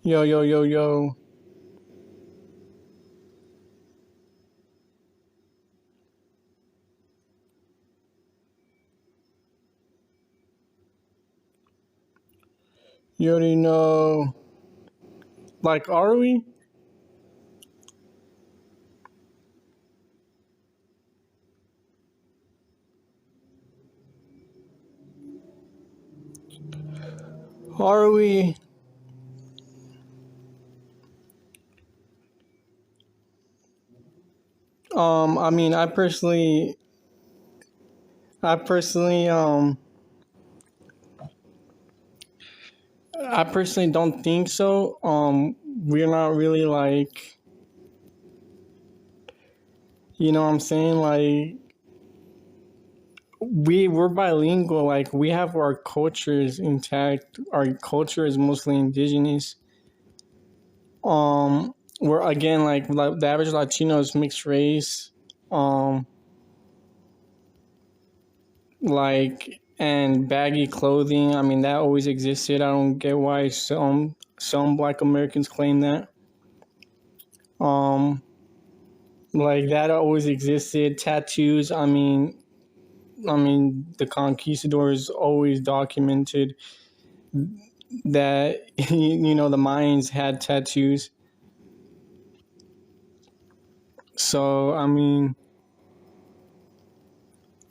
Yo, yo, yo, yo. You already know. Like, are we? Are we? I mean, I personally, I personally don't think so. We're not really like, you know what I'm saying? Like, we're bilingual. Like, we have our cultures intact. Our culture is mostly indigenous. Um, we're again like the average Latino is mixed race. Um, like and baggy clothing. I mean, that always existed. I don't get why some Black Americans claim that. Um, like that always existed. Tattoos. I mean, the conquistadors always documented that the Mayans had tattoos. So I mean,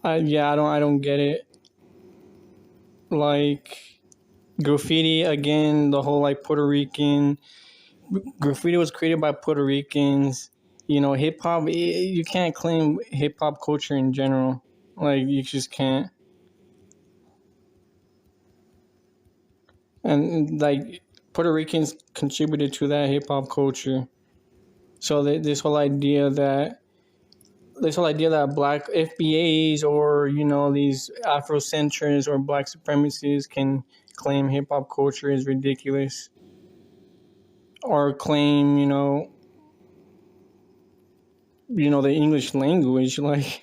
I don't get it. Like graffiti again, the whole like Puerto Rican graffiti was created by Puerto Ricans. Hip hop. You can't claim hip hop culture in general. Like you just can't. And like Puerto Ricans contributed to that hip hop culture. So this whole idea that black FBAs or these Afrocentrists or black supremacists can claim hip hop culture is ridiculous. Or claim the English language like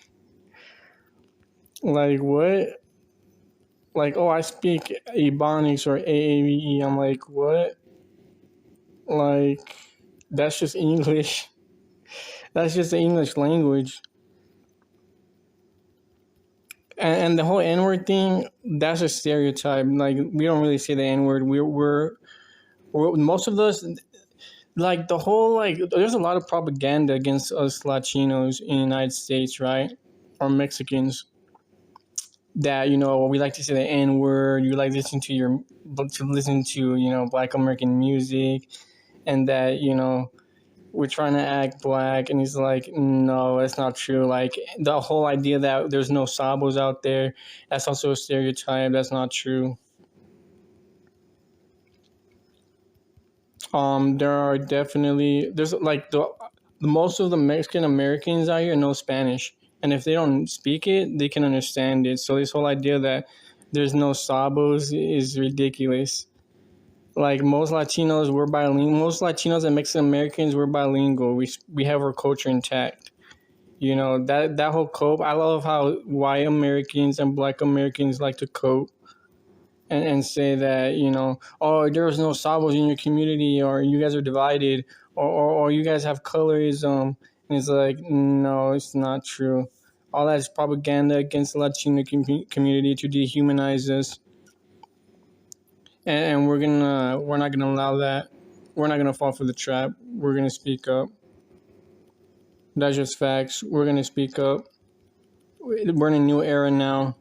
what? Like, oh, I speak Ebonics or AAVE. I'm like, what? Like, that's just English. That's just the English language. And the whole N word thing, that's a stereotype. Like, we don't really say the N word. We're most of us, like, the whole, like, there's a lot of propaganda against us Latinos in the United States, right? Or Mexicans. That we like to say the N word. You like listen to Black American music, and that we're trying to act black, and he's like, no, that's not true. Like the whole idea that there's no sabos out there, that's also a stereotype. That's not true. There are definitely there's like the most of the Mexican Americans out here know Spanish, and if they don't speak it, they can understand it. So this whole idea that there's no sabos is ridiculous. Like most Latinos, we're bilingual. Most Latinos and Mexican Americans, we're bilingual. We have our culture intact. That whole cope. I love how white Americans and Black Americans like to cope and say that oh, there's no sabos in your community, or you guys are divided, or you guys have colorism. And it's like, no, it's not true. All that's propaganda against the Latino community to dehumanize us, and we're not gonna allow that. We're not gonna fall for the trap. We're gonna speak up. That's just facts. We're gonna speak up. We're in a new era now.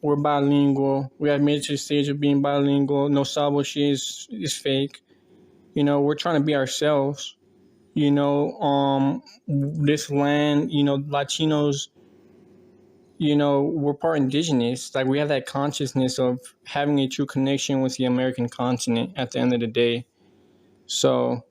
We're bilingual. We have made it to the stage of being bilingual. No sabo shit is fake. We're trying to be ourselves. This land, Latinos, we're part indigenous. Like we have that consciousness of having a true connection with the American continent at the end of the day. So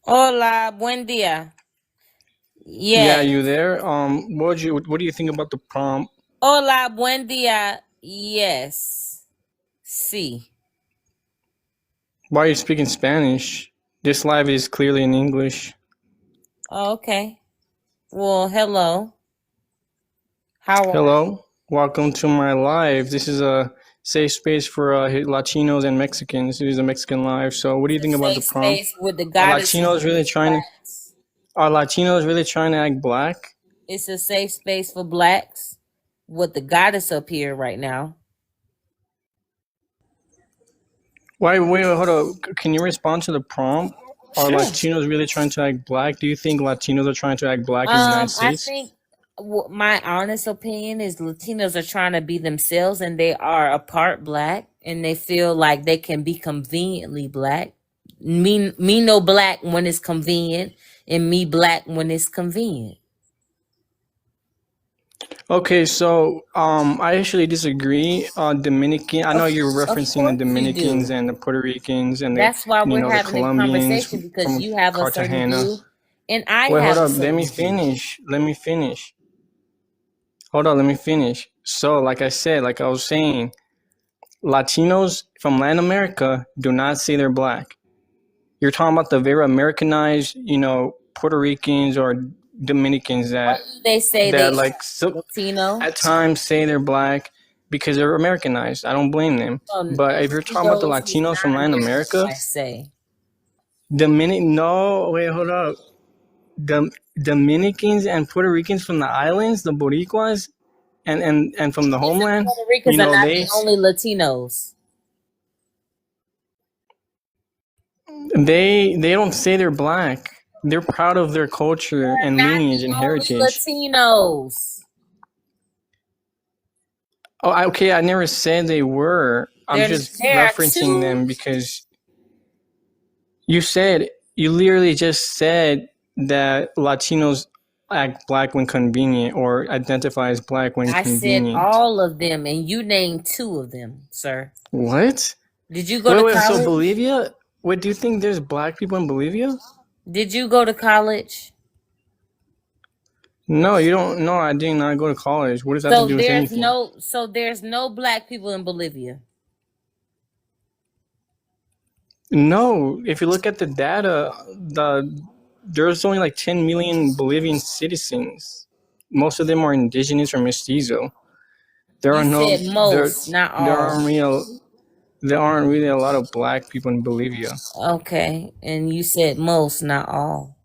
Hola, buen día. yeah, Yes. you there? What do you think about the prompt? Hola, buen día. Yes. Sí. Why are you speaking Spanish? This live is clearly in English. Oh, okay. Well, hello. How are Hello, welcome to my live. This is a safe space for Latinos and Mexicans. This is a Mexican live. So, what do you you? think It's a about the safe prompt? space with the Are goddesses Latinos really against trying to blacks. Are Latinos really trying to act black? It's a safe space for blacks with the goddess up here right now. Why? Wait, hold on. Can you respond to the prompt? Are Sure. Latinos really trying to act black? Do you think Latinos are trying to act black in the United I States? think my honest opinion is Latinos are trying to be themselves, and they are a part black, and they feel like they can be conveniently black. Me no black when it's convenient, and me black when it's convenient. Okay, so I actually disagree. Dominican. I know you're Of referencing the course you Dominicans do. and the Puerto Ricans and the That's why you we're know the having a Colombians conversation, because from you have a certain Cartagena. view, and I Wait, hold have a up. Let me certain view. finish. Let me finish. Hold on. Let me finish. So, like I said, like I was saying, Latinos from Latin America do not say they're black. You're talking about the very Americanized, Puerto Ricans or Dominicans Why that do they say they that are like so Latino? at times say they're black because they're Americanized. I don't blame them. But if you're talking about the Those who's Latinos from not Latin American, America, I say. no, wait, hold up. The Dominicans and Puerto Ricans from the islands, the Boricuas, and from the Dominicans and homeland, Puerto Ricans are not they the only Latinos. they don't say they're black. They're proud of their culture They're and not lineage the and only heritage. Latinos. Oh, okay, I never said they were. I'm just There are referencing two. them because you literally just said that Latinos act black when convenient or identify as black when I said convenient. all of them, and you named two of them, sir. What? Did you go to Wait, so college? Bolivia? Wait, do you think there's black people in Bolivia? Did you go to college? No, you don't. No, I did not go to college. What does that have to do with anything? There's no black people in Bolivia. No, if you look at the data, there's only like 10 million Bolivian citizens. Most of them are indigenous or mestizo. There You are no said most, not there all. aren't real there aren't really a lot of black people in Bolivia. Okay, and you said most, not all.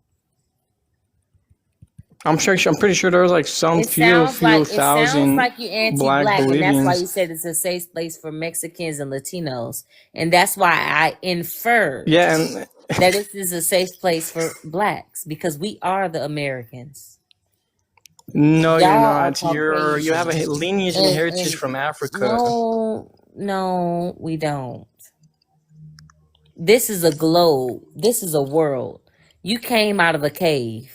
I'm pretty sure there was like some It few sounds like few thousand you black anti-black, and that's why you Bolivians. said it's a safe place for Mexicans and Latinos, and that's why I inferred Yeah, and that this is a safe place for blacks, because we are the Americans. no, you're Y'all are not. You have a Caucasian, lineage and heritage and from Africa. no, we don't. This is a globe. This is a world. You came out of a cave.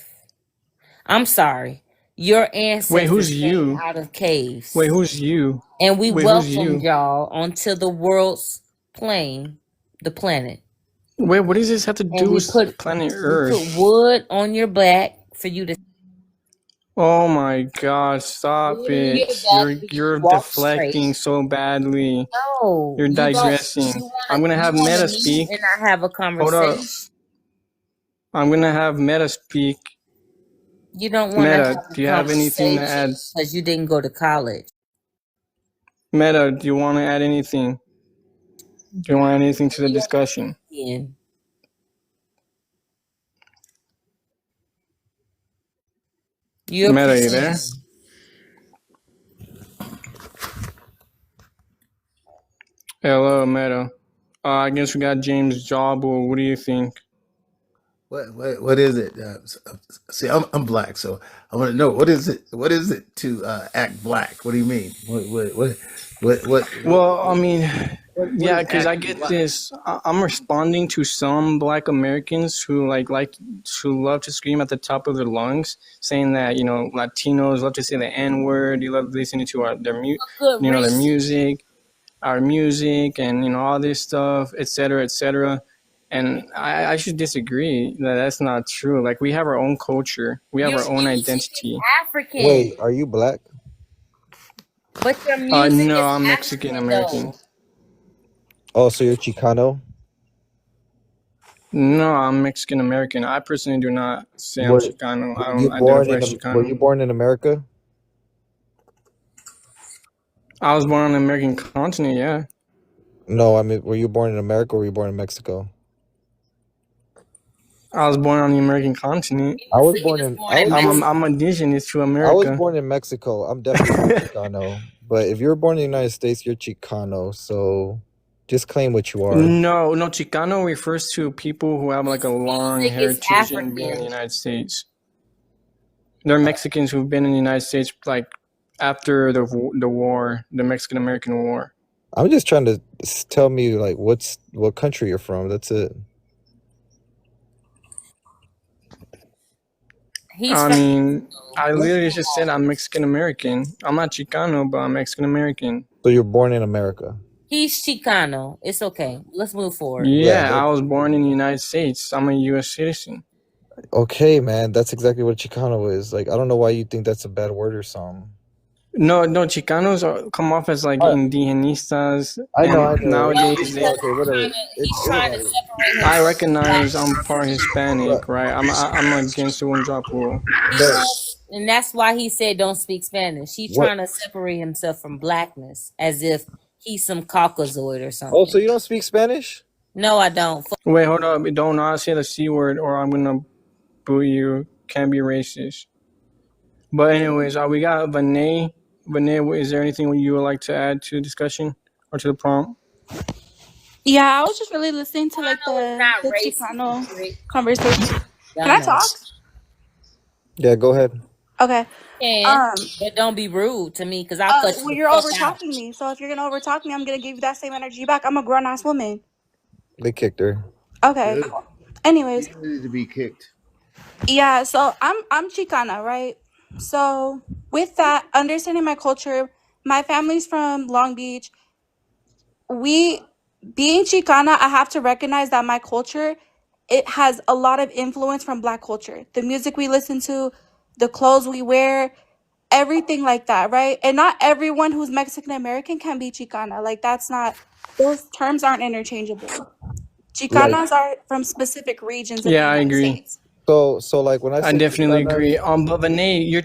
I'm sorry. Your Wait, ancestors who's came you? out of caves. Wait, who's you? And we Wait, who's welcomed you? y'all onto the world's plane, the planet. Wait, what does this have to And do with planet we put Earth? wood on your back for you to Oh my God, stop wood on your it. back for you to You're walk straight. deflecting so badly. No, You're you don't. digressing. I'm gonna You have want to Meta meet speak. and not have a Hold up. conversation. I'm gonna have Meta speak. You don't want to Meta, have a do you have anything to conversation add? because you didn't go to college. Meta, do you want to add anything? Do you want to add anything to the discussion? Opinion. Your Meta, are you opinion. there? Hello, Meta. I guess we got James Jobble. What do you think? What is it? See, I'm black, so I want to know what is it? What is it to act black? What do you mean? Well, I mean, what yeah, is because I acting get black? this. I'm responding to some Black Americans who who love to scream at the top of their lungs, saying that Latinos love to say the N word. You love listening to Good their reason. music, our music, and all this stuff, etc., etc. And I should disagree that that's not true. Like, we have our own culture, we have Your our own music is identity. African, Wait, are you black? but your music No, is I'm Mexican African American. though. Oh, so you're Chicano? No, I'm Mexican American. I personally do not say I'm Were Chicano. I were you don't born identify as in were Chicano. you born in America? I was born on the American continent. Yeah, No, I mean, were you born in America or were you born in Mexico? I was born on the American continent. He I was said he born was in born I in was born Mexico. I'm indigenous to I was America. born in Mexico. I'm definitely not Chicano. But if you're born in the United States, you're Chicano. So just claim what you are. No, no, Chicano refers to people who have like a His long music is heritage in being in the African. United States. They're Mexicans who've been in the United States like after the war, the Mexican American War. I'm just trying to tell me like what country you're from. That's it. He's I from mean, Mexico. I Where literally you just said I'm Mexican American. I'm not Chicano, but I'm Mexican American. So you're born in America. He's Chicano. It's okay. Let's move forward. Yeah, Yeah, I was born in the United States. I'm a U.S. citizen. okay, man. That's exactly what Chicano is. Like, I don't know why you think that's a bad word or something. No, no, Chicanos come off as like I, indigenistas, I know, I and know. Well, nowadays because they, Okay, whatever. he's It don't trying to matter. separate I himself from recognize I'm blackness. part But Hispanic, right? I'm against the one drop rule. He but wants, and that's why he said don't speak Spanish. He's what? trying to separate himself from blackness, as if he's some Caucasoid or Oh, so something. you don't speak Spanish? No, I don't. Wait, hold up! Don't not say the c word, or I'm gonna boo you. Can't be racist. But anyways, we got Vinay. Vinay, is there anything you would like to add to the discussion or to the prompt? Yeah, I was just really listening to like Chicano is not the racist. Chicano You conversation. Can I talk? dumbass. Yeah, go ahead. Okay. And Um. but don't be rude to me, because I'll cut you Well, the you're fuck over out. talking me. So if you're gonna over talk me, I'm gonna give you that same energy back. I'm a grown ass woman. They kicked her. Okay. Good. Anyways, She needed to be kicked. yeah. So I'm Chicana, right? So with that, understanding my culture, my family's from Long Beach. We being Chicana, I have to recognize that my culture, it has a lot of influence from Black culture. The music we listen to, the clothes we wear, everything like that, right? And not everyone who's Mexican American can be Chicana. Like that's not, those terms aren't interchangeable. Like, Chicanas are from specific regions in the Yeah, I United agree. States. so like when I I say definitely agree. Chicanas, But Vinay, you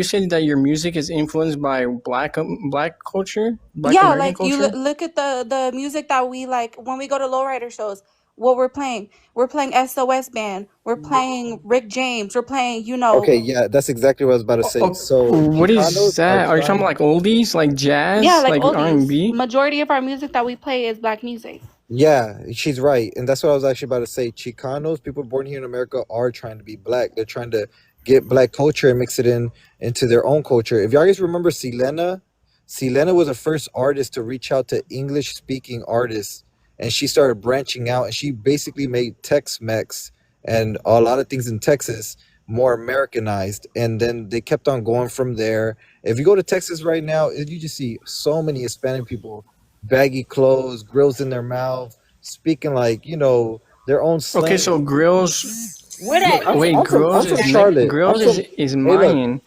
said that your music is influenced by black culture, Black Yeah, American like you culture. look at the music that we like when we go to lowrider shows. What we're playing? We're playing SOS Band. We're playing Rick James. We're playing, okay, yeah, that's exactly what I was about to say. Oh, So what is Chicanos are that? Are you talking about trying. like oldies, like yeah, jazz, like like R and oldies. B? Majority of our music that we play is Black music. Yeah, she's right. And that's what I was actually about to say. Chicanos, people born here in America, are trying to be black. They're trying to get black culture and mix it into their own culture. If y'all guys remember Selena, Selena was the first artist to reach out to English speaking artists, and she started branching out, and she basically made Tex-Mex and a lot of things in Texas more Americanized. And then they kept on going from there. If you go to Texas right now, you just see so many Hispanic people, baggy clothes, grills in their mouth, speaking like, their own Okay, slang. so grills. Where Look, that Wait, I'm grills from is Charlotte. I'm grills from is Hey look, Mayan.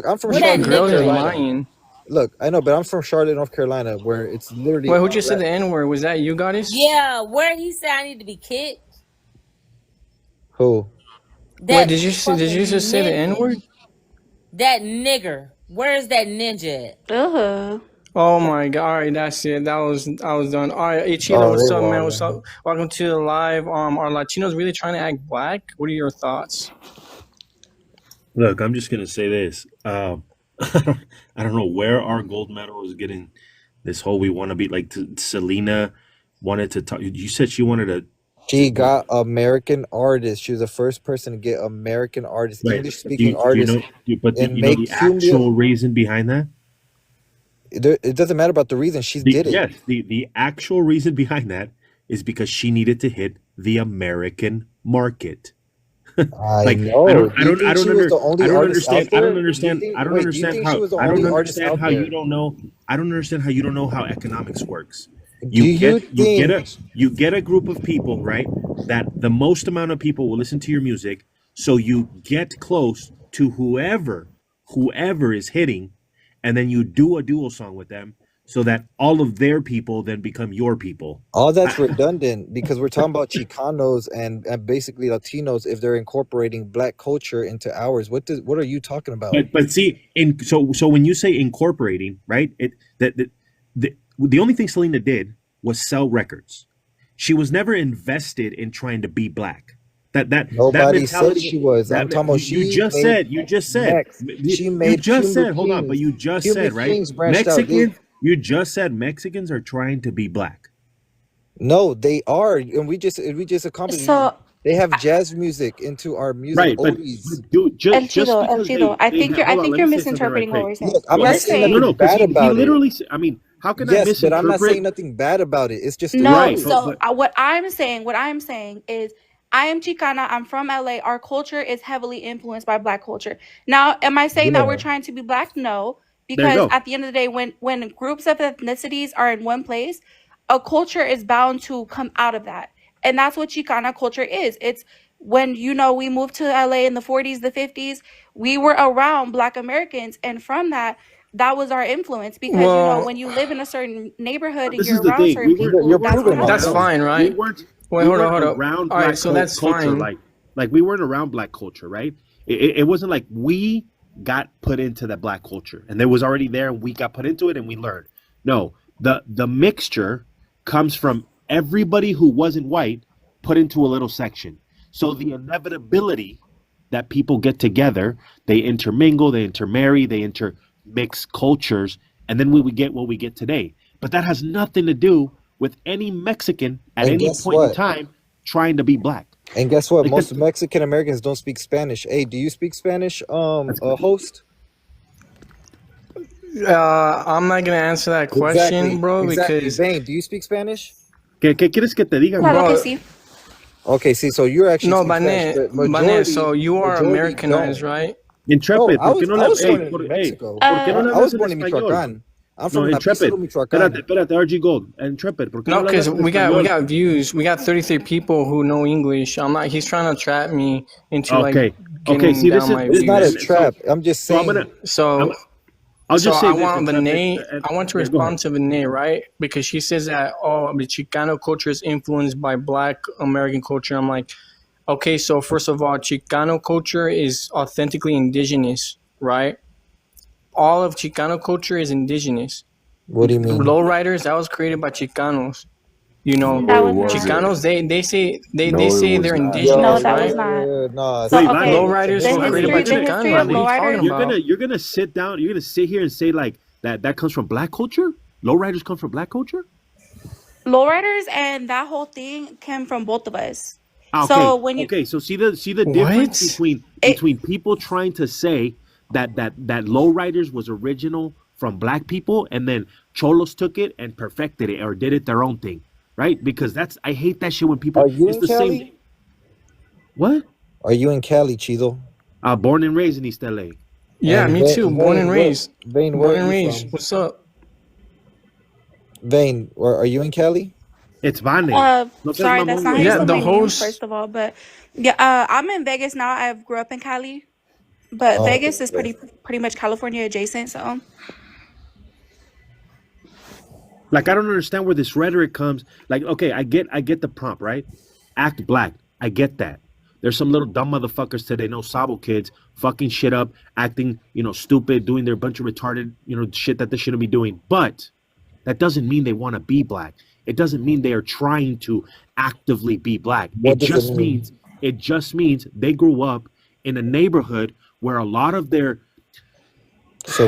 I'm from where that Charlotte, North Grills is nigger at? Carolina. Mayan. Look, I know, but I'm from Charlotte, North Carolina, where it's literally Wait, who just said black. the N word? Was that you, Goddess? Yeah, where he said I need to be kicked. Who? Wait, That did you just fucking say the N ninja. word? That nigger. Where is that ninja at? Ugh. Oh my god! All right, that's it. I was done. All right, hey Chila, Oh, what's they up, man? What's up? wildin'. Welcome to the live. Are Latinos really trying to act black? What are your thoughts? Look, I'm just gonna say this. I don't know where our gold medal is getting this whole we want to be like Selena wanted to talk. You said she wanted She to got American artists. She was the first person to get American artists, right. English speaking Do you artists, know? But and you know make the actual reason behind that? it doesn't matter about the reason. She did it. Yes, the actual reason behind that is because she needed to hit the American market. I Like know. Do you think she was the I only don't artist out understand I don't there? understand I don't Do you understand think she how was the I don't only artist understand out how you there? don't know I don't understand how you don't know how economics works. Do you think You get a group of people, right? That the most amount of people will listen to your music, so you get close to whoever is hitting, and then you do a dual song with them. so that all of their people then become your people. All that's redundant because we're talking about Chicanos and basically Latinos if they're incorporating black culture into ours. What are you talking about? But see, so when you say incorporating, right? The only thing Selena did was sell records. She was never invested in trying to be black. That Nobody mentality, said she was. I'm talking about you just said. Hold on, but you just said, right? Mexicans. You just said Mexicans are trying to be black. No, they are, and we just accomplished. So They have jazz music into our music. Right, but oldies. dude, El just Chido, El because Chido, I think hold on, let you're me say something right misinterpreting what quick. we're saying. Look, I'm We're not saying saying No, because nothing bad he about literally. it. I mean, how can I Yes, but I'm not saying misinterpret? nothing bad about it. It's just the no. Right, truth. So what I'm saying is, I am Chicana. I'm from LA. Our culture is heavily influenced by Black culture. Now, am I saying that we're Yeah. trying to be Black? No, there you because go. at the end of the day, when groups of ethnicities are in one place, a culture is bound to come out of that, and that's what Chicana culture is. It's when we moved to LA in the 40s, the 50s, we were around Black Americans, and from that was our influence because Well, when you live in a certain neighborhood and This you're is the around thing. certain people, You're that's what proving that that's helps you. now. fine, We right? weren't. Wait, We hold on, weren't hold up. around All right, black so that's culture. fine. Like we weren't around black culture, right? It wasn't like we got put into that black culture, and it was already there, and we got put into it, and we learned. No, the mixture comes from everybody who wasn't white put into a little section. So the inevitability that people get together, they intermingle, they intermarry, they intermix cultures, and then we get what we get today. But that has nothing to do with any Mexican at And any guess point in what? time trying to be black. And guess what? Like Most that, Mexican Americans don't speak Spanish. Hey, do you speak Spanish? that's Host? I'm not gonna answer that question, bro, Exactly. because Vane, do you speak Spanish? ¿Qué quieres que te diga, Claro bro? que bro, sí. Okay, see, so you actually no, speak Spanish, but Bane, so you are majority Americanized, don't. right? No, Intrepid, ¿por qué no I le, was born in ¿por Mexico. qué no le I was hablas en born in español? Michoacán. I'm No, from Intrepid. Napicero, Michoacán. Espérate, RG Gold. Intrepid, ¿por qué no No, le because hablas en we español? got views. We got 33 people who know English. I'm not. He's trying to trap me into Okay. getting See, down my It's not a views. trap. I'm just So I'm saying. gonna, So I'll So just say I this, want Intrepid. Vinay. I want to Yeah, go ahead. respond to Vinay, right? Because she says that the Chicano culture is influenced by Black American culture. I'm like, okay, so first of all, Chicano culture is authentically indigenous, right? All of Chicano culture is indigenous. What do you mean? Lowriders, that was created by Chicanos. You know, That No, it was not. wasn't. Chicanos, they say No, it say was they're not. indigenous, No, that was right? not. No, So Wait, okay, Vane, Lowriders the were created by history Chicanos. of What are you talking lowriders. about? you're gonna sit down, you're gonna sit here and say like that comes from black culture? Lowriders come from black culture? Lowriders and that whole thing came from both of us. Okay. So when you So see the difference What? between people trying to say that lowriders was original from black people and then cholos took it and perfected it or did it their own thing, right? Because I hate that shit when people. Are you It's in the Cali? same. What? Are you in Cali, Chido? Born and raised in East LA. Yeah, And me too. Born and raised. Vane, Born where and are you raised. from? What's up? Vane, are you in Cali? It's Vane. No seas sorry, that's mamón, not how güey. you Yeah, spell the my name, host. first of all. But yeah, I'm in Vegas now. I grew up in Cali, but Oh, Vegas is okay. pretty much California adjacent. So Like I don't understand where this rhetoric comes. Like, okay, I get the prompt, right? Act black. I get that. There's some little dumb motherfuckers today, no sabo kids, fucking shit up, acting, stupid, doing their bunch of retarded, shit that they shouldn't be doing. But that doesn't mean they want to be black. It doesn't mean they are trying to actively be black. What does it mean? It just means they grew up in a neighborhood where a lot of their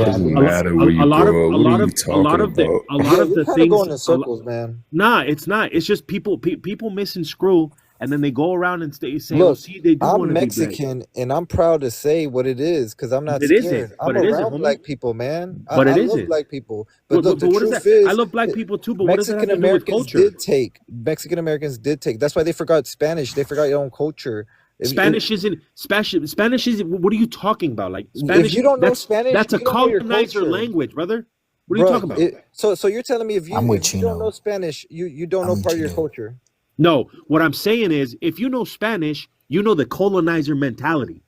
Doesn't Surroundings. matter where you grow up. What are you talking about? Yeah, of you're the kind of things. going in circles, man. Nah, it's not. It's just people miss and screw, and then they go around and say, "Oh, Look, see, they do want I'm to be black." Mexican, and I'm proud to say what it is because I'm not It isn't, scared. I'm but it isn't, around homie. black people, man. But I it love isn't. black people. But But look, the what is truth that? is, I love black people too, but what does that have Mexican to do with Americans culture? did take. Mexican Americans did take. That's why they forgot Spanish. They forgot your own culture. Spanish isn't Spanish. Spanish is. What are you talking about? Like Spanish? If you don't know Spanish, that's a you don't know your colonizer culture. language, brother. What are you talking about? So you're telling me if you I'm with if you don't Chino. know Spanish, you don't know I'm with part of your Chino. culture. No, what I'm saying is, if you know Spanish, you know the colonizer mentality.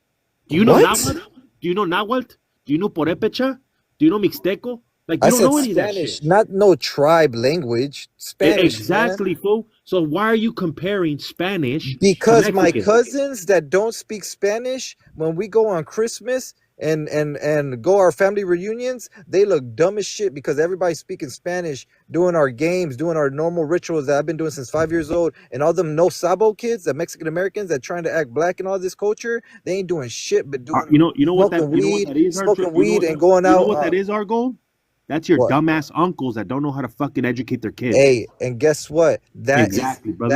Do you know What? Nahuatl? Do you know Nahuatl? Do you know Purépecha? Do you know Mixteco? Like I you don't said know any of that Spanish, shit. not no tribe language. Spanish, man. Exactly, fool. So why are you comparing Spanish to Because my Mexican? cousins that don't speak Spanish, when we go on Christmas and go our family reunions, they look dumb as shit because everybody's speaking Spanish, doing our games, doing our normal rituals that I've been doing since 5 years old. And all them no sabo kids, the Mexican Americans that trying to act black in all this culture, they ain't doing shit but doing You know what that is, smoking weed and going you know out. what that is, our goal? That's your What? dumbass uncles that don't know how to fucking educate their kids. Hey, and guess what? Exactly, brother.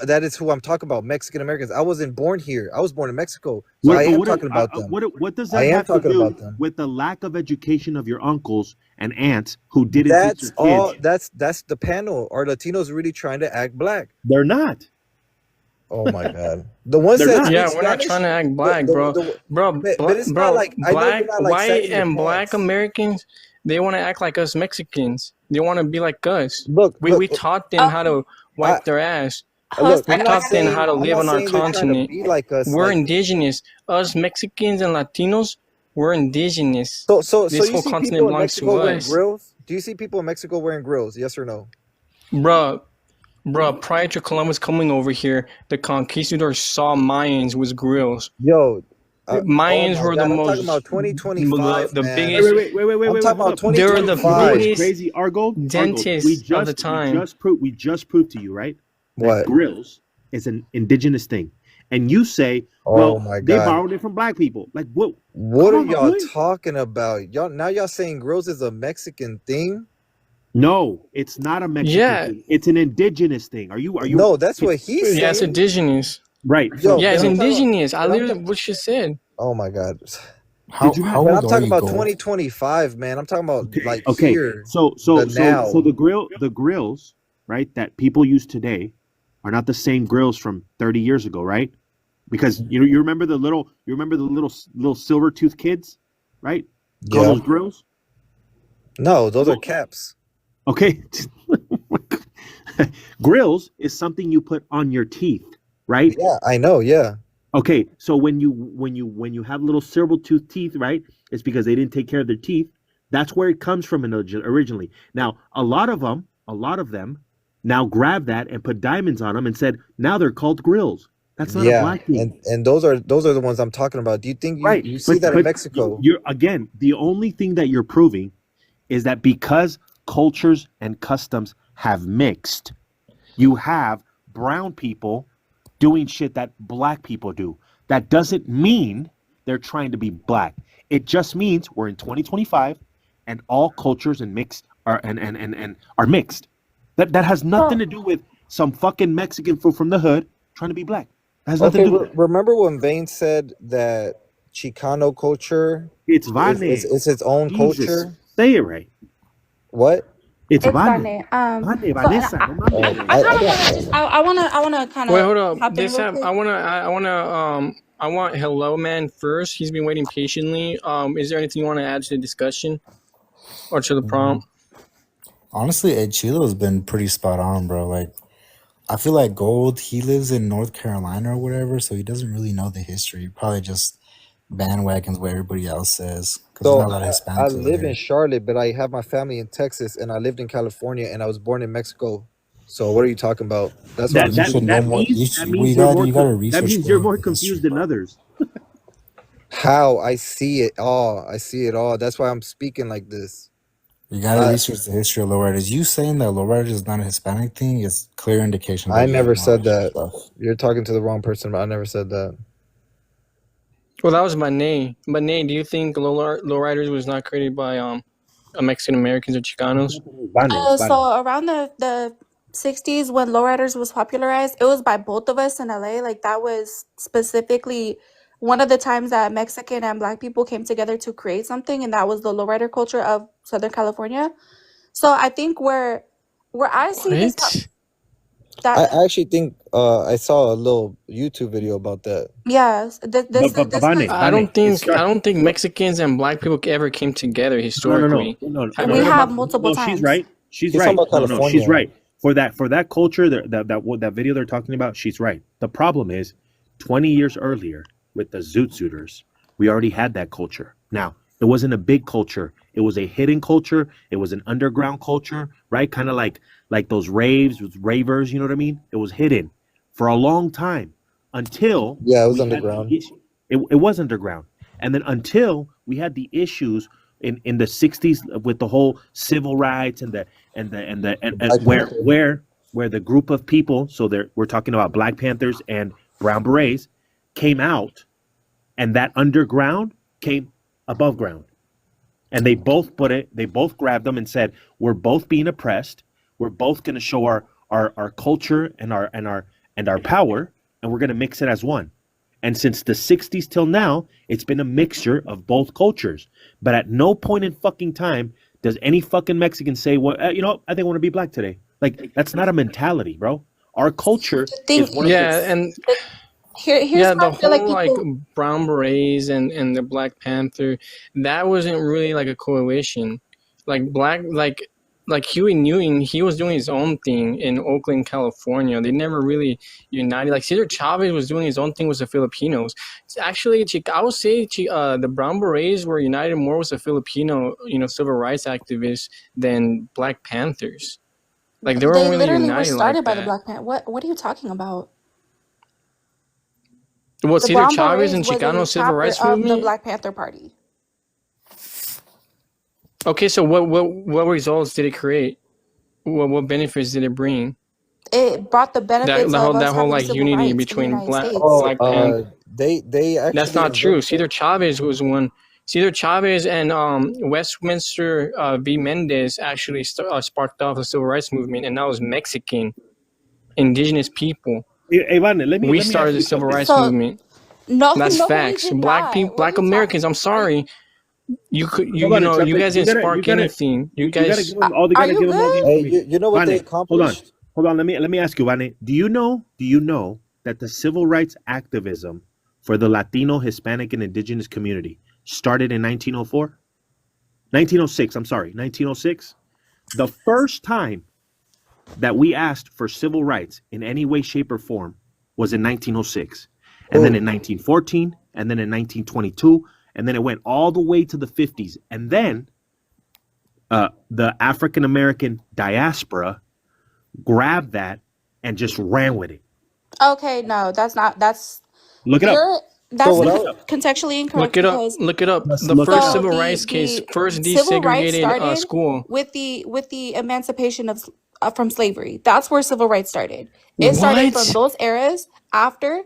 That is who I'm talking about. Mexican Americans. I wasn't born here. I was born in Mexico, so I am talking about them. What does I that am have to talking do about them. with the lack of education of your uncles and aunts who didn't teach That's their all. kids? That's the panel. Are Latinos really trying to act black? They're not. Oh my god, the ones They're that not. speak Yeah, we're not Spanish, trying to act black, bro. but it's not like I know Black, you're not like white, sagging your and black pants. Americans, they want to act like us Mexicans. They want to be like us. Look, We taught them how to I, wipe their ass. look. We I'm not taught them saying how to I'm live not on our saying they're trying to continent. be like us. We're Like indigenous. Us Mexicans and Latinos, we're indigenous. so This you whole see continent people in belongs to Mexico wearing us. grills? Do you see people in Mexico wearing grills? Yes or no? Bruh, prior to Columbus coming over here, the conquistadors saw Mayans with grills. Yo, oh Mayans my were the god, I'm talking most, about 2025, the man. biggest. I'm talking about They were the 2025. biggest Crazy, Argold. dentists of the time. We just proved to you, right? That What? grills is an indigenous thing, and you say, Oh well, my they god. borrowed it from black people. Like, what? What Come are on, my y'all boy. talking about? Y'all saying grills is a Mexican thing? No, it's not a Mexican Yeah. thing. It's an indigenous thing. Are you? No, that's what he's Yeah, it's saying. indigenous. Right. Yo, Yeah, it's but I'm talking about, indigenous. I but I'm literally ta- what she said. oh my god. How Did you not? how But I'm old are talking you, about Gold? 2025, man. I'm talking about like Okay. here, So the now. the grills, right, that people use today are not the same grills from 30 years ago, right? Because you remember the little silver tooth kids, right? Call Yeah. those grills? No, those are caps. Okay. Grills is something you put on your teeth, right? Yeah, I know. Yeah. Okay, so when you have little silver tooth teeth, right? It's because they didn't take care of their teeth. That's where it comes from originally. Now, a lot of them now grab that and put diamonds on them and said, now they're called grills. That's not a Yeah, black thing. and those are the ones I'm talking about. Do you think Right. you see that in But Mexico? you're again, the only thing that you're proving is that because cultures and customs have mixed, you have brown people doing shit that black people do. That doesn't mean they're trying to be black. It just means we're in 2025 and all cultures and are mixed. That has nothing to do with some fucking Mexican fool from the hood trying to be black. That has nothing Okay, to do with it. remember when Vane said that Chicano culture It's is Vane. it's its own Jesus. culture? Say it right. What? It's It's Vane. Vane. Vane, So Vanessa. No mames. I wanna kind Wait, of hold up. hop in This real have quick. I want Hello Man first. He's been waiting patiently. Is there anything you want to add to the discussion or to the prompt? Honestly, Ed Chilo's been pretty spot on, bro. Like, I feel like Gold, he lives in North Carolina or whatever, so he doesn't really know the history. He probably just bandwagons what everybody else says because there's So not a lot of I Hispanics over live in here. Charlotte, but I have my family in Texas, and I lived in California, and I was born in Mexico. So what are you talking about? That's what I'm You should speaking. know more. That means you're more You gotta that research means you're the more history, confused than bro. others. How I see it all. I see it all. That's why I'm speaking like this. You gotta research the history of lowriders. You saying that lowrider is not a Hispanic thing is clear indication that I you have never no said that. stuff. You're talking to the wrong person, but I never said that. Well, that was Manet. Manet, do you think lowriders was not created by Mexican Americans or Chicanos? So around the 60s when lowriders was popularized, it was by both of us in LA. Like that was specifically one of the times that Mexican and Black people came together to create something, and that was the lowrider culture of Southern California. So I think where I see this What? that I actually think I saw a little YouTube video about that. yes, this But this Vane, I Vane, don't think Mexicans and Black people ever came together historically. No. we have multiple No, she's times. right. She's He's right. talking about No, she's California. right. For that culture, that video they're talking about, she's right. The problem is, 20 years earlier with the Zoot Suiters, we already had that culture. Now, it wasn't a big culture It was a hidden culture. It was an underground culture, right? Kind of like those raves with ravers. You know what I mean? It was hidden for a long time until Yeah, it was we had the underground. issue. It was underground, and then until we had the issues in the 60s with the whole civil rights and Black Panther. where the group of people, so we're talking about Black Panthers and Brown Berets, came out, and that underground came above ground, and they both grabbed them and said, we're both being oppressed, we're both going to show our culture and our power, and we're going to mix it as one. And since the 60s till now, it's been a mixture of both cultures. But at no point in fucking time does any fucking Mexican say, well, I think I want to be black today. Like, that's not a mentality, bro. Our culture thing is one of the... Yeah, and here's yeah, how the I feel like whole like people. Brown Berets and the Black Panther, that wasn't really like a coalition. Like Huey Newton, he was doing his own thing in Oakland, California. They never really united. Like Cesar Chavez was doing his own thing with the Filipinos. Actually, I would say the Brown Berets were united more with the Filipino, civil rights activists than Black Panthers. Like they weren't They really literally were united started like by the that. Black Panther. What are you talking about? Well, The Cesar Brown Chavez Berets and was a Chicano civil chapter rights of the movement. Black Panther Party. Okay, so what results did it create? What benefits did it bring? It brought the benefits of us That whole having like civil unity rights in the between United States. Black Panther. They That's actually not true. invented. Cesar Chavez was one. Cesar Chavez and Westminster v. Mendez actually sparked off the civil rights movement, and that was Mexican, indigenous people. Hey, Iván, let me We ask started you the civil something. rights So movement. no, That's no, we facts. did Black not. people, What are Black you talking? Americans. I'm sorry. You Hold on a you second. guys didn't spark anything. You gotta guys. give them all. They Are gotta you give them all the good? Hey, information. you know what they Vane, accomplished? hold on. Let me ask you, Vane. Do you know that the civil rights activism for the Latino, Hispanic, and Indigenous community started in 1904? 1906. I'm sorry, 1906. The first time that we asked for civil rights in any way, shape, or form was in 1906, and then Oh, in 1914, and then in 1922, and then it went all the way to the 50s, and then the African American diaspora grabbed that and just ran with it. Okay, no, that's not. Look it up. You're so that's what Look I it up. contextually incorrect Look it up. because Look it up. Just The look it first up. civil rights case, the first civil rights desegregated started school. with the emancipation of from slavery. That's where civil rights started. It started from What? those eras after.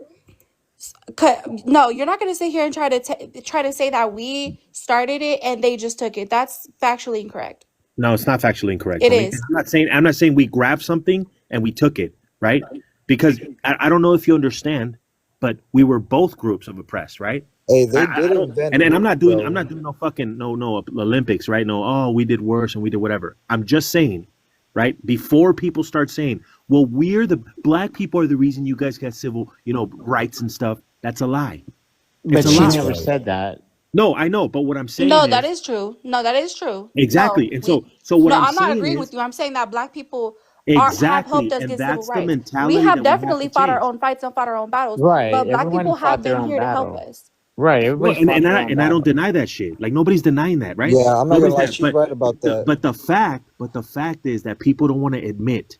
No, you're not going to sit here and try to say that we started it and they just took it. That's factually incorrect. No, it's not factually incorrect. It Homie. is. I'm not saying we grabbed something and we took it, right? Because I don't know if you understand, but we were both groups of oppressed, right? Hey, they I did don't, invent and I'm wood, not doing bro. no fucking no Olympics, right? No, oh, we did worse and we did whatever. I'm just saying, right? Before people start saying, well, we're the black people are the reason you guys got civil, rights and stuff. That's a lie. But It's a she lie. never Right. said that. No, I know, but what I'm saying No, is that is true. No, that is true. No, exactly. And we. so what No, I'm I'm not saying agreeing is with you. I'm saying that Black people have helped exactly, us and get civil that's the rights. We mentality have that we have to definitely fought our change. own fights and fought our own battles, Right. but Black Everyone people fought have their been own here to help battle. us. Right. No, Everybody fought their own and I don't battle. deny that shit. Like nobody's denying that, right? Yeah, I'm not gonna Nobody's lie, that. she's right about that. But the fact is that people don't want to admit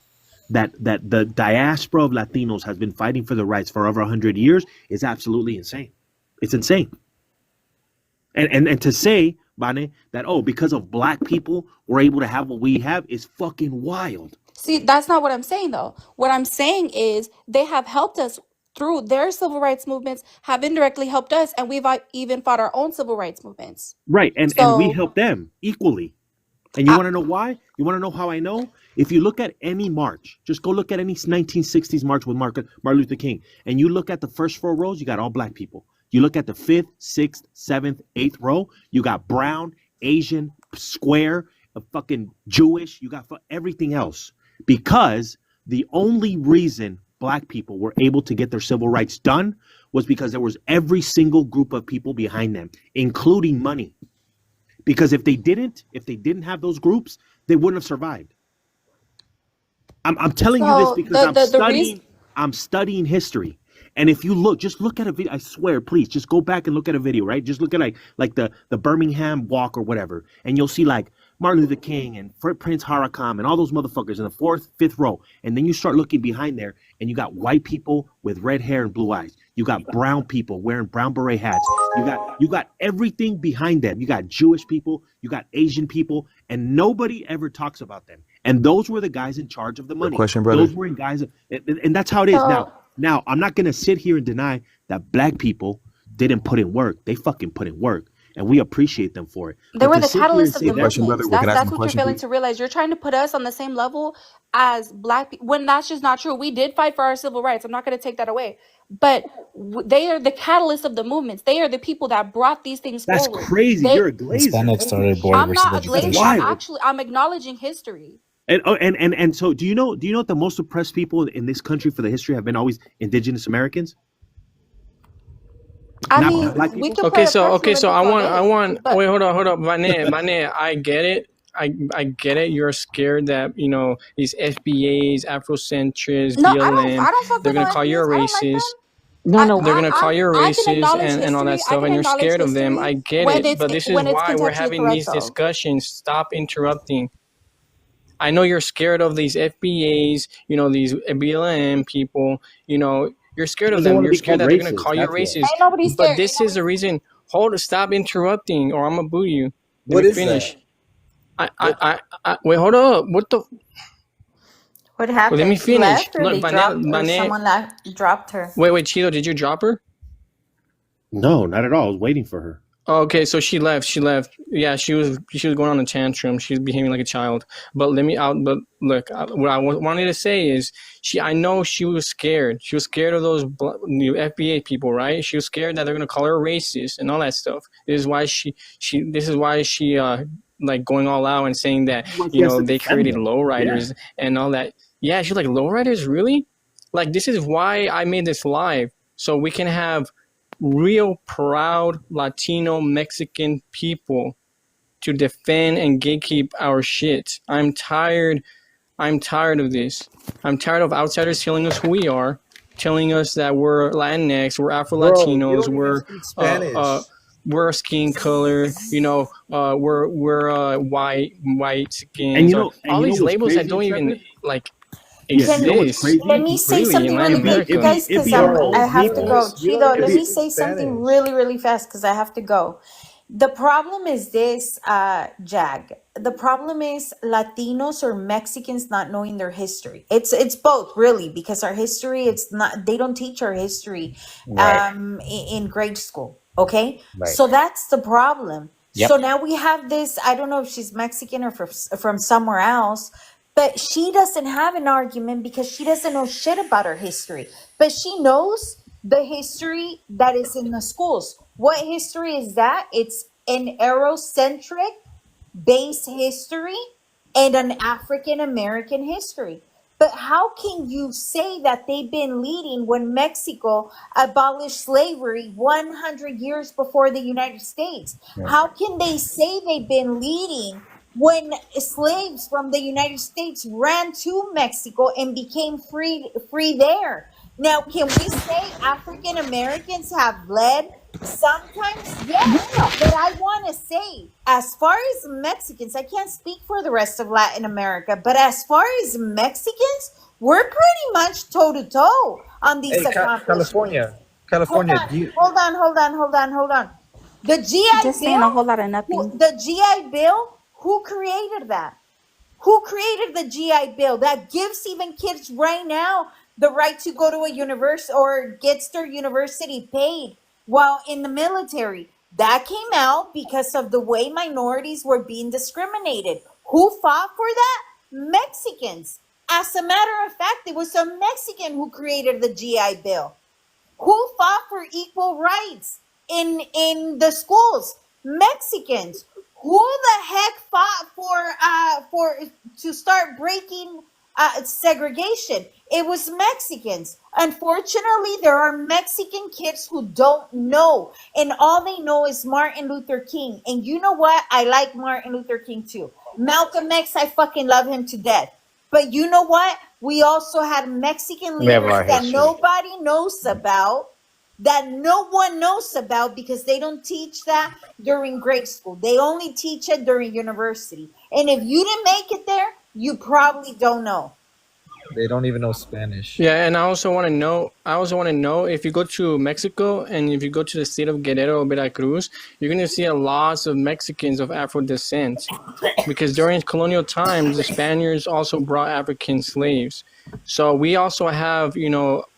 that the diaspora of Latinos has been fighting for the rights for over 100 years is absolutely insane. It's insane. And to say, Vane, that because of black people we're able to have what we have is fucking wild. See, that's not what I'm saying though. What I'm saying is they have helped us through their civil rights movements, have indirectly helped us, and we've even fought our own civil rights movements. Right. And we So, help them equally. And you I, want to know why? You want to know how I know? If you look at any march, just go look at any 1960s march with Martin Luther King, and you look at the first 4 rows, you got all black people. You look at the 5th, 6th, 7th, 8th row, you got brown, Asian, square, fucking Jewish, you got everything else. Because the only reason black people were able to get their civil rights done was because there was every single group of people behind them, including money. Because if they didn't have those groups, they wouldn't have survived. I'm telling you this so because the reason. I'm studying history, And if you look, just look at a video. I swear, please, just go back and look at a video, right? Just look at like the Birmingham Walk or whatever, and you'll see like Martin Luther King and Prince Harakam and all those motherfuckers in the fourth, fifth row. And then you start looking behind there, and you got white people with red hair and blue eyes. You got brown people wearing brown beret hats. You got everything behind them. You got Jewish people, you got Asian people, and nobody ever talks about them. And those were the guys in charge of the money. Question, brother. Those were guys, and that's how it is now. Now, I'm not gonna sit here and deny that black people didn't put in work. They fucking put in work, and we appreciate them for it. They But were to the sit here and catalyst of say the that, Question, movements. brother. Can I ask That's him a what you're question, failing please? to realize. You're trying to put us on the same level as black people when that's just not true. We did fight for our civil rights. I'm not going to take that away. But they are the catalyst of the movements. They are the people that brought these things that's forward. crazy. You're a They, glazer. Hispanics started border I'm versus not a That's glazer. vegetarianism. wild. I'm acknowledging history. And so do you know that the most oppressed people in this country for the history have been always indigenous Americans, I not mean, black we people? could Okay, put so oppression I all want day, but wait, hold on, Vane, I get it. I get it. You're scared that these FBAs, Afrocentrists, no, BLM, I don't fuck they're with no gonna call you a FBAs. I don't like them. racist. No, no. They're gonna call you a I can racist acknowledge and all that history. I stuff, can and you're acknowledge scared of them. history I get it, but this is when it's why we're contextually having correct, these though. discussions. Stop interrupting. I know you're scared of these FBAs, these BLM people. You're scared He of doesn't them. want to You're be scared called that they're gonna racist. call you That's why. racist. Ain't nobody But scared. this is the reason. Stop interrupting, or I'm gonna boo you. Let What me is finish. that? Wait, hold up. What the? What Well, let me happened? She finish. left or Look, they dropped or someone dropped her? Wait, Cheeto, did you drop her? No, not at all. I was waiting for her. Oh, okay, so she left. Yeah, she was going on a tantrum. She was behaving like a child. But But look, what I wanted to say is, I know she was scared. She was scared of those FBA people, right? She was scared that they're gonna call her a racist and all that stuff. This is why she like going all out and saying that Well, she has to they defend created them. lowriders Yeah. and all that. Yeah, she's like, lowriders, really? Like, this is why I made this live, so we can have real proud Latino Mexican people to defend and gatekeep our shit. I'm tired of this. I'm tired of outsiders telling us who we are, telling us that we're Latinx, we're Afro Bro, you Latinos, don't even speak Spanish. we're skin color, we're white skins, And or all these what's labels that crazy, don't even Intrepid? like Yeah, you know what's exist crazy? Let me say really in something Latin really quick, you America. guys, because Bro, I have to go. you Chido, don't let even me speak say something Spanish. really, really fast because I have to go. The problem is this, Jag. The problem is Latinos or Mexicans not knowing their history. It's both really, because our history, it's not, they don't teach our history Right. in grade school. Okay, Right. so that's the problem. Yep. So now we have this. I don't know if she's Mexican or from somewhere else, but she doesn't have an argument because she doesn't know shit about her history. But she knows the history that is in the schools. What history is that? It's an Eurocentric base history and an African American history. But how can you say that they've been leading when Mexico abolished slavery 100 years before the United States? How can they say they've been leading when slaves from the United States ran to Mexico and became free there? Now, can we say African Americans have led? Sometimes, yes. But I want to say, as far as Mexicans, I can't speak for the rest of Latin America, but as far as Mexicans, we're pretty much toe to toe on these Hey, accomplishments. California, Hold on. The GI Just saying a whole Bill, lot of nothing. the GI Bill, who created that? Who created the GI Bill that gives even kids right now the right to go to a university or gets their university paid while in the military? That came out because of the way minorities were being discriminated. Who fought for that? Mexicans. As a matter of fact, it was a Mexican who created the GI Bill. Who fought for equal rights in the schools? Mexicans. Who the heck fought for to start breaking segregation? It was Mexicans. Unfortunately, there are Mexican kids who don't know, and all they know is Martin Luther King. And you know what? I like Martin Luther King too. Malcolm X, I fucking love him to death. But you know what? We also had Mexican We have leaders our that history. nobody knows about, that no one knows about because they don't teach that during grade school. They only teach it during university. And if you didn't make it there, you probably don't know. They don't even know Spanish. Yeah, and I also want to know. If you go to Mexico and if you go to the state of Guerrero or Veracruz, you're gonna see a lot of Mexicans of Afro descent, because during colonial times, the Spaniards also brought African slaves. So we also have,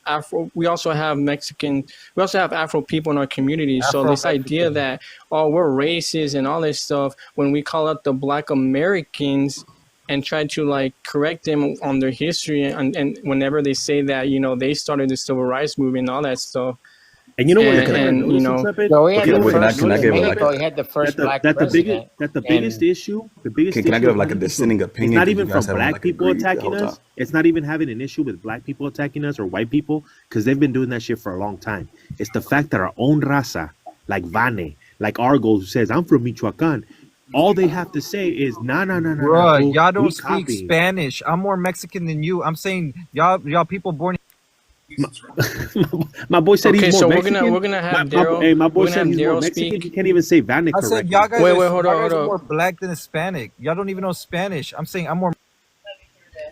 Afro. We also have Mexican. We also have Afro people in our community. So Afro this idea Mexican. that we're racist and all this stuff, when we call out the Black Americans and try to like correct them on their history, and whenever they say that they started the civil rights movement and all that stuff, And you know what? and You ever and notice, Intrepid? Well, we had You the know what? first Can I in give Mexico. We had the first black that the president. biggest And issue? The biggest Can I issue give is like a not even dissenting from, it's opinion? not Because you even from guys haven't black like people agreed the attacking whole us. time. It's not even having an issue with black people attacking us or white people, because they've been doing that shit for a long time. It's the fact that our own raza, like Vane, like Argo, who says I'm from Michoacan, all they have to say is nah, Bruh, fool, y'all we don't speak copying. Spanish. I'm more Mexican than you. I'm saying y'all people born. My boy said okay, he's so more we're Mexican. gonna have My Daryl. boy We're gonna said have he's more Daryl Mexican. speak. He can't even say Vane I said correctly. y'all guys Wait, are, hold y'all up, guys hold are up. more black than Hispanic. Y'all don't even know Spanish. I'm saying I'm more.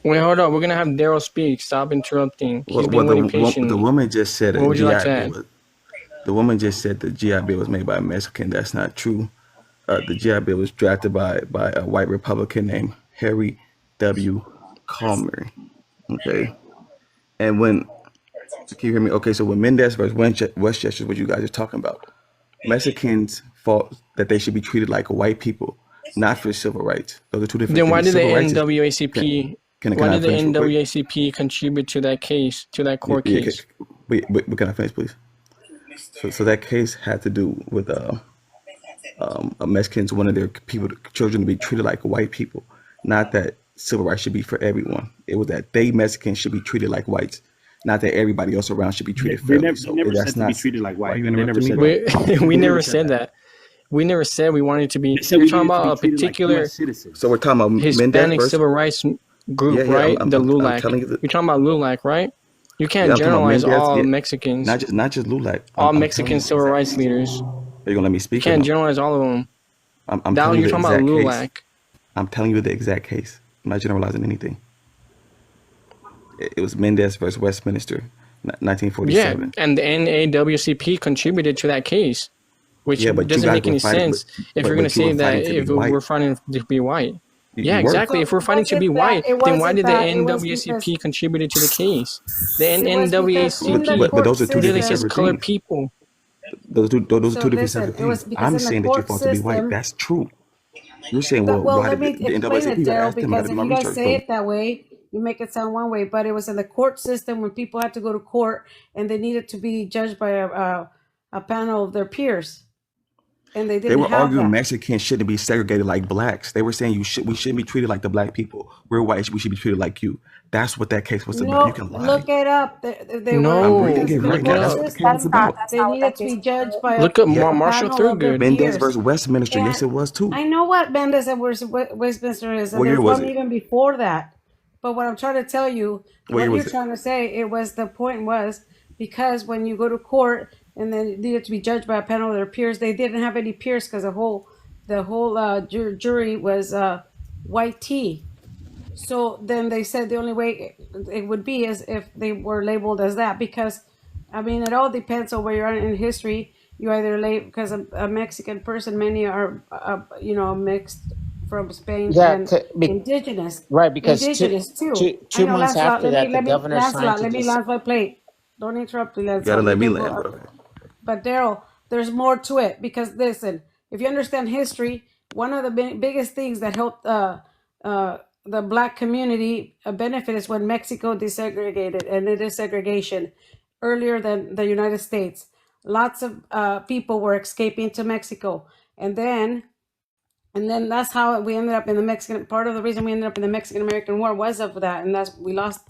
Wait, hold up. We're gonna have Daryl speak. Stop interrupting. He's been waiting The patiently. woman just said What a would you like to GI Bill add? was, the woman just said the GI Bill was made by a Mexican. That's not true. The GI Bill was drafted by a white Republican named Harry W. Calmer. Okay, and when can you hear me? Okay, so when Mendez versus Westchester, what you guys are talking about, Mexicans fought that they should be treated like white people, not for civil rights. Those are two different Then why things. did the Civil rights is NAACP? can Why I did the finish real quick? NAACP contribute to that case, to that court Yeah, case? but can I finish, please? So that case had to do with Mexicans wanted their children to be treated like white people, not that civil rights should be for everyone. It was that they Mexicans should be treated like whites, not that everybody else around should be treated fairly. They So never that's said to be not. treated like Why are white. you They never interrupting me, said bro? that. We They never never said said that. that. We never said we wanted to be. They said You're we talking needed to be about a treated like particular U.S. citizens. So we're talking about Mendez Hispanic versus. civil rights Yeah, group, yeah. right? The I'm LULAC. telling you that. You're talking about LULAC, right? You can't Yeah, I'm talking about generalize Mendez. all Yeah, Mexicans, not just Lulac. all I'm telling Mexican you the civil exact rights case. leaders. Are you gonna let me You speak or can't no? generalize all of them. I'm Now telling you you're the talking about exact case. LULAC. I'm telling you the exact case. I'm not generalizing anything. It was Mendez versus Westminster, Yeah, 1947. and the NAACP contributed to that case, which Yeah, but you doesn't guys make were any fighting, sense if you're going to but you say were that fighting to be if white. we're fighting to be white. Yeah, You were. exactly. So If we're it fighting to be wasn't that. white, It then why wasn't did the that. It was because. NAACP contributed to the case? The It was because in the NAACP But court those are two different clearly system. says separate colored things. people. Those are So two different listen, separate it was things. because I'm in the saying that you court fought to be white. system. That's true. You're saying, well, Well, why let did me the explain NAACP? it, You got to Daryl, ask them. I got to because do if my you guys research, say bro. it that way, you make it sound one way. But it was in the court system when people had to go to court and they needed to be judged by a panel of their peers, and they They didn't were have arguing that. Mexicans shouldn't be segregated like blacks. They were saying we shouldn't be treated like the black people. We're white. We should be treated like you. That's what that case was about. You No, can lie. look it up. They were I'm No, reading because it in the right look it now. court That's up. what the case was system about. they needed to be judged by Look up Yeah, a Marshall panel of their Thurgood. Mendez peers. versus Westminster. Yes, And it was too. I know what Mendes and Westminster is, and What year there's was one it? even before that. But what I'm trying to tell you, What year what you're was it? trying to say, it was the point was because when you go to court and then it needed to be judged by a panel of their peers, they didn't have any peers because the whole jury was white tea. So then they said the only way it would be is if they were labeled as that, because I mean it all depends on where you're at in history. You either label because a Mexican person, many are mixed from Spain yeah, and indigenous, right. Because indigenous too. I two know, months Lancelot. after that, the Let me governor signed Lancelot. to Let me just. land my plate. Don't interrupt me, You gotta Lancelot. let You me can go. land, but okay. But Daryl, there's more to it because listen, if you understand history, one of the biggest things that helped the black community benefit is when Mexico desegregated, and it is segregation earlier than the United States. Lots of people were escaping to Mexico, and then that's how we ended up in the Mexican. Part of the reason we ended up in the Mexican American War was of that, and that's we lost.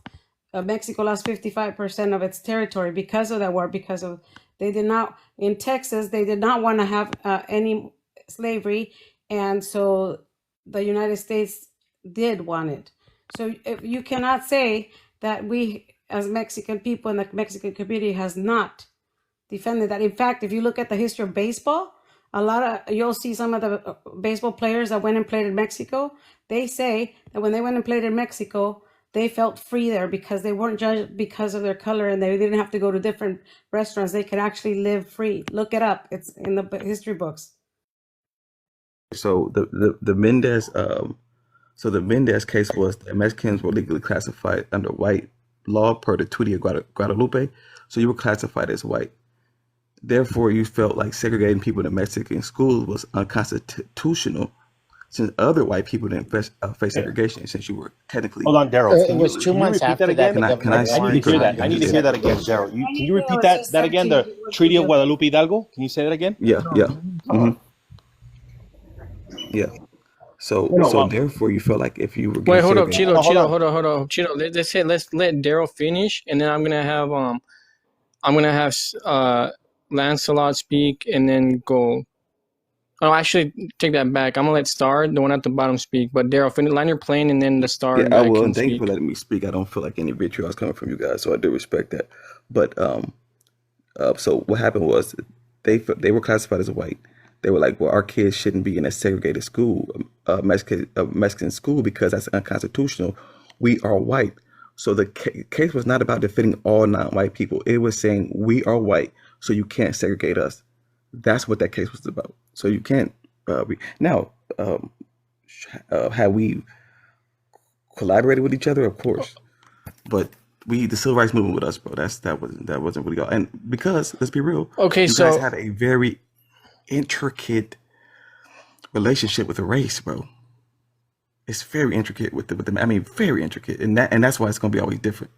Mexico lost 55% of its territory because of that war. Because of they did not in Texas, they did not want to have any slavery, and so the United States did want it. So if you cannot say that we as Mexican people in the Mexican community has not defended that. In fact, if you look at the history of baseball, you'll see some of the baseball players that went and played in Mexico. They say that when they went and played in Mexico, they felt free there because they weren't judged because of their color, and they didn't have to go to different restaurants. They could actually live free. Look it up. It's in the history books. So the Mendez case was that Mexicans were legally classified under white law per the Treaty of Guadalupe. So you were classified as white. Therefore, you felt like segregating people in Mexican schools was unconstitutional, since other white people didn't face segregation, since you were technically. Hold on, Daryl. It was 2 months repeat that after that. again? Can I I need to hear that. I need to hear that again, Daryl. Can you repeat that again? The Treaty of Guadalupe Hidalgo. Can you say that again? Yeah. Yeah. So therefore, you felt like if you were Wait, hold up, segregated- Chilo, hold on, Chilo. Let's let Daryl finish, and then I'm gonna have Lancelot speak, and then go. Oh, actually, take that back. I'm gonna let Star, the one at the bottom, speak. But Daryl, finish, land your plane, and then the Star. Yeah, I will. can And thank you speak. for letting me speak. I don't feel like any vitriol is coming from you guys, so I do respect that. But so what happened was they were classified as white. They were like, well, our kids shouldn't be in a segregated school, Mexican school, because that's unconstitutional. We are white. So the case was not about defending all non-white people. It was saying we are white, so you can't segregate us. That's what that case was about. So you can't. Have we collaborated with each other? Of course, but the civil rights movement with us, bro. That wasn't really all. And because let's be real, Okay, you so guys have a very intricate relationship with the race, bro. It's very intricate with them. I mean, very intricate, and that's why it's gonna be always different.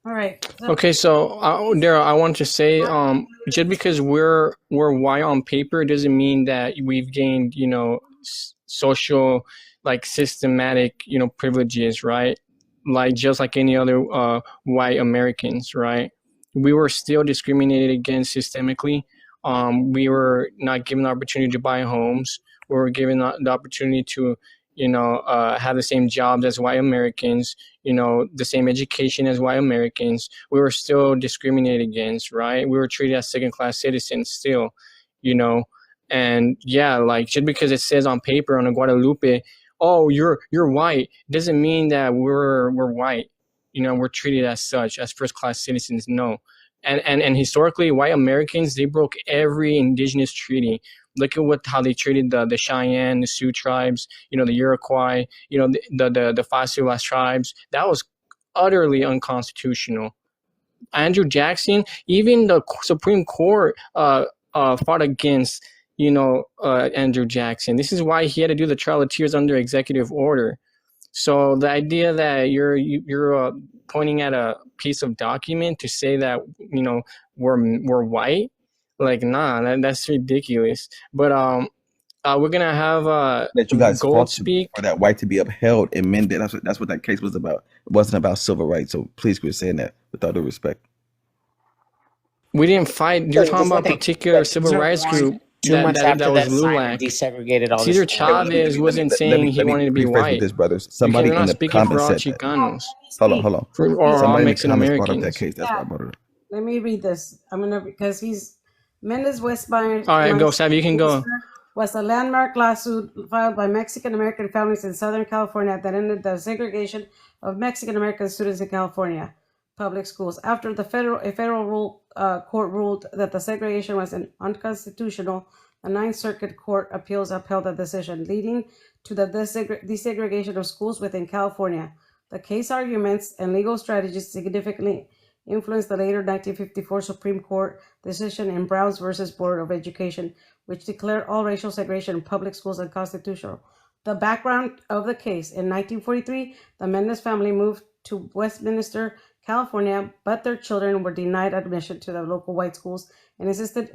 All right. Okay, so Daryl, I want to say, just because we're white on paper doesn't mean that we've gained, social, like systematic, privileges, right? Like just like any other white Americans, right? We were still discriminated against systemically. We were not given the opportunity to buy homes. We were given the opportunity to, have the same jobs as white Americans, the same education as white Americans. We were still discriminated against, right? We were treated as second-class citizens still, and yeah, like just because it says on paper on a Guadalupe, oh, you're white, doesn't mean that we're white. We're treated as such, as first-class citizens. No. And historically, white Americans, they broke every indigenous treaty. Look at how they treated the Cheyenne, the Sioux tribes, the Iroquois, the 5 civilized tribes. That was utterly unconstitutional. Andrew Jackson, even the Supreme Court fought against, Andrew Jackson. This is why he had to do the Trail of Tears under executive order. So the idea that you're pointing at a piece of document to say that we're white, like that's ridiculous. But we're gonna have That you guys Gold fought speak. for that right to be upheld and mended. That's what that case was about. It wasn't about civil rights. So please quit saying that with all due respect. We didn't fight. You're talking about a particular civil rights group. 2 months after that was that sign LULAC. desegregated all Cesar this. Chavez wasn't saying he wanted to be rephrase white. This, brothers. Somebody You're in not the speaking for all comments said that. Chicanos. Hold on. Or all Somebody in the Mexican comments brought up that Americans. case. That's why I brought it up. Let me read this. Because he's Mendez Westby. All right, go, Sav. You can go. Was a landmark lawsuit filed by Mexican American families in Southern California that ended the segregation of Mexican American students in California public schools. After a federal court ruled that the segregation was unconstitutional, the Ninth Circuit Court Appeals upheld the decision, leading to the desegregation of schools within California. The case arguments and legal strategies significantly influenced the later 1954 Supreme Court decision in Browns versus Board of Education, which declared all racial segregation in public schools unconstitutional. The background of the case: in 1943, the Mendez family moved to Westminster, California, but their children were denied admission to the local white schools and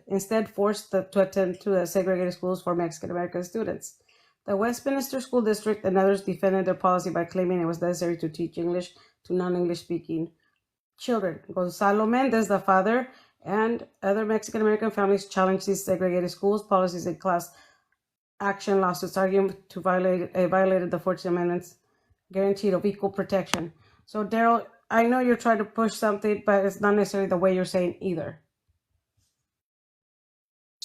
instead forced to attend to the segregated schools for Mexican American students. The Westminster School District and others defended their policy by claiming it was necessary to teach English to non-English speaking children. Gonzalo Mendez, the father, and other Mexican American families challenged these segregated schools policies in class action lawsuits, arguing to violated the 14th Amendment's guarantee of equal protection. So Daryl, I know you're trying to push something, but it's not necessarily the way you're saying either.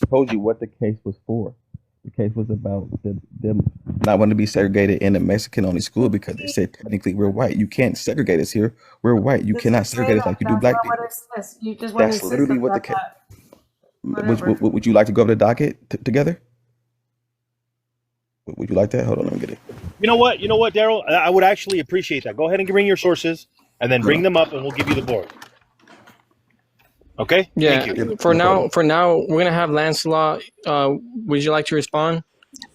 Told you what the case was for. The case was about them not wanting to be segregated in a Mexican-only school because they said technically we're white. You can't segregate us here. We're white. You Doesn't cannot say segregate us that. like you do That's black not what people. it says. You just want to That's insist literally on what the that. case. Whatever. Would you like to go over the docket together? Would you like that? Hold on, let me get it. You know what, Daryl? I would actually appreciate that. Go ahead and bring your sources, and then bring them up, and we'll give you the board. Okay? Yeah. Thank you. For now, we're gonna have Lancelot. Would you like to respond?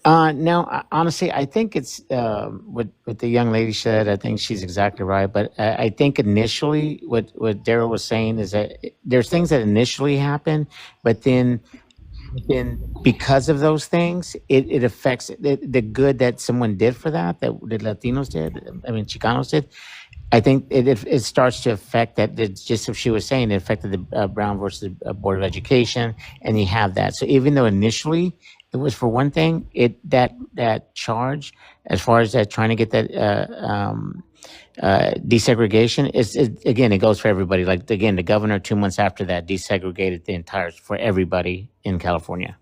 No, honestly, I think it's what the young lady said. I think she's exactly right. But I think initially, what Daryl was saying is that there's things that initially happen, but then because of those things, it affects the good that someone did for that the Latinos did. I mean, Chicanos did. I think it starts to affect that. Just as she was saying, it affected the Brown versus Board of Education, and you have that. So even though initially it was for one thing, that charge as far as that trying to get that desegregation is again, it goes for everybody. Like again, the governor 2 months after that desegregated the entire for everybody in California.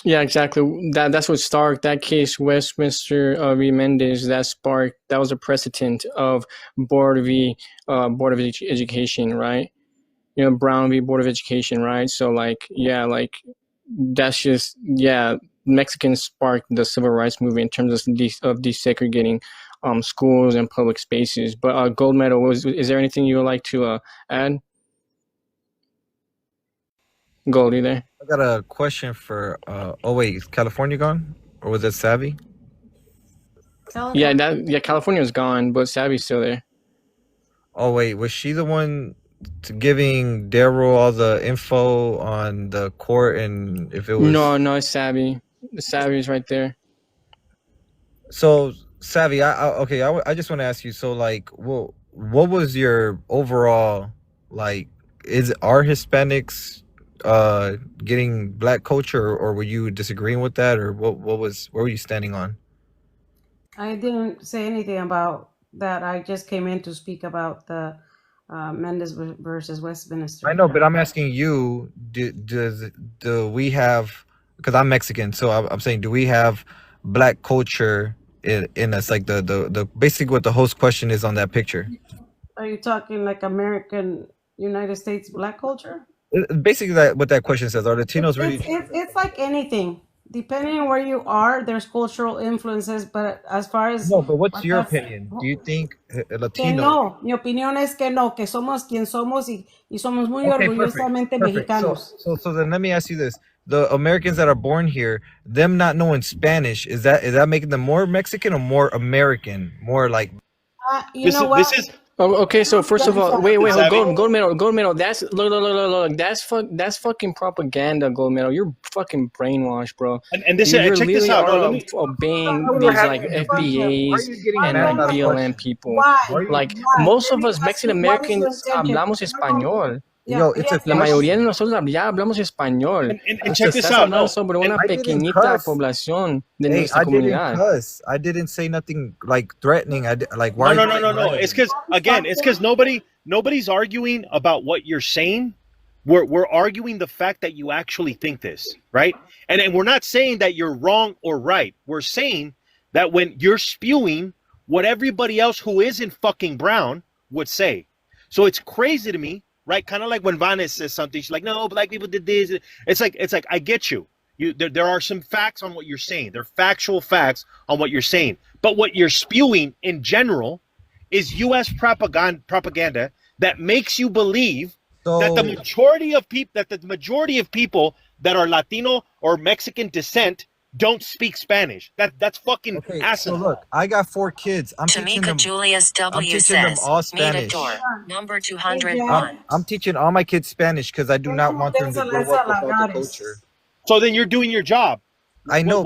Yeah, exactly. That's what sparked that case, Westminster v. Mendez. That was a precedent of Board of Education, right? Brown v. Board of Education, right? So that's just Mexicans sparked the civil rights movement in terms of desegregating schools and public spaces. But gold medal, is there anything you would like to add? Gold, you there? I got a question for. Oh wait, is California gone, or was it Savvy? California's gone, but Savvy's still there. Oh wait, was she the one giving Daryl all the info on the court and if it was? No, it's Savvy. The Savvy's right there. So Savvy, I just want to ask you. So what was your overall are Hispanics getting black culture, or were you disagreeing with that, or where were you standing on? I didn't say anything about that. I just came in to speak about the Mendez versus Westminster. I know, but I'm asking you, do we have, because I'm Mexican, so I'm saying, do we have black culture in us? Like the basically what the host question is on that picture. Are you talking like American United States black culture? Basically, what that question says, are Latinos really? It's like anything. Depending on where you are, there's cultural influences, but as far as... No, but what's your opinion? Do you think Latino... Que no, mi opinión es que no, que somos quien somos y somos muy orgullosamente mexicanos. So then let me ask you this. The Americans that are born here, them not knowing Spanish, is that making them more Mexican or more American? More like... You know what? Okay, so first of all, wait, gold medal. That's look. That's fucking propaganda, gold medal. You're fucking brainwashed, bro. And this is check this out, bro. Obeying these like FBAs and like BLM people. Like most of us Mexican Americans hablamos español. Yo, La mayoría de nosotros ya hablamos español. And check this out. No. Sobre una pequeñita población de nuestra comunidad. I didn't say nothing like threatening. Why? No. It's because nobody's arguing about what you're saying. We're arguing the fact that you actually think this, right? And we're not saying that you're wrong or right. We're saying that when you're spewing what everybody else who isn't fucking brown would say. So it's crazy to me. Right, kind of like when Vanessa says something, she's like, "No, black people did this." It's like I get you. There are some facts on what you're saying. There are factual facts on what you're saying. But what you're spewing in general is U.S. propaganda that makes you believe that the majority of people that are Latino or Mexican descent don't speak Spanish. That's fucking asinine. So look, I got 4 kids. I'm teaching them all Spanish. Number 201. I'm teaching all my kids Spanish because I do not want them to grow up without the culture. So then you're doing your job. I know,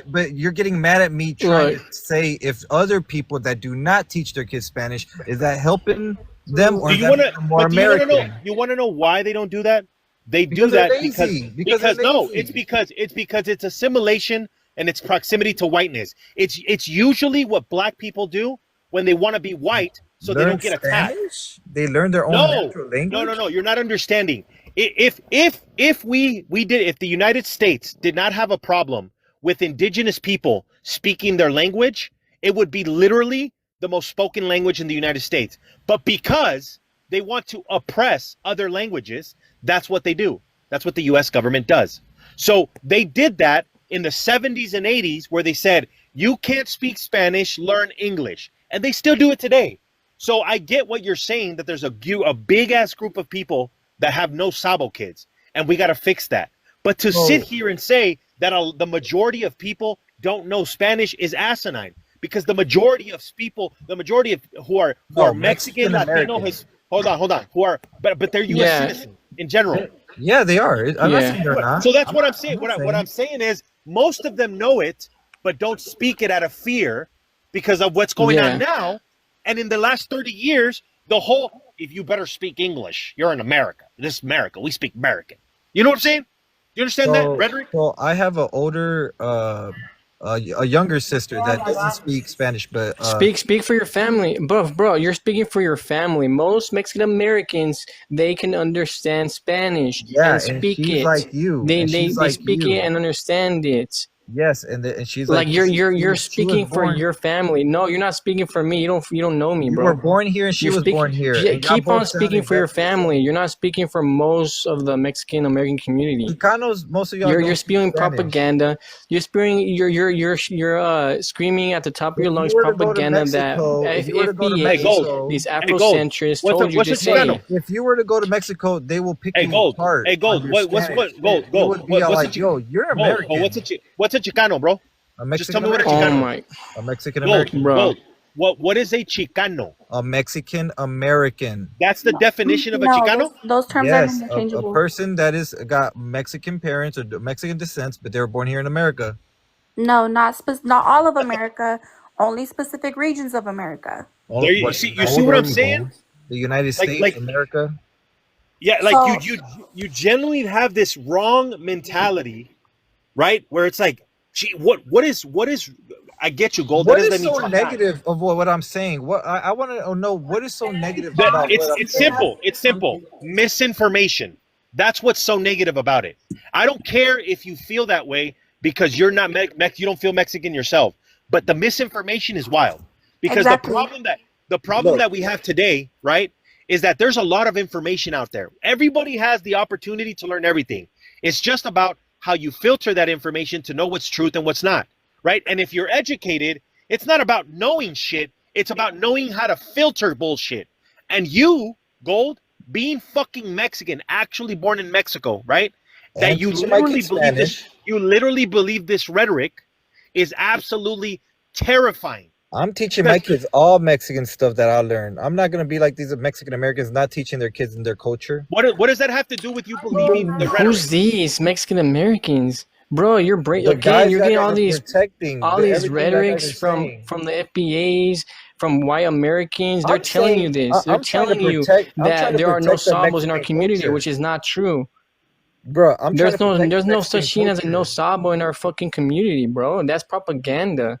but you're getting mad at me trying to say if other people that do not teach their kids Spanish, is that helping them or more American? You want to know why they don't do that? They do that because it's assimilation and it's proximity to whiteness. It's usually what black people do when they want to be white so they Learn don't get attacked. Spanish? They learn their own No, natural no, language? no. You're not understanding. If the United States did not have a problem with indigenous people speaking their language, it would be literally the most spoken language in the United States. But because they want to oppress other languages, that's what they do. That's what the U.S. government does. So they did that in the 70s and 80s, where they said, you can't speak Spanish, learn English. And they still do it today. So I get what you're saying, that there's a big ass group of people that have no Sabo kids, and we got to fix that. But to sit here and say that the majority of people don't know Spanish is asinine, because the majority of people, who are Mexican, Latino, hold on, but they're U.S. citizens in general. Yeah, they are. I'm not saying they're not. So that's what I'm saying. What I'm saying is most of them know it, but don't speak it out of fear because of what's going on now. And in the last 30 years, if you better speak English, you're in America. This is America. We speak American. You know what I'm saying? You understand that rhetoric? So I have an older, a younger sister that doesn't speak Spanish, but speak for your family, bro. You're speaking for your family. Most Mexican Americans, they can understand Spanish and speak she's it. like you. They speak it and understand it. Yes, and she's like you're speaking for your family. No, you're not speaking for me. You don't know me, bro. You were born here, and she was born here. Yeah, keep on speaking for your family. You're not speaking for most of the Mexican American community. Chicanos, most of y'all. You're spewing propaganda. You're spewing. You're screaming at the top of your lungs propaganda that FBA, these Afrocentrists told you to say. If you were to go to Mexico, they will pick you apart. Hey, Gold. What's Gold? Like, yo, you're American. What's a Chicano, bro? Just tell me what a Chicano is. A Mexican American, bro. What is a Chicano? A Mexican American. That's the definition of a Chicano? Those terms are interchangeable. A person that got Mexican parents or Mexican descent, but they were born here in America. No, not all of America. Only specific regions of America. You see what I'm saying? The United States, America. Yeah, like you generally have this wrong mentality, right? Where it's like, gee, what is? I get you, Gold. What is so negative of what I'm saying? What I want to know, what is so negative about it's simple. It's simple. Misinformation. That's what's so negative about it. I don't care if you feel that way because you're not you don't feel Mexican yourself. But the misinformation is wild. Because the problem that we have today, right, is that there's a lot of information out there. Everybody has the opportunity to learn everything. It's just about how you filter that information to know what's truth and what's not, right? And if you're educated, it's not about knowing shit. It's about knowing how to filter bullshit. And you, Gold, being fucking Mexican, actually born in Mexico, right? That you literally believe this rhetoric is absolutely terrifying. I'm teaching my kids all Mexican stuff that I learned. I'm not going to be like these Mexican Americans not teaching their kids in their culture. What does that have to do with you believing the rhetoric? Who's these Mexican Americans? Bro, you're getting all these rhetorics from the FBAs, from white Americans. They're telling you this. They're telling you that there are no Sabos in our community, which is not true. Bro, there's no such thing as a no Sabo in our fucking community, bro. That's propaganda.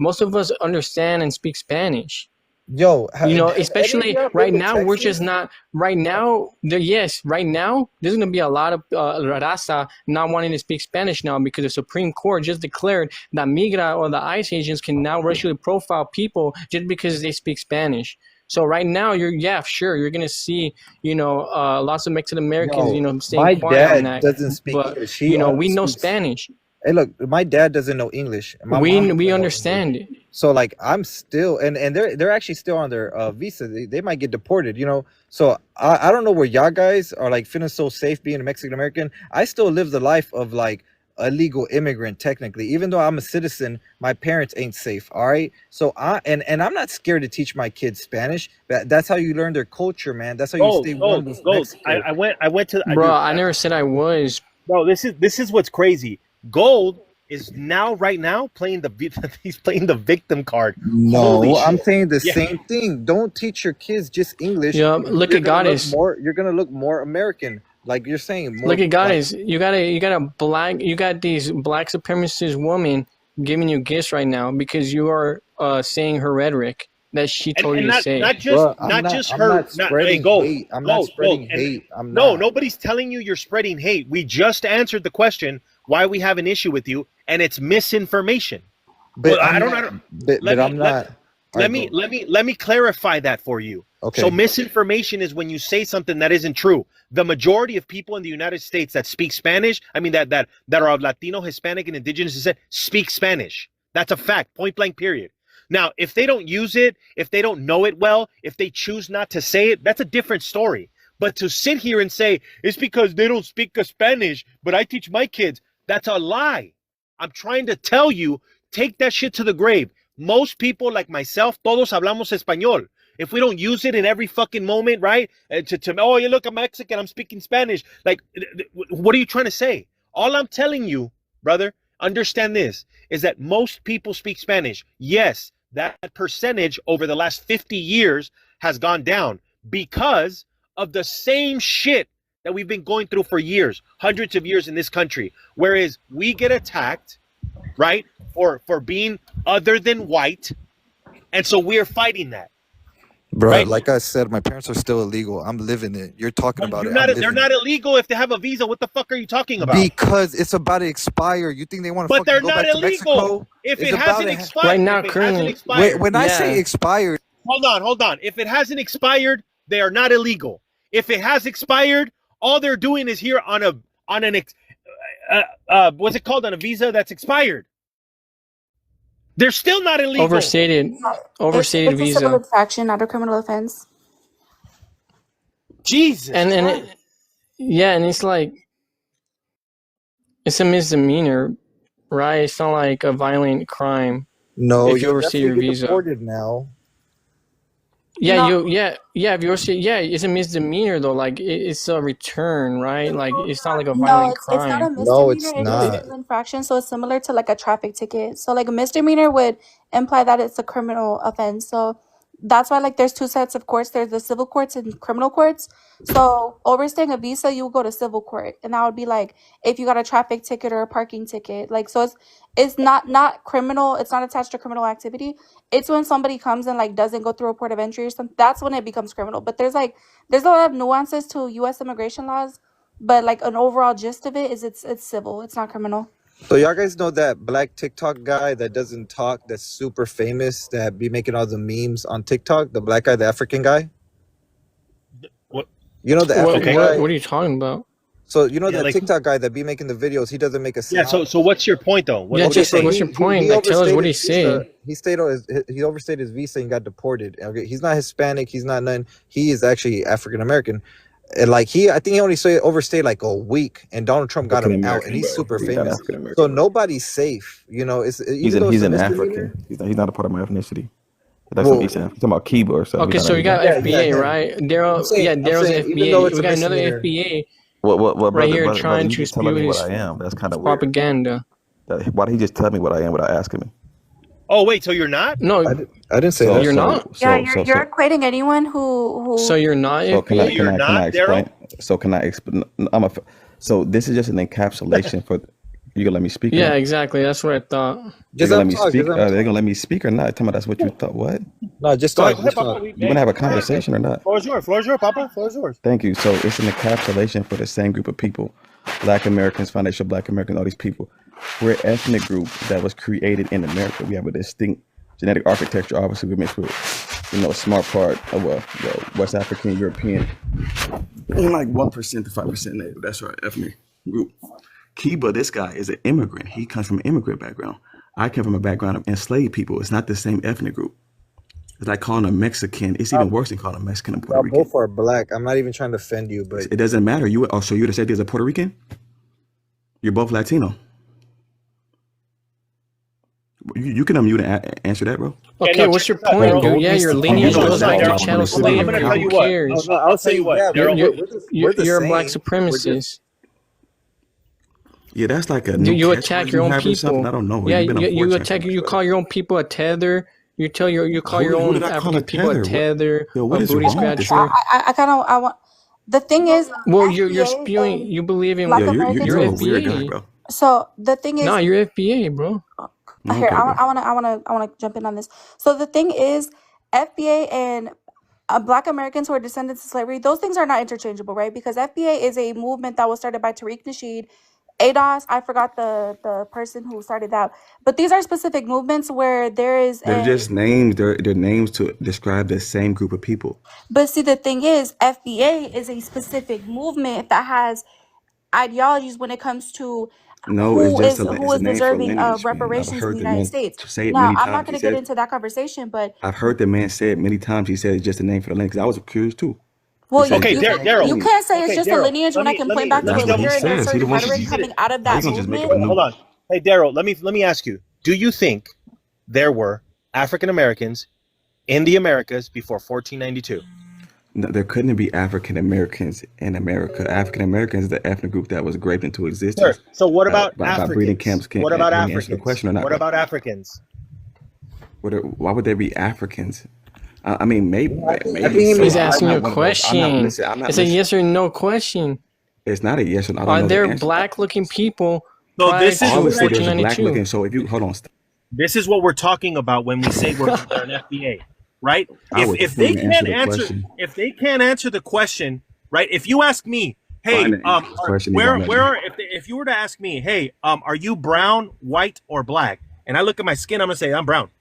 Most of us understand and speak Spanish. Yo, especially right now, we're just not. Right now, there's going to be a lot of Raza not wanting to speak Spanish now because the Supreme Court just declared that Migra or the ICE agents can now racially profile people just because they speak Spanish. So right now, you're going to see, lots of Mexican Americans, staying quiet on that. My dad doesn't speak English. We know Spanish. Hey, look, my dad doesn't know English. We understand it. So like I'm still and they're actually still on their visa. They might get deported, So I don't know where y'all guys are like feeling so safe being a Mexican American. I still live the life of like a legal immigrant technically. Even though I'm a citizen, my parents ain't safe. All right. So and I'm not scared to teach my kids Spanish. That's how you learn their culture, man. That's how you stay warm with Mexico. I went to I never said I was. Bro, this is what's crazy. Gold is right now playing he's playing the victim card. No, I'm saying the same thing. Don't teach your kids just English. Yeah, look at Goddess. You're gonna look more American. Like you're saying, more Look at like guys, you got these black supremacist women giving you gifts right now because you are saying her rhetoric that she told And you to say. bro, not just I'm her. not Not hey, spreading gold, hate. I'm not gold, gold. spreading And hate. I'm no, not. nobody's telling you you're spreading hate. We just answered the question why we have an issue with you, and it's misinformation. But Well, I'm I don't. not. Let But me I'm not. All right, go. let me clarify that for you. So Okay. misinformation is when you say something that isn't true. The majority of people in the United States that speak Spanish, I mean that are of Latino, Hispanic, and indigenous descent, speak Spanish. That's a fact, point blank, period. Now, if they don't use it, if they don't know it well, if they choose not to say it, that's a different story. But to sit here and say it's because they don't speak Spanish, but I teach my kids, that's a lie. I'm trying to tell you, take that shit to the grave. Most people like myself, todos hablamos español. If we don't use it in every fucking moment, right? Oh, you look, I'm Mexican, I'm speaking Spanish. Like, what are you trying to say? All I'm telling you, brother, understand this, is that most people speak Spanish. Yes, that percentage over the last 50 years has gone down because of the same shit that we've been going through for years, hundreds of years in this country. Whereas we get attacked, right, for being other than white, and so we're fighting that. Bro, Right? like I said, my parents are still illegal. I'm living it. You're talking Well, about you're it. not, I'm they're living not it. illegal if they have a visa. What the fuck are you talking about? Because it's about to expire. You think they want to But fucking they're go not back to illegal. Mexico? If It's it about hasn't to. expired, Right now, if it hasn't currently, expired, When I say yeah. expired, hold on. If it hasn't expired, they are not illegal. If it has expired, all they're doing is here on an what's it called, on a visa that's expired. They're still not illegal. Overstated It's a civil visa. infraction, not a criminal offense. Jesus And Christ. and it's like it's a misdemeanor, right? It's not like a violent crime no, if you you'll overstay your definitely get visa. deported now. Yeah, No, if you overstay, it's a misdemeanor though. Like it's a return, right? Like it's not like a no, violent it's not a crime. No, misdemeanor. it's It's a not. civil infraction, so it's similar to like a traffic ticket. So like a misdemeanor would imply that it's a criminal offense. So that's why like there's two sets of courts. There's the civil courts and criminal courts. So overstaying a visa, you would go to civil court, and that would be like if you got a traffic ticket or a parking ticket. Like so, it's not criminal. It's not attached to criminal activity. It's when somebody comes and like doesn't go through a port of entry or something. That's when it becomes criminal. But there's a lot of nuances to U.S. immigration laws. But like an overall gist of it is it's civil. It's not criminal. So y'all guys know that black TikTok guy that doesn't talk, that's super famous, that be making all the memes on TikTok, the black guy, the African guy? What? You know the African guy? What are you talking about? So you know Yeah, that like, TikTok guy that be making the videos, he doesn't make a yeah. sound. So what's your point though? Yeah, What just do you what's say? your point? Like, tell us what he said. He stayed on he overstayed his visa and got deported. Okay, he's not Hispanic. He's not none. He is actually African American, and like I think he only overstayed like a week, and Donald Trump got him out, and he's super famous. So nobody's safe. You know, He's an African. He's not a part of my ethnicity. That's Well, East African. He's talking about Cuba or something. Okay, so we got FBA, right? Daryl's FBA. We got another FBA What, right here brother, trying you to just telling spew me what his I am. That's kind of weird. propaganda. Why did he just tell me what I am without asking me? Oh wait, so you're not? No, I didn't say So- that. you're so- not. so- Yeah, so- you're equating anyone who. So you're not So can I FBA. You're can I not, explain? Daryl? So can I explain? So this is just an encapsulation for. You gonna let me speak? or Yeah, not? exactly. That's what I thought. They Just gonna let let him me talk. speak? Just let Are him they talk. gonna let me speak or not? Tell me that's what you thought. What? No, just Go talk. ahead, Just Papa. talk. We- You wanna have a conversation or not? Floor is yours. Floor is yours, Papa. Floor is yours. Thank you. So it's an encapsulation for the same group of people, Black Americans, foundational Black Americans, all these people. We're an ethnic group that was created in America. We have a distinct genetic architecture. Obviously, we mixed with, a smart part of West African, European, like 1% to 5% Native. That's our ethnic group. Kiba, this guy is an immigrant. He comes from an immigrant background. I come from a background of enslaved people. It's not the same ethnic group. It's like calling a Mexican. It's even worse than calling a Mexican a Puerto Y'all Rican. both are black. I'm not even trying to offend you, but It doesn't matter. So you would have said there's a Puerto Rican? You're both Latino. You can unmute and answer that, bro. Okay, no, what's check your this out, point, Daryl. dude? Yeah, your lineage No, goes back to Daryl, chattel I'm gonna slavery. tell you Who what. cares? no, I'll tell you what, yeah, Daryl. we're the You're a black same. supremacist. Yeah, that's like a new You catchphrase attack your own have or something. people. I don't know. Yeah, You've been on you 4chan attack. for You much, call your own people a tether. You call your Who own did I call African a people a tether? tether, Yo, what a is booty wrong with this scratcher. I want the thing is, Well, you're FBA spewing. and You believe in Black Yo, Americans you're a is weird guy, FBA. bro. so the thing No, is you're FBA, bro. here. Okay, bro. I wanna jump in on this. So the thing is, FBA and Black Americans who are descendants of slavery, those things are not interchangeable, right? Because FBA is a movement that was started by Tariq Nasheed. ADOS, I forgot the person who started that, but these are specific movements where there is They're a. just names. They're names to describe the same group of people. But see, the thing is, FBA is a specific movement that has ideologies when it comes to No, who it's a is name for deserving of lineage, man. I've reparations in heard the the United man States. say it Now, many I'm not times. going to get into that conversation, but I've heard the man say it many times. He said it's just a name for the lineage. 'Cause I was curious too. He well, said Okay, it's just a name for the Daryl. you lineage. can't say it's Okay, just a Daryl. lineage when I can point back to That's a what he leader and there's says. He the certain one. rhetoric coming out of How you that gonna just make up movement. a new? Hold on. Hey, Daryl. Let me ask you. Do you think there were African Americans in the Americas before 1492? No, there couldn't be African Americans in America. African Americans is the ethnic group that was grafted into Sure. existence So what about by breeding Africans? camps. What about Let me answer the Africans? question or not, What bro? about Africans? Why would there be Africans? I mean, maybe He's so. I'm asking you a not one of those. I'm not question. listen. I'm not It's a listening. yes or no question. It's not a yes or no. I don't Are know the there answer. black-looking people So prior this is to Obviously, there's a black 1492? looking. So if you hold on, this is what we're talking about when we say they're an FBA, right? I was If trying they to answer can't the answer question. if they can't answer the question, right? If you ask me, hey, Fine, answer the question. They won't let me. if you were to ask me, hey, are you brown, white, or black? And I look at my skin, I'm gonna say I'm brown.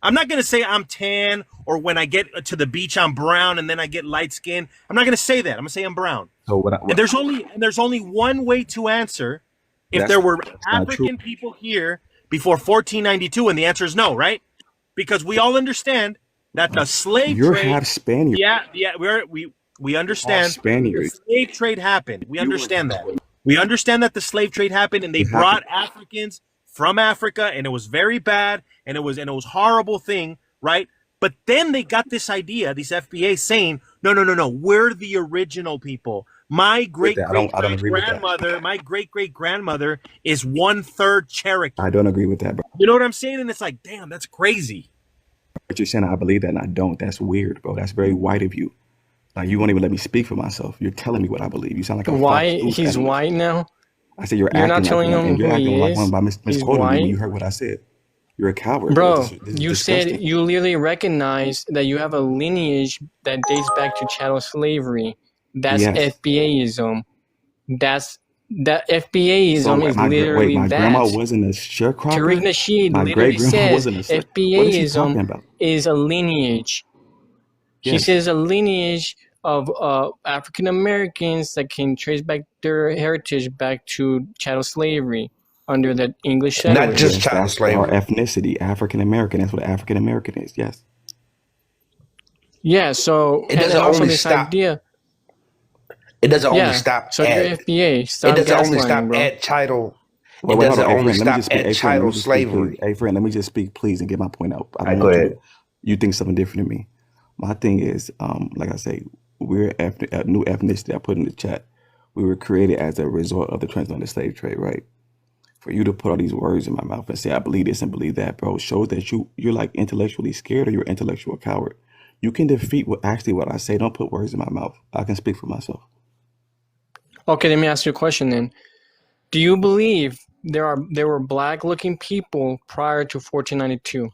I'm not gonna say I'm tan, or when I get to the beach I'm brown and then I get light skin. I'm not gonna say that. I'm gonna say I'm brown. So And there's only one way to answer if that's there were not true. African people here before 1492, and the answer is no, right? Because we all understand that the slave You're trade, half Spaniard. we Half understand the Spaniard. slave trade happened. We You were understand that. We understand that the slave trade happened, and they It happened. brought Africans from Africa, and it was very bad, and it was horrible thing, right? But then they got this idea, these FBA saying, no, we're the original people. My With that, I don't agree with that. my great great grandmother is 1/3 Cherokee. I don't agree with that, bro. You know what I'm saying? And it's like, damn, that's crazy. What you're saying, I believe that, and I don't. That's weird, bro. That's very white of you. Like you won't even let me speak for myself. You're telling me what I believe. You sound like a Why Fox News he's analyst. white now? I said you're You're acting not like telling one, him and you're who acting he like one is. by He's misquoting me when white. you heard what I said. You're a coward, Bro, This is you said disgusting. you literally recognize that you have a lineage that dates back to chattel slavery. That's Yes. FBAism. That FBAism is literally my that. grandma wasn't a sharecropper. Tariq Nasheed My literally great grandma says wasn't a slave. What is she talking FBAism about? is a lineage. He Yes. says a lineage of African Americans that can trace back their heritage back to chattel slavery under the English Not settlers. just Yes, chattel that's our slavery. ethnicity, African American. That's what African American is. Yes. Yeah, so It and doesn't also only this stop. idea. It doesn't only Yeah, stop so you're at. FBA. It Stop doesn't only gaslighting, stop bro. at chattel. Wait, It hold doesn't on. Hey, only friend, let me stop just speak. at Hey, friend, let me chattel just speak, please. slavery. Hey, friend, let me just speak, please, and get my point out. I All don't right, want go you ahead. to. You think something different than me. My thing is, like I say, we're a new ethnicity I put in the chat. We were created as a result of the transatlantic slave trade, right? For you to put all these words in my mouth and say I believe this and believe that, bro, shows that you're like intellectually scared or you're an intellectual coward. You can defeat what I say. Don't put words in my mouth. I can speak for myself. Okay, let me ask you a question then. Do you believe there were black-looking people prior to 1492?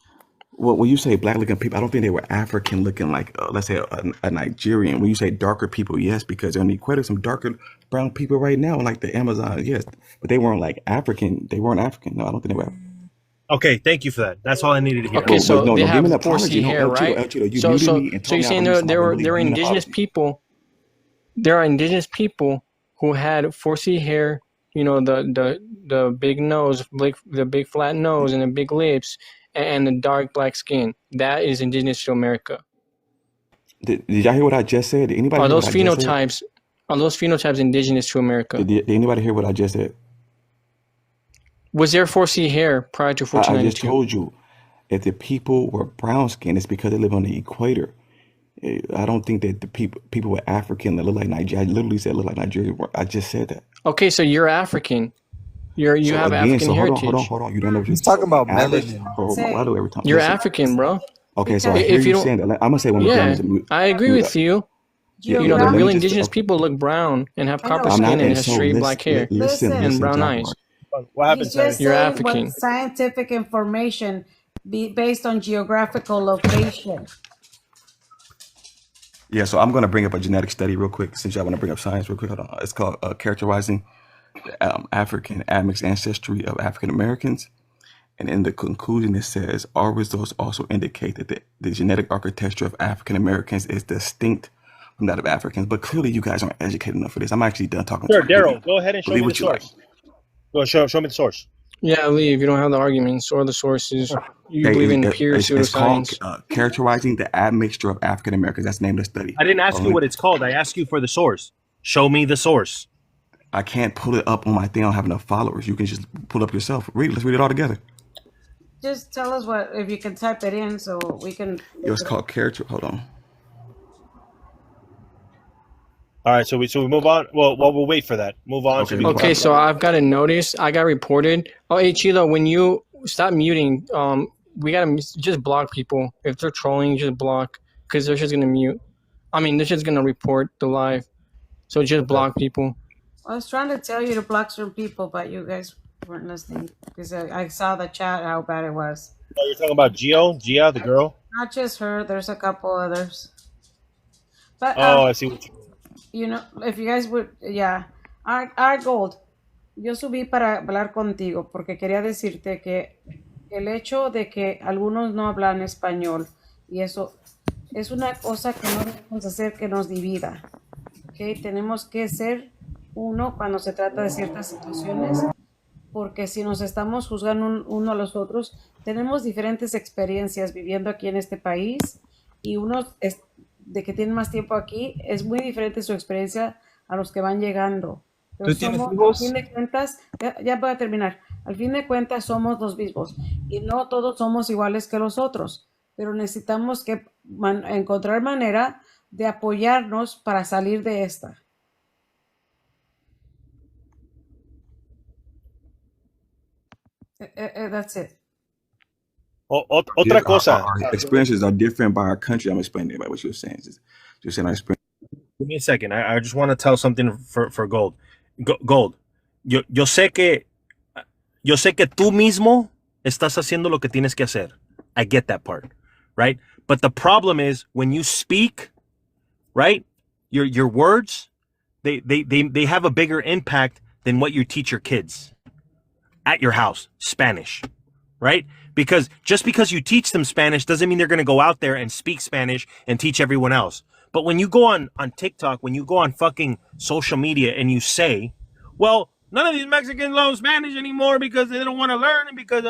Well, when you say black-looking people, I don't think they were African-looking, like let's say a Nigerian. When you say darker people, yes, because on the equator, some darker brown people right now, like the Amazon, yes, but they weren't like African. They weren't African. No, I don't think they were. Okay, thank you for that. That's all I needed to hear. Okay, so no, they give have me an apology. 4C No, hair, El Cheeto, right? El Cheeto, you So muted so me and so told you're me I saying believe there were something. Give me an indigenous apology. people. There are indigenous people who had 4C hair. You know, the big nose, the big flat nose, and the big lips, and the dark black skin. That is indigenous to America. Did y'all hear what I just said? Did anybody Are hear what those I just said? phenotypes? Are those phenotypes indigenous to America? Did anybody hear what I just said? Was there 4C hair prior to I just 1492? told you, if the people were brown skinned, it's because they live on the equator. I don't think that the people were African that look like Nigeria. I literally said look like Nigeria. I just said that. Okay, so you're African. You So have again, African so heritage. hold on. You don't know what He's talking about average. melanin. Hold on, why do every time? You're Listen. African, bro. Okay, so I Because hear If you you don't, saying that. I'm gonna say one more thing. yeah, I agree with you. You know, Let the me real just indigenous okay. people look brown and have I know. copper I'm skin not, and and have so straight black hair Listen, and brown Jaguar. eyes. What happened, he's just Sammy? You're saying what African. scientific information based on geographical location. Yeah, so I'm going to bring up a genetic study real quick since y'all want to bring up science real quick. Hold on. It's called Characterizing African Admixed Ancestry of African Americans. And in the conclusion, it says, our results also indicate that the genetic architecture of African Americans is distinct from that of Africans. But clearly, you guys aren't educated enough for this. I'm actually done talking to Sure, you. Daryl, go ahead and show Believe me the what you like. source. Go show me the source. Yeah, leave. You don't have the arguments or the sources. You believe in pure It's called pseudoscience. Characterizing the Admixture of African Americans. That's the name of the study. I didn't ask you what it's called. I asked you for the source. Show me the source. I can't pull it up on my thing. I don't have enough followers. You can just pull it up yourself. Read it. Let's read it all together. Just tell us what, if you can type it in so we can. It's called character. Hold on. All right, so we move on. Well, we'll wait for that. Move on. Okay, So we can Okay, so I've got a notice. I got reported. Oh, hey, Chilo, when you stop muting, we gotta just block people. If they're trolling, just block, because they're just gonna mute. I mean, they're just gonna report the live. So just block people. I was trying to tell you to block certain people, but you guys weren't listening because I saw the chat how bad it was. Oh, you're talking about Gia, the girl. Not just her. There's a couple others. But Oh, I see what you know, if you guys would, yeah. Our Gold, yo subí para hablar contigo porque quería decirte que el hecho de que algunos no hablan español y eso es una cosa que no debemos hacer que nos divida. ¿Okay? Tenemos que ser uno cuando se trata de ciertas situaciones, porque si nos estamos juzgando uno a los otros, tenemos diferentes experiencias viviendo aquí en este país y unos de que tienen más tiempo aquí, es muy diferente su experiencia a los que van llegando. Pero ¿Tú tienes somos, hijos? al fin de cuentas, ya voy a terminar, al fin de cuentas somos los mismos y no todos somos iguales que los otros, pero necesitamos que encontrar manera de apoyarnos para salir de esta. That's it. Otra cosa. Our experiences are different by our country. I'm explaining about what you were saying. Just saying our experience. Give me a second. I just want to tell something for Gold. Gold. Yo sé que tú mismo estás haciendo lo que tienes que hacer. I get that part, right? But the problem is when you speak, right? Your words, they have a bigger impact than what you teach your kids at your house, Spanish, right? Because just because you teach them Spanish doesn't mean they're going to go out there and speak Spanish and teach everyone else. But when you go on TikTok, when you go on fucking social media and you say, well, none of these Mexicans learn Spanish anymore because they don't want to learn and because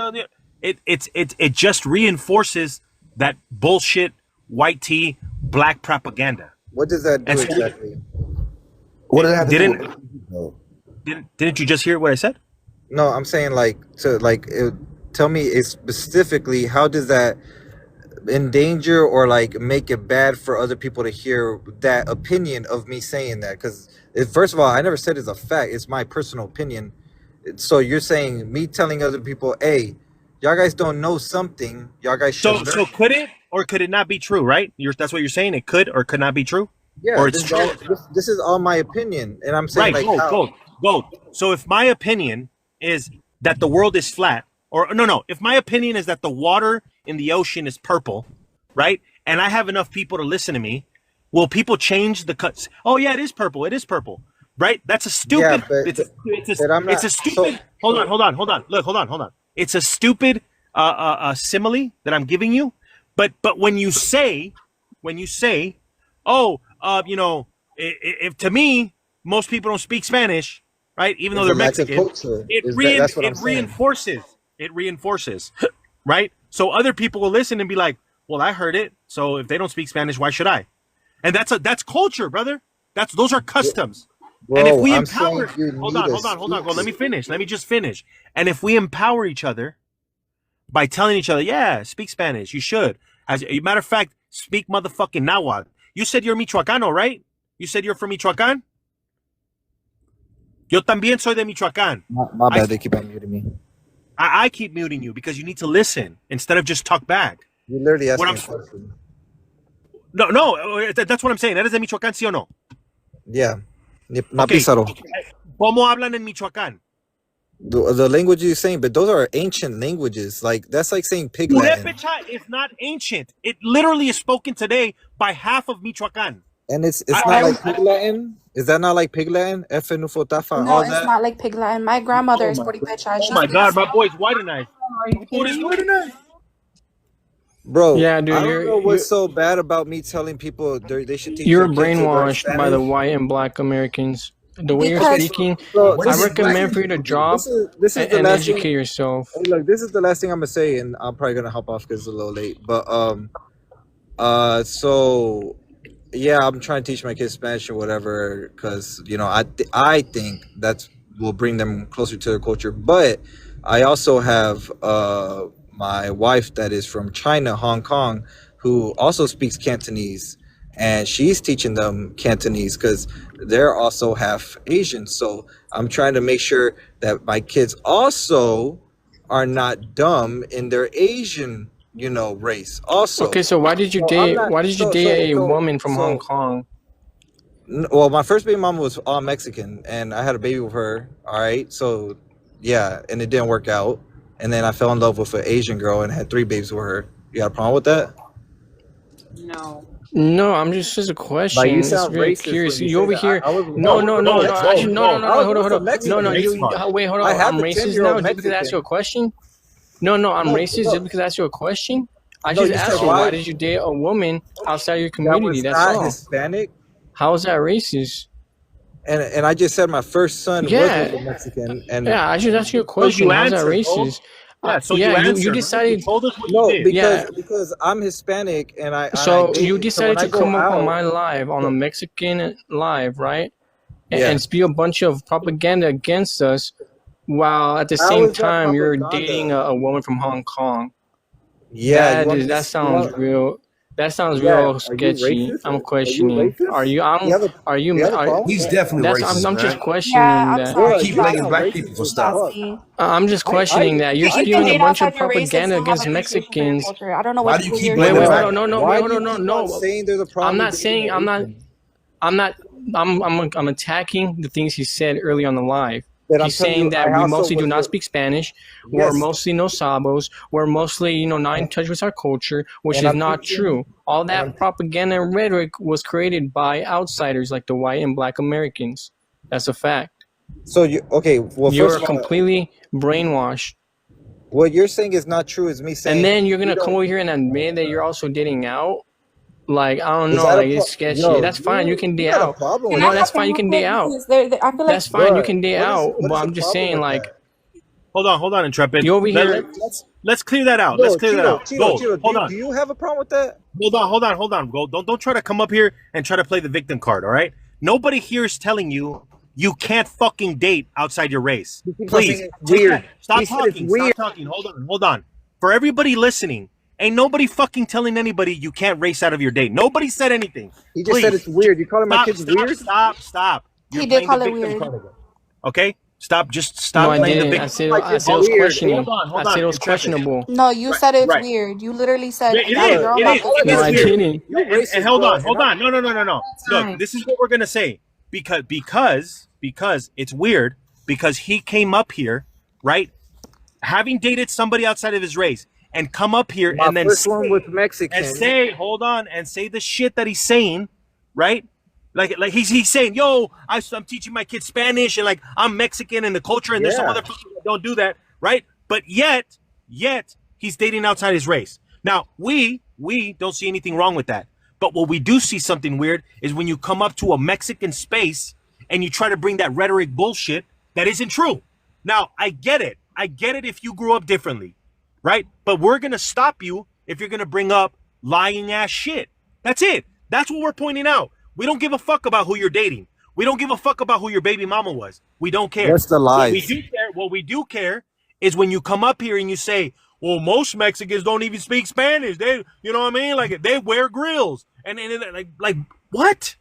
it just reinforces that bullshit white tea black propaganda. What does that do And so- exactly? What does that have to do with Didn't you just hear what I said? No, I'm saying tell me specifically how does that endanger or like make it bad for other people to hear that opinion of me saying that? Because first of all, I never said it's a fact. It's my personal opinion. So you're saying me telling other people, hey, y'all guys don't know something. Y'all guys should So could it or could it not be true, right? That's what you're saying. It could or could not be true. yeah, or it's this, is true. all, this is all my opinion. And I'm saying Right, like gold. So if my opinion is that the world is flat, or no, if my opinion is that the water in the ocean is purple, right? And I have enough people to listen to me, will people change the cuts? Oh yeah, it is purple. Right? That's a stupid. It's a stupid. Hold on. Look, hold on. It's a stupid simile that I'm giving you. But when you say, oh, if to me most people don't speak Spanish, right? Even though they're Mexican, it reinforces, right? So other people will listen and be like, well, I heard it. So if they don't speak Spanish, why should I? And that's culture, brother. Those are customs. bro, And if we I'm empower, saying you hold need on, a go. Let me just finish. And if we empower each other by telling each other, yeah, speak Spanish, you should. As a matter of fact, speak motherfucking Nahuatl. You said you're Michoacano, right? You said you're from Michoacán? Yo también soy de Michoacán. My bad, they keep on muting me. I keep muting you because you need to listen instead of just talk back. You literally asked What me I'm- a question. No, that's what I'm saying. ¿Eres de Michoacán, sí o no? Yeah. Not Okay. Pizarro. ¿Cómo hablan en Michoacán? The language you're saying, but those are ancient languages. Like that's like saying Pig Latin. Purépecha is not ancient. It literally is spoken today by half of Michoacán. And it's not like Pig Latin. Is that not like Pig Latin? Efenufotafa, No, all it's that. not like Pig Latin. My grandmother is Puripecha. Oh my God, my boy's white tonight. Bro, Yeah, I dude, don't know what's so bad about me telling people they should teach you're their kids to learn brainwashed by the Spanish. white and black Americans. The way you're Because speaking, So I recommend for you to drop this is the and last educate thing. yourself. Hey, look, this is the last thing I'm gonna say, and I'm probably gonna hop off because it's a little late. But so yeah, I'm trying to teach my kids Spanish or whatever because I think that's will bring them closer to their culture. But I also have my wife that is from China, Hong Kong, who also speaks Cantonese, and she's teaching them Cantonese because they're also half Asian. So I'm trying to make sure that my kids also are not dumb in their Asian, race. Also, Okay, so why did you so I'm date? not. Why did you date a woman from Hong Kong? Well, my first baby mama was all Mexican, and I had a baby with her. All right, so yeah, and it didn't work out. And then I fell in love with an Asian girl and had 3 babies with her. You got a problem with that? No, I'm just a question. Like, you It's sound very racist curious. when you You say over that. here? I was No, born- no, no, no, that's no, both. no, no, I was hold on, also hold on. Mexican. No, no, Race you smart. wait, hold I on. have I'm a racist 10-year-old now just because I asked you Mexican. a question. No, I'm No, racist no. just because I asked you a question. I No, just you said asked you why why did you date a woman outside your that community? was That's not all. Hispanic. How is that racist? And I just said my first son was Yeah, with a Mexican, and yeah. I just asked you a So question. you How's that answered, bro. racist? Yeah, so Yeah, you you answered. Right? You decided. told us what you no, did. Yeah, because I'm Hispanic and I so you dated. So decided when I to go come up on out, my live on a Mexican live, right? yeah, And spew a bunch of propaganda against us, while at the how same is that time you're dating propaganda? a woman from Hong Kong. Yeah, you want me to? That sounds real. That sounds Yeah, real are you sketchy. racist? I'm Are you questioning. Are racist? you? Are you? You have a problem with He's that? definitely That's. racist, I'm just man. yeah, questioning I'm that. You sorry. keep You blaming sound black racist people for as stuff. fuck. Sassy. I'm just questioning that you're You can spewing a date bunch of outside your race and propaganda still have against appreciation for your Mexicans. culture. I don't know Why what do you who keep you're Wait, blaming hold black on. No, people? no, wait, Why hold do you on. No, keep on no. saying there's a I'm problem not with dating saying. an Asian? I'm not. I'm attacking the things he said early on the live. That I'm He's telling saying you, that I we also mostly do was not with. speak Spanish. We're Yes, mostly no sabos. We're mostly, not in touch with our culture, which and is I'm not teaching. true. All And that I'm propaganda and rhetoric was created by outsiders like the white and black Americans. That's a fact. so you okay? Well, first You're of all, completely brainwashed. what you're saying is not true. Is me And saying then you're we gonna come don't. over here and admit that you're also dating out. Like, I don't Is know, that a like it's sketchy. yo? That's fine. You can You date got a out. problem Can with I No, that, that's hop in fine. You real can date quick? out. Because I feel like That's fine. You bro? can date out. What But is the I'm just problem saying, with like, that? Hold on, Intrepid. you over here. Let's clear that out. Let's No, clear that out. Gold. Cheeto. Hold Do on. you have a problem with that? Hold on. Gold. Don't try to come up here and try to play the victim card. All right. Nobody here is telling you you can't fucking date outside your race. Please It's weird. Stop He said it's talking. weird. Stop talking. Hold on. For everybody listening, ain't nobody fucking telling anybody you can't race out of your date. Nobody said anything. He just said it's weird. You calling my kids weird? Stop. You're he did playing call the it victim weird. card again. Okay? Just No, stop I playing the didn't. victim. I said it was weird. questioning. Hold I on. said it was Intrepid. questionable. No, you said it's Right. weird. You literally said It that is. girl It about is. Mexican No, I weird. didn't. You're racist, And hold bro. on. No. Look, this is what we're gonna say. Because it's weird, because he came up here, right? Having dated somebody outside of his race and come up here My and then first one was Mexican. and say, hold on, and say the shit that he's saying, right? Like he's saying, yo, I'm teaching my kids Spanish and like I'm Mexican and the culture and there's some Yeah. other people that don't do that, right? But yet he's dating outside his race. Now we don't see anything wrong with that. But what we do see something weird is when you come up to a Mexican space and you try to bring that rhetoric bullshit that isn't true. Now I get it if you grew up differently, right? But we're gonna stop you if you're gonna bring up lying ass shit. That's it. That's what we're pointing out. We don't give a fuck about who you're dating. We don't give a fuck about who your baby mama was. We don't care. What's the lies? What we do care is when you come up here and you say, well, most Mexicans don't even speak Spanish. They, you know what I mean? Like they wear grills. And like what?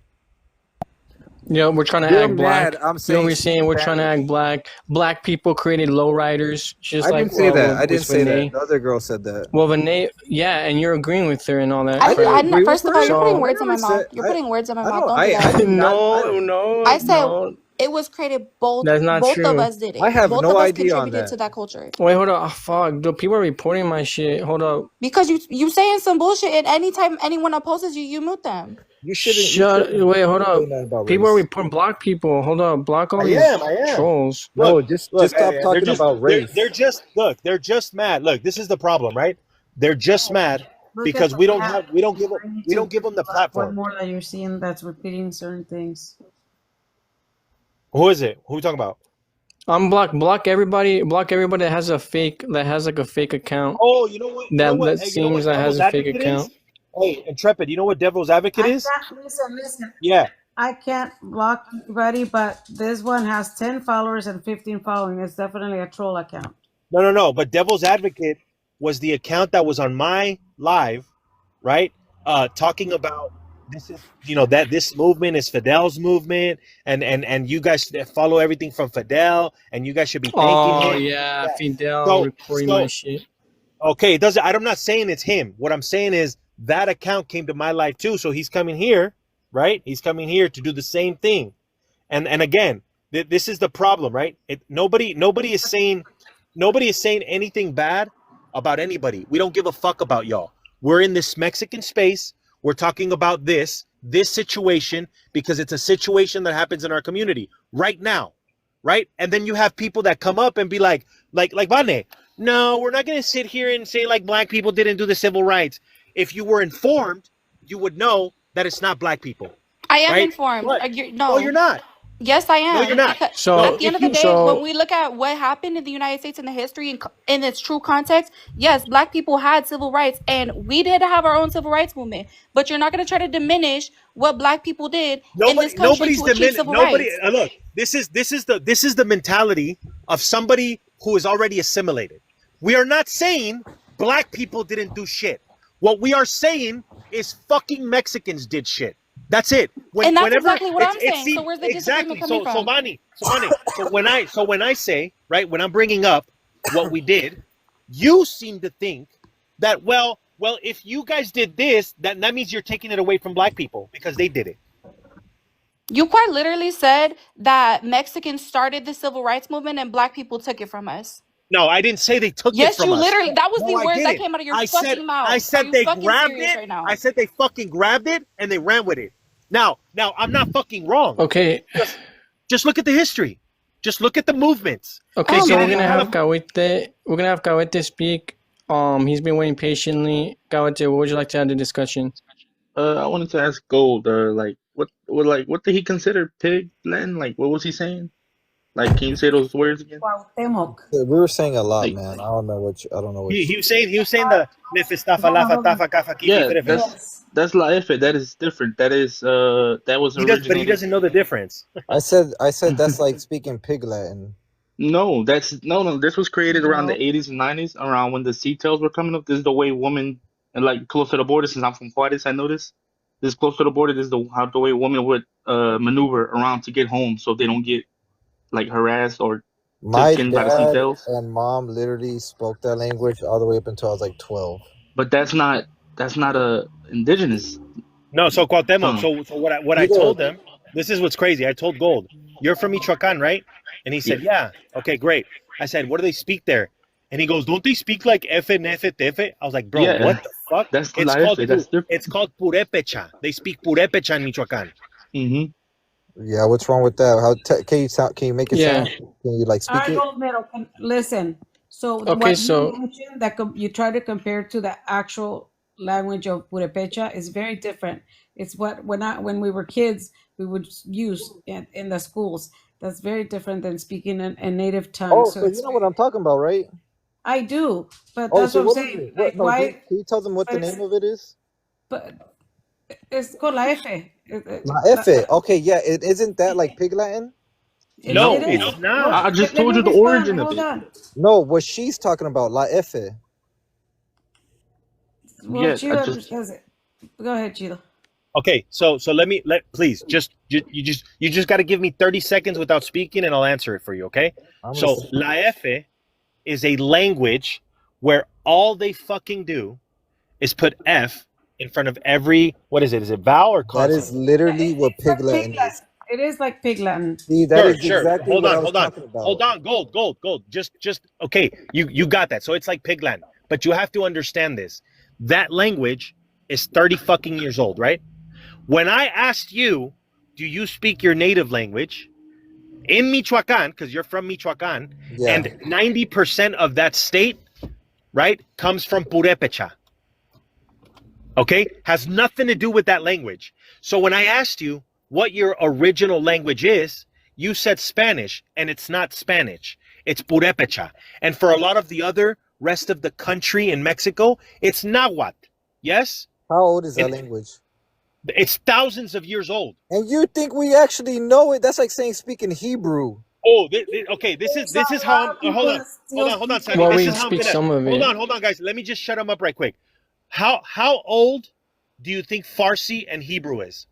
Yeah, we're trying to You're act mad. black. I'm You know what saying we're speak saying? We're trying to Spanish. act black. Black people created lowriders, just I like didn't say that. I didn't with say that. Renee. The other girl said that. Well, Renee, yeah, and you're agreeing with her and all that I didn't crap. agree with First of all, her. you're putting So I words in my never mouth. said. You're putting words in my I mouth. don't. Don't do I that. did not. no, no, I said no, it was created both. that's not Both of true. us did I it. have Both no of us idea on contributed that. to that culture. Wait, hold up. Oh, fuck, dude, people are reporting my shit. Hold up. Because you saying some bullshit, and anytime anyone opposes you, you mute them. You shouldn't. You Shut. shouldn't Wait, hold say up. nothing about People are race. reporting. Block people. Hold up. Block all I these am. trolls. Look, No, just look, stop they're talking just about race. they're just mad. Look, this is the problem, right? They're just mad Look at because the we don't chat. have we don't give them I need we to don't give them the block one platform. more that you're seeing that's repeating certain things. Who is it? Who are we talking about? Block everybody. Block everybody that has a fake. That has like a fake account. Oh, you know what? That Hey, you know seems what that has Devil's a fake Advocate is? account. Hey, Intrepid, you know what Devil's Advocate I is? can't listen. Yeah. I can't block everybody, but this one has 10 followers and 15 following. It's definitely a troll account. No. But Devil's Advocate was the account that was on my live, right? Talking about this is that this movement is Fidel's movement, and you guys follow everything from Fidel, and you guys should be thanking Oh him. yeah, Yeah. Fidel So reporting my so shit. okay, it doesn't. I'm not saying it's him. What I'm saying is that account came to my life too. So he's coming here, right? He's coming here to do the same thing. And again, this is the problem, right? Nobody is saying anything bad about anybody. We don't give a fuck about y'all. We're in this Mexican space. We're talking about this situation because it's a situation that happens in our community right now, right? And then you have people that come up and be like Vane, no, we're not going to sit here and say like black people didn't do the civil rights. If you were informed, you would know that it's not black people. I am Right? informed. But No, you're not. yes, I am. No, you're not. Because So at the end of the day, when so we look at what happened in the United States in the history in its true context, yes, black people had civil rights, and we did have our own civil rights movement. But you're not going to try to diminish what black people did in this country Nobody's to achieve diminished. civil Nobody. rights. Look, this is the mentality of somebody who is already assimilated. We are not saying black people didn't do shit. What we are saying is fucking Mexicans did shit. That's it. And that's Whenever exactly what I'm saying. seems So where's the disagreement exactly. coming So from? Vani, so when I say, right, when I'm bringing up what we did, you seem to think that well, if you guys did this, that means you're taking it away from black people because they did it. You quite literally said that Mexicans started the civil rights movement and black people took it from us. No, I didn't say they took it Yes, from you us. literally. That was No, the I words that didn't. came out of your I fucking mouth. I Are said you they fucking grabbed serious it. right now? I said they fucking grabbed it and they ran with it. Now I'm not fucking wrong. okay. Just look at the history. Just look at the movements. Okay, Oh so my we're gonna have God. Kawete. We're gonna have Kawete speak. He's been waiting patiently. Kawete, what would you like to add to the discussion? I wanted to ask Gold, like what did he consider pig Latin? Like what was he saying? Like can you say those words again? Cuauhtémoc. We were saying a lot, Like man. I don't know what. I don't know what. He was saying the nefestafa Hold on, lafa hold on. tafa kafa kifi yeah, ferefe. Yes. that's La Efe. That is different. That is that was He originated. doesn't know the difference. I said that's like speaking pig Latin. No, no. This was created around the No. 80s and 90s, around when the sea tails were coming up. This is the way women, and like close to the border. Since I'm from Juarez, I noticed this close to the border. This is the way women would maneuver around to get home, so they don't get like harassed or took My in by the sea dad tails. and mom literally spoke that language all the way up until I was like 12. But that's not a indigenous No, so Cuauhtémoc. tongue. So what I told them, this is what's crazy. I told Gold, you're from Michoacan, right? And he said, yeah. Okay, great. I said, what do they speak there? And he goes, don't they speak like FNF? I was like, bro, Yeah, what the fuck? that's La Efe. That's different. It's called Purepecha. They speak Purepecha in Michoacan. Mm-hmm. Yeah, what's wrong with that? Can you make it Yeah. sound? Can you like All speak right, it? Gold Medal. Listen. So Okay, what so you mentioned that you try to compare to the actual language of Purepecha is very different. It's what when we were kids we would use in the schools. That's very different than speaking a native tongue. Oh, So so it's you know what I'm talking about, right? I do, but Oh, that's so what I'm what is saying. it? What? Like No, why? can you tell them what the But it's, name of it is? but it's called la F. La Efe. Okay, yeah. It isn't that like pig Latin? No, It is. it's not. I just Let told me you the respond. origin of Hold it. on. No, what she's talking about, La Efe. Well, Yeah, I Chilo just does it. Go ahead, Chilo. Okay, so please you just got to give me 30 seconds without speaking, and I'll answer it for you. Okay. I'm So listening. la F is a language where all they fucking do is put F in front of every, what is it? Is it vowel or That is consonant? literally what It's like Pig Pig Latin is. Latin. It is like Pig Latin. See, that is Sure. exactly what I was Hold on. talking about. Gold. Just okay. You got that. So it's like Pigland, but you have to understand this. That language is 30 fucking years old, right? When I asked you, do you speak your native language in Michoacan, because you're from Michoacan, Yeah. and 90% of that state, right, comes from Purepecha. Okay? Has nothing to do with that language. So when I asked you what your original language is, you said Spanish, and it's not Spanish. It's Purepecha. And for a lot of the other rest of the country in Mexico, it's Nahuatl. Yes? How old is that And language? it's thousands of years old. And you think we actually know it? That's like saying speaking Hebrew. Oh, okay. This is how I'm. Hold on, Sammy. Well, This we is how I'm speak gonna. some of it. Hold on, guys. Let me just shut them up right quick. How old do you think Farsi and Hebrew is?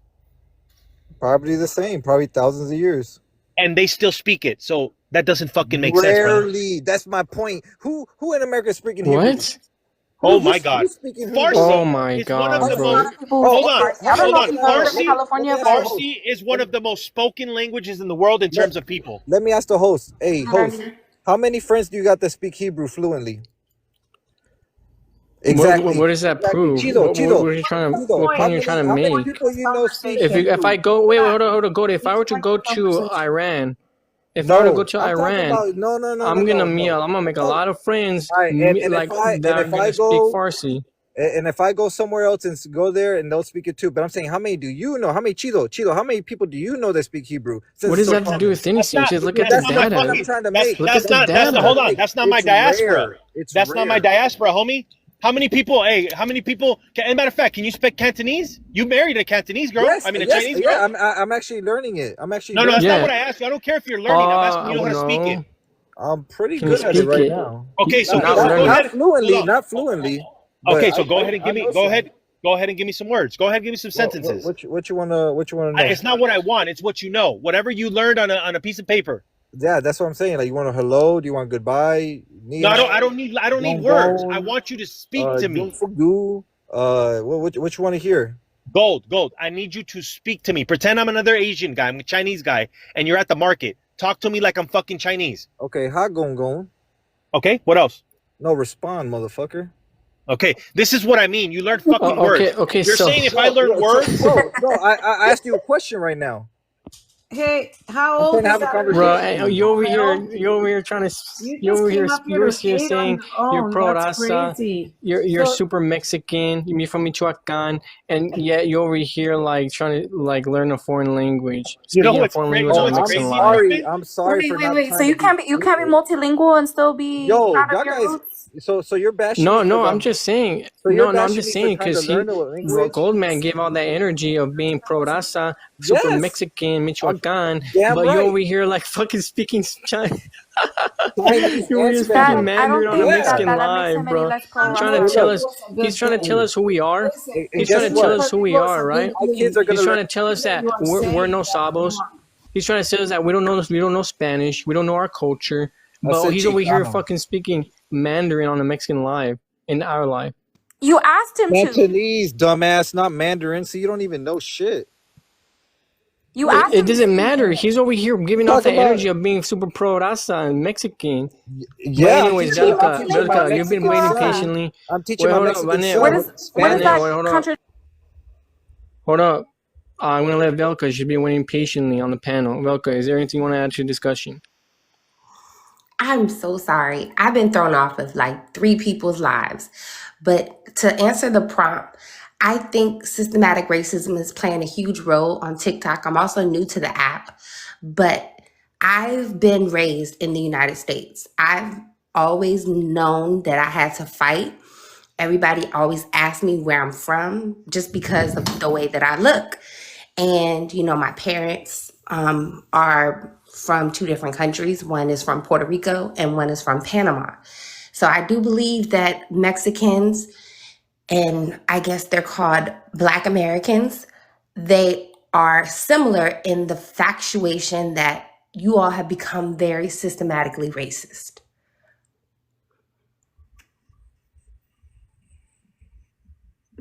Probably the same. Probably thousands of years. And they still speak it, so that doesn't fucking make sense, brother. Rarely. That's my point. Who in America is speaking Hebrew? What? Oh my God. Who's speaking Hebrew? Farsi Oh my is one of God, the bro. most. People Hold speak on. Farsi. I don't know if you heard it in California, but Farsi is one of the most spoken languages in the world in terms of people. Let me ask the host. Hey, host, how many friends do you got that speak Hebrew fluently? Exactly. What does that prove? Chido, What are you trying to? Chido, What point are you trying to how many make? people you know speak If I go, wait, hold on, go. If I were to go to Iran, if I were to go to I'm talking Iran, about no. I'm gonna make a lot of friends All right, and like if that are gonna I speak go Farsi. and if I go somewhere else and go there and they'll speak it too, but I'm saying how many do you know? How many Chido? How many people do you know that speak Hebrew? What does that have to do with anything? Just look at the That's not the point data. I'm trying to make. Look at the data. Hold on. That's not my It's diaspora. rare. That's not my diaspora, homie. How many people? Hey, how many people? As a matter of fact, can you speak Cantonese? You married a Cantonese girl? Yes, I mean, a yes, Chinese yeah. girl? I'm actually learning it. I'm actually No, learning that's not Yeah. what I asked you. I don't care if you're learning. I'm asking you know how to speak it. I'm pretty Can you good at it speak right it? now. Okay, so Not go learning. ahead. Not fluently, Hold on. not fluently. but Okay, so go ahead and I give me. know Go some. ahead. Go ahead and give me some words. Go ahead and give me some sentences. What you wanna know? It's not what I want. It's what you know. Whatever you learned on a piece of paper. Yeah, that's what I'm saying. Like, you want a hello? Do you want goodbye? No, I don't need words. I want you to speak to me. What you want to hear? Gold. I need you to speak to me. Pretend I'm another Asian guy. I'm a Chinese guy, and you're at the market. Talk to me like I'm fucking Chinese. Okay, ha gong. Okay, what else? No, respond, motherfucker. Okay, this is what I mean. You learn fucking words. Okay, You're so saying if I learn words? No, I asked you a question right now. Hey, how I'm old trying to is have a that? conversation. bro, you over here trying to You just came up here to say it on saying your own. you're pro That's Raza, crazy. you're So- super Mexican, you're from Michoacan, and yet you're over here like trying to like learn a foreign language, You know speaking a what's foreign crazy? language on What's Mexican crazy? live. I'm sorry for not Wait. trying So you to can't be multilingual and still be Yo, proud of y'all your guys. roots? So you're bashing me. No, 'cause I'm just saying. So you're No, I'm bashing just me saying for trying to because learn the language? Goldman gave all that energy of being pro Raza, super Yes. Mexican, Michoacan, damn but right. you over here like fucking speaking Chinese. Chinese You were and just Spanish. speaking Mandarin on a Yeah. Mexican that makes live, him any bro. less pro He's trying to Raza. tell us. He's trying to tell us who we are. And He's guess trying to tell what? us who we are, right? My kids are gonna He's learn. trying to tell us that we're no sabos. He's trying to tell us that we don't know Spanish. We don't know our culture. But said he's over here Chicano. fucking speaking Mandarin on a Mexican live in our live. You asked him to. Cantonese, dumbass, not Mandarin. So you don't even know shit. You asked him It doesn't matter. He's over here giving off Talk the about- energy of being super pro Raza and Mexican. Yeah. But anyways, I'm teaching my Velka, you've been Mexican waiting son. patiently. I'm teaching Wait, my hold up, Mexican Vane, son. What is Vane, that hold up. contradiction? Hold up. I'm going to let Velka. She's been waiting patiently on the panel. Velka, is there anything you want to add to the discussion? I'm so sorry. I've been thrown off of like 3 people's lives. But to answer the prompt, I think systematic racism is playing a huge role on TikTok. I'm also new to the app, but I've been raised in the United States. I've always known that I had to fight. Everybody always asks me where I'm from just because of the way that I look. And, you know, my parents are from 2 different countries. One is from Puerto Rico and one is from Panama. So I do believe that Mexicans, and I guess they're called Black Americans, they are similar in the factuation that you all have become very systematically racist.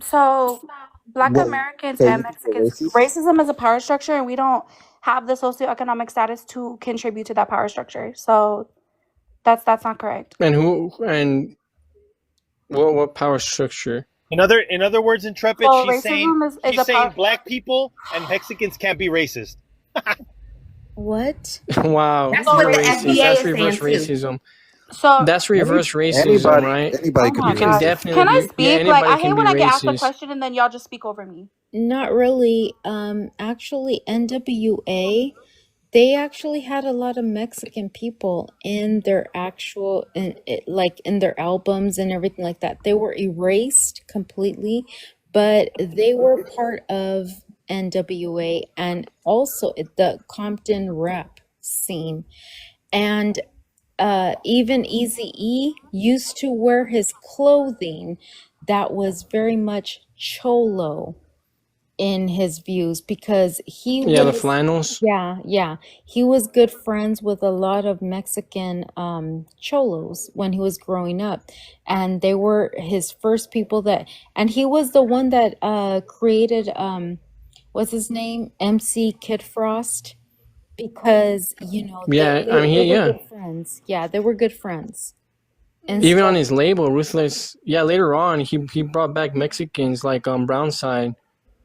So Black What Americans and famous people Mexicans, racist? racism is a power structure, and we don't have the socioeconomic status to contribute to that power structure. So that's not correct. And who and what power structure? In other words, Intrepid, So she's saying racism is a power. black people and Mexicans can't be racist. What? Wow, That's So what you're the racist. FBA That's is saying reverse too. racism. So That's reverse racism, Anybody, right? anybody oh could my be You can god, racist. definitely can I be, yeah, speak? Like anybody I can hate be when I get asked a racist. question and then y'all just speak over me. Not really. Actually, NWA, they actually had a lot of Mexican people in their actual, like in their albums and everything like that. They were erased completely, but they were part of NWA and also the Compton rap scene. And even Eazy-E used to wear his clothing that was very much cholo in his views because he Yeah, the was, flannels. yeah, he was good friends with a lot of Mexican cholos when he was growing up, and they were his first people that, and he was the one that created what's his name, MC Kid Frost, because Yeah, I mean, they were yeah. good friends. Yeah, they were good friends and Even on stuff. his label, Ruthless. Yeah, later on, he brought back Mexicans like Brownside,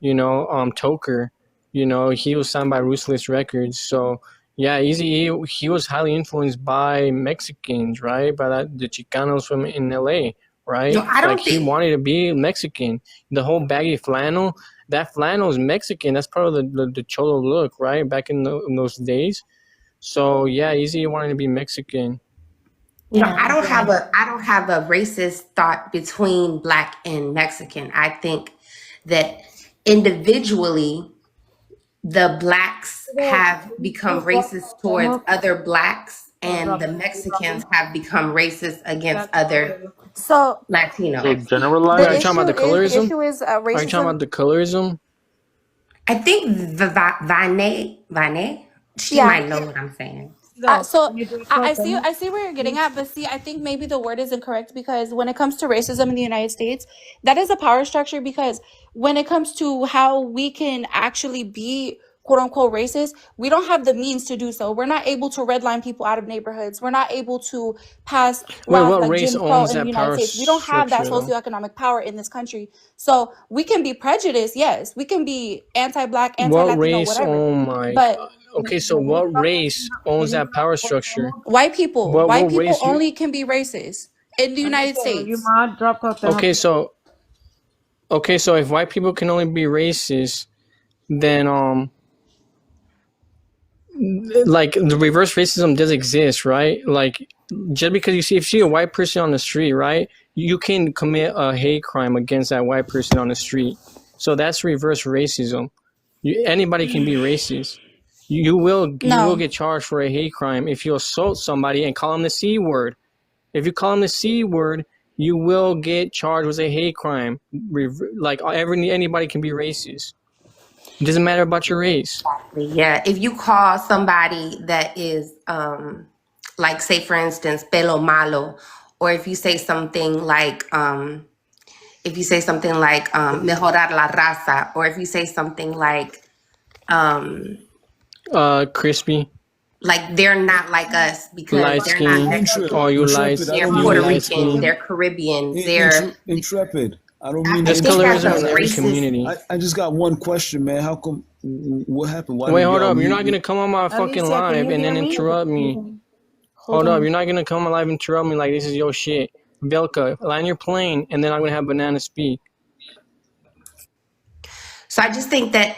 Toker. He was signed by Ruthless Records. So yeah, Easy he was highly influenced by Mexicans, right? By the Chicanos from in LA, right? No, I Like don't he think. wanted to be Mexican. The whole baggy flannel, that flannel is Mexican. That's part of the cholo look, right? Back in those days. So yeah, Easy wanted to be Mexican. No, And I don't have a racist thought between black and Mexican. I think that individually the blacks have become racist towards other blacks and the Mexicans have become racist against other So So Latinos. Wait, are the you generalized. talking about the the colorism? issue is Are you talking racism. about the colorism? I think the Vane, she Yeah. might know what I'm saying. So I see where you're getting at, but see, I think maybe the word is incorrect because when it comes to racism in the United States, that is a power structure because when it comes to how we can actually be quote unquote racist, we don't have the means to do so. We're not able to redline people out of neighborhoods. We're not able to pass Wait, laws what like race Jim Crow owns in the that United power States. We don't have that structure, though? socioeconomic power in this country. So we can be prejudiced, yes. We can be anti-black, What anti-Latino, race? whatever. Oh my. But Okay, so what race owns that power structure? white people What race you? only can be racist in the United States. Okay, so if white people can only be racist, then like the reverse racism does exist, right? Like just because if you see a white person on the street, right, you can commit a hate crime against that white person on the street. So that's reverse racism. Anybody can be racist. You will No. get charged for a hate crime if you assault somebody and call them the C word. If you call them the C word, you will get charged with a hate crime. Like anybody can be racist. It doesn't matter about your race. Yeah, if you call somebody that is like say for instance pelo malo, or if you say something like mejorar la raza, or if you say something Crispy, like they're not like us because light they're not skin, Intrepid, Mexican, all you Intrepid. I they're don't you mean Puerto to. light Rican, skin. they're Caribbean, Intrepid. I don't I mean to There's think that's colorism interrupt. in a every racist. community. I just got one question, man. How come? What happened? Why Wait, did hold y'all up. You're mute not me? gonna come on my fucking Alicia, can live you and hear then me? interrupt me. hold Hold up. on. You're not gonna come on live and interrupt me like this is your shit. Velka, land your plane, and then I'm gonna have Banana speak. So I just think that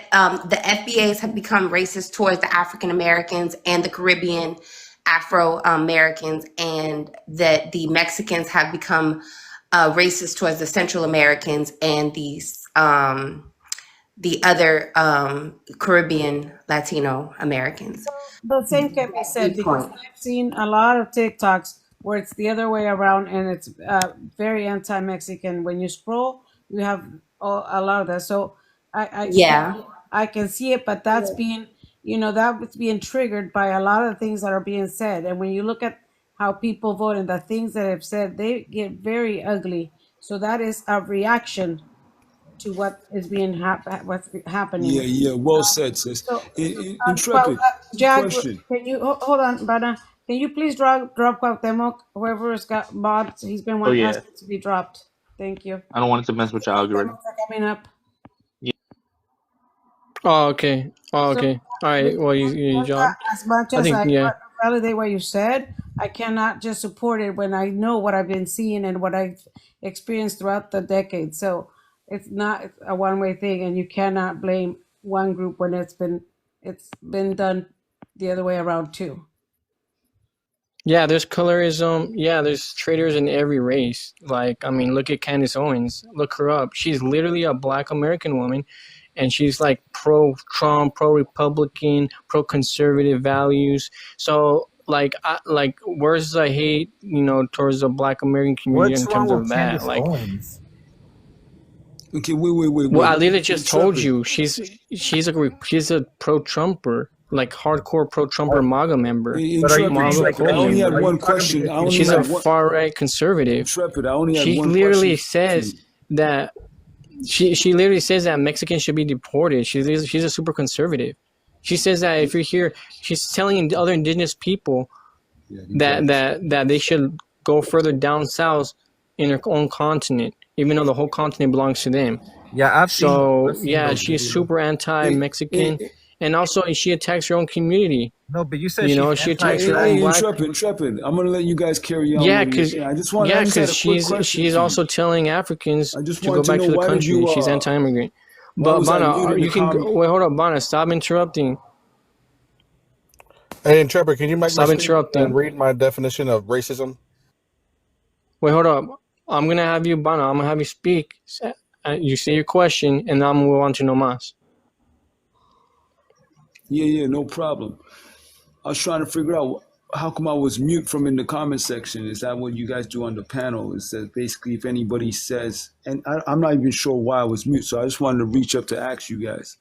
the FBAs have become racist towards the African Americans and the Caribbean Afro Americans, and that the Mexicans have become racist towards the Central Americans and the other Caribbean Latino Americans. The same can be said Good because point. I've seen a lot of TikToks where it's the other way around and it's very anti-Mexican. When you scroll, you have a lot of that. So I Yeah. I can see it, but that's being, that's being triggered by a lot of things that are being said. And when you look at how people vote and the things that have said, they get very ugly. So that is a reaction to what is being what's happening. Yeah. Well said, sis. Intrepid. Jag, Question. can you hold on, Bana? Can you please drop Cuauhtemoc? Whoever's got mods, he's been Oh yeah, asking to be dropped. Thank you. I don't want it to mess with your algorithm. Coming up. Oh, okay. Oh, So okay. All right. Well, you dropped. as much I as think, I yeah. validate what you said, I cannot just support it when I know what I've been seeing and what I've experienced throughout the decade. So it's not a one-way thing, and you cannot blame one group when it's been done the other way around too. Yeah, there's colorism. Yeah, there's traitors in every race. Like, I mean, look at Candace Owens. Look her up. She's literally a Black American woman, and she's like pro-Trump, pro-Republican, pro-conservative values. So, like, where's the hate, towards the Black American community What's in wrong terms of with that? Candace Like, Owens? Okay, wait. well, I literally just told you she's a pro-Trumper. Like hardcore pro-Trumper MAGA member. Intrepid, I only had one question. She's a far-right conservative. Intrepid, I only had She one literally question. says that she literally says that Mexicans should be deported. She's a super conservative. She says that if you're here, she's telling other indigenous people that they should go further down south in their own continent, even though the whole continent belongs to them. Yeah, I've seen she's super anti-Mexican. And also, she attacks her own community. No, but you said she attacks her own black. Intrepid. I'm gonna let you guys carry on. Yeah, because she's also telling Africans to go back to the country. She's anti-immigrant. But Bana, you can wait. Hold up, Bana. Stop interrupting. Hey, Intrepid, can you make stop interrupting and read my definition of racism? Wait, hold up. I'm gonna have you, Bana. I'm gonna have you speak. You say your question, and then I'm gonna move on to Nomas. Yeah, no problem. I was trying to figure out how come I was mute from in the comment section. Is that what you guys do on the panel? It says basically if anybody says, and I'm not even sure why I was mute, so I just wanted to reach up to ask you guys.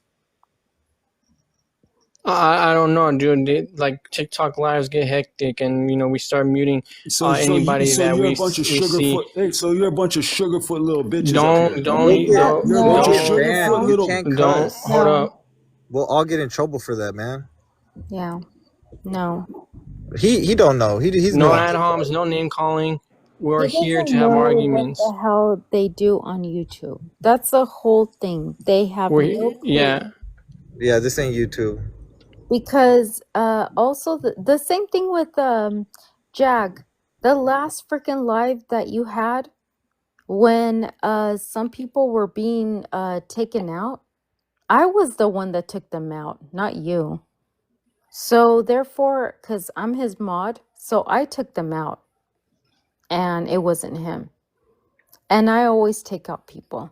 I don't know, dude. Like TikTok lives get hectic, and we start muting anybody that we see. Hey, so you're a bunch of sugarfoot little bitches. Don't hold up. We'll all get in trouble for that, man. Yeah. No. He don't know. He's no ad homs, no name calling. We're here to have arguments. What the hell they do on YouTube? That's the whole thing. They have no clue. Yeah, this ain't YouTube. Because also the same thing with Jag. The last freaking live that you had when some people were being taken out, I was the one that took them out, not you. So therefore, because I'm his mod, so I took them out. And it wasn't him. And I always take out people.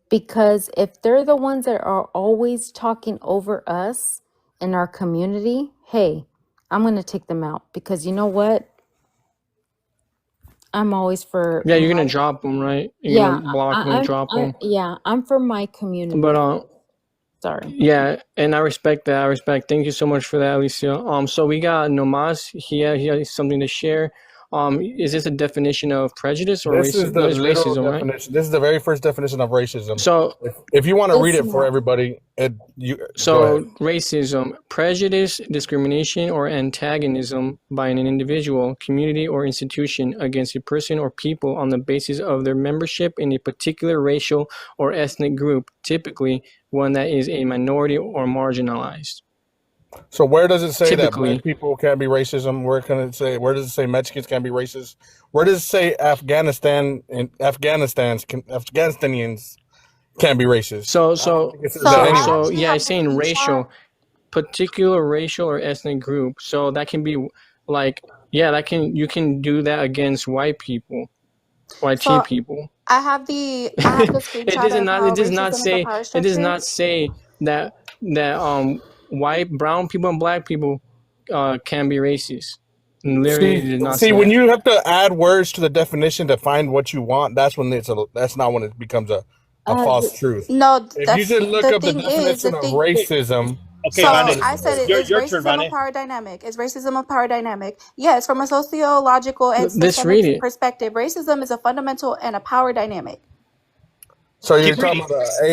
Because if they're the ones that are always talking over us in our community, hey, I'm going to take them out. Because you know what? I'm always for... Yeah, you're going to drop them, right? You're going to block them, drop them. Yeah, I'm for my community. But, sorry. Yeah, and I respect that. Thank you so much for that, Alicia. So we got Nomas. He has something to share. Is this a definition of prejudice or racism? This is the racism, definition. Right? This is the very first definition of racism. So, if you want to read it for everybody, racism, prejudice, discrimination, or antagonism by an individual, community, or institution against a person or people on the basis of their membership in a particular racial or ethnic group, typically one that is a minority or marginalized. So where does it say that black people can't be racism? Where does it say Mexicans can't be racist? Where does it say Afghanistanians can't be racist? So yeah, it's saying racial, particular racial or ethnic group. So that can be like, you can do that against white people, people. I have the screenshot. It does not say that white, brown people, and black people can be racist. Literally, did not say when you have to add words to the definition to find what you want, that's not when it becomes a a false truth. No, If you that's just look the up the thing is definition the of thing. racism, Okay, So Vane, I said it is your turn, racism a Vane. power dynamic? Is racism a power dynamic? Yes, from a sociological and Let's systemic read it. perspective, racism is a fundamental and a power dynamic. so you're Keep talking reading. about an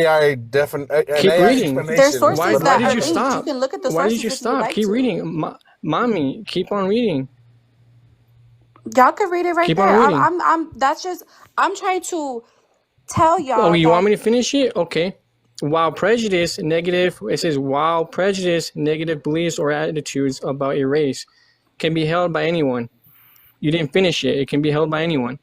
Keep AI reading. There's explanation. Why sources But why that did are you linked. You stop? can look at the Why did sources you if you would stop? like Keep to. reading. Mommy, keep on reading. Y'all can read it right Keep on there. reading. That's just, I'm trying to tell Oh, y'all you want that. me to finish it? Okay. While prejudice, negative, it says, while prejudice, negative beliefs or attitudes about a race can be held by anyone. You didn't finish it. It can be held by anyone.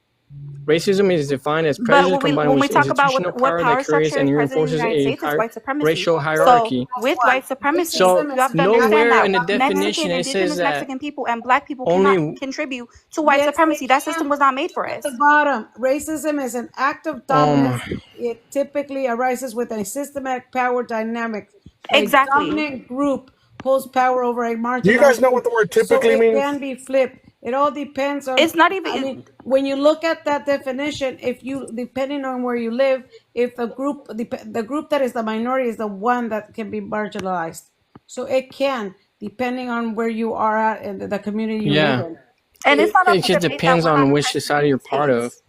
Racism is defined as But prejudice combined when we with talk about institutional what power that power creates structure and is present in the reinforces United a States, it's white supremacy. racial So hierarchy. with white supremacy, So you have to understand nowhere in the that definition Mexican, it says indigenous that Mexican people and black people cannot only. contribute to white Yes, they supremacy. That can. system was not made for At the us. bottom, racism is an act of dominance. It typically arises with a systematic power dynamic. So a Exactly. dominant group holds power over a do you guys marginalized know what group. the word So typically it means? can be flipped. It all depends on, It's not I even. mean, when you look at that definition, if you, depending on where you live, if the group that is the minority is the one that can be marginalized. So it can, depending on where you are at and the community you live Yeah. in. And it's not up It for just debate that depends we're not on which oppressed in society any you're part of. states.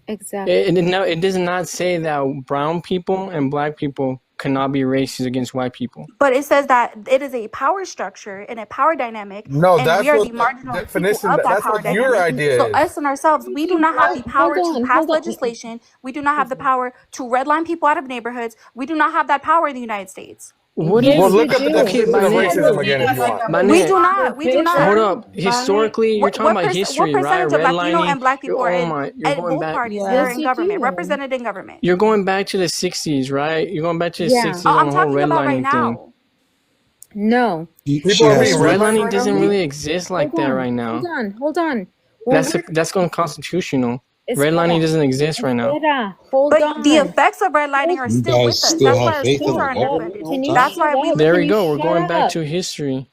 Exactly. It does not say that brown people and black people cannot be racist against white people. But it says that it is a power structure and a power dynamic, No, and we that's are the what the marginal people definition. of that That's power what your dynamic. idea So is. us and ourselves, we do not have the power to pass Hold on. legislation. We do not have the power to redline people out of neighborhoods. We do not have that power in the United States. What do Well, Yes, you? you look up the do. Okay, definition of Banet. racism again if you want. We do Banet. not. We do Hold not. up. Historically, you're talking about What history, right? percentage of Latino and Redlining. black people are Oh in my, you're at going both back. parties that are Yes, in you government, do. represented in government? You're going back to the 60s, right? You're going back to the Yeah. 60s on I'm the whole talking about right redlining thing. now. No. People She are has being When redlined Redlining right now. doesn't we really exist like hold that on, right now. hold on. When we're That's unconstitutional. Redlining espera, doesn't exist right now. hold But the on. effects of redlining are You still guys with us. still That's why have our faith in schools the are government the underfunded. whole Can you time? That's shut why we up? There live. Can we you go. We're shut going back up? to history.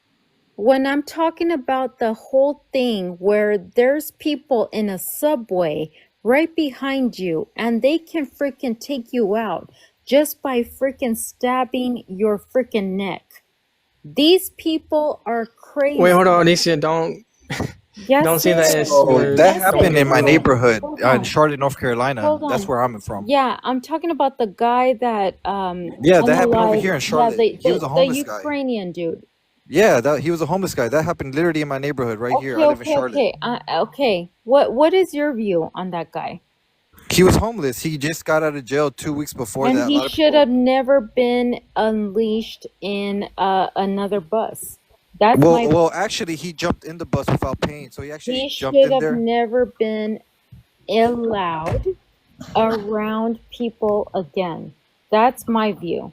When I'm talking about the whole thing where there's people in a subway right behind you and they can freaking take you out just by freaking stabbing your freaking neck. These people are crazy. Wait, hold on, Alicia. Don't Yes, say that sir. S So word. that Yes, Don't happened get in sir. my real. neighborhood Hold in on. Charlotte, North Carolina. Hold That's on. where I'm from. Yeah, I'm talking about the guy that Yeah, that happened over unalived. here in Yeah, Charlotte. He was a the homeless guy. Ukrainian dude. Yeah, he was a homeless guy. That happened literally in my neighborhood right here. I live in Charlotte. Okay. What is your view on that guy? He was homeless. He just got out of jail 2 weeks before And that. A he lot of should people. have never been unleashed in another bus. That's my. Well, actually, he jumped in the bus without paying. So he actually He jumped should in have there. never been allowed around people again. That's my view.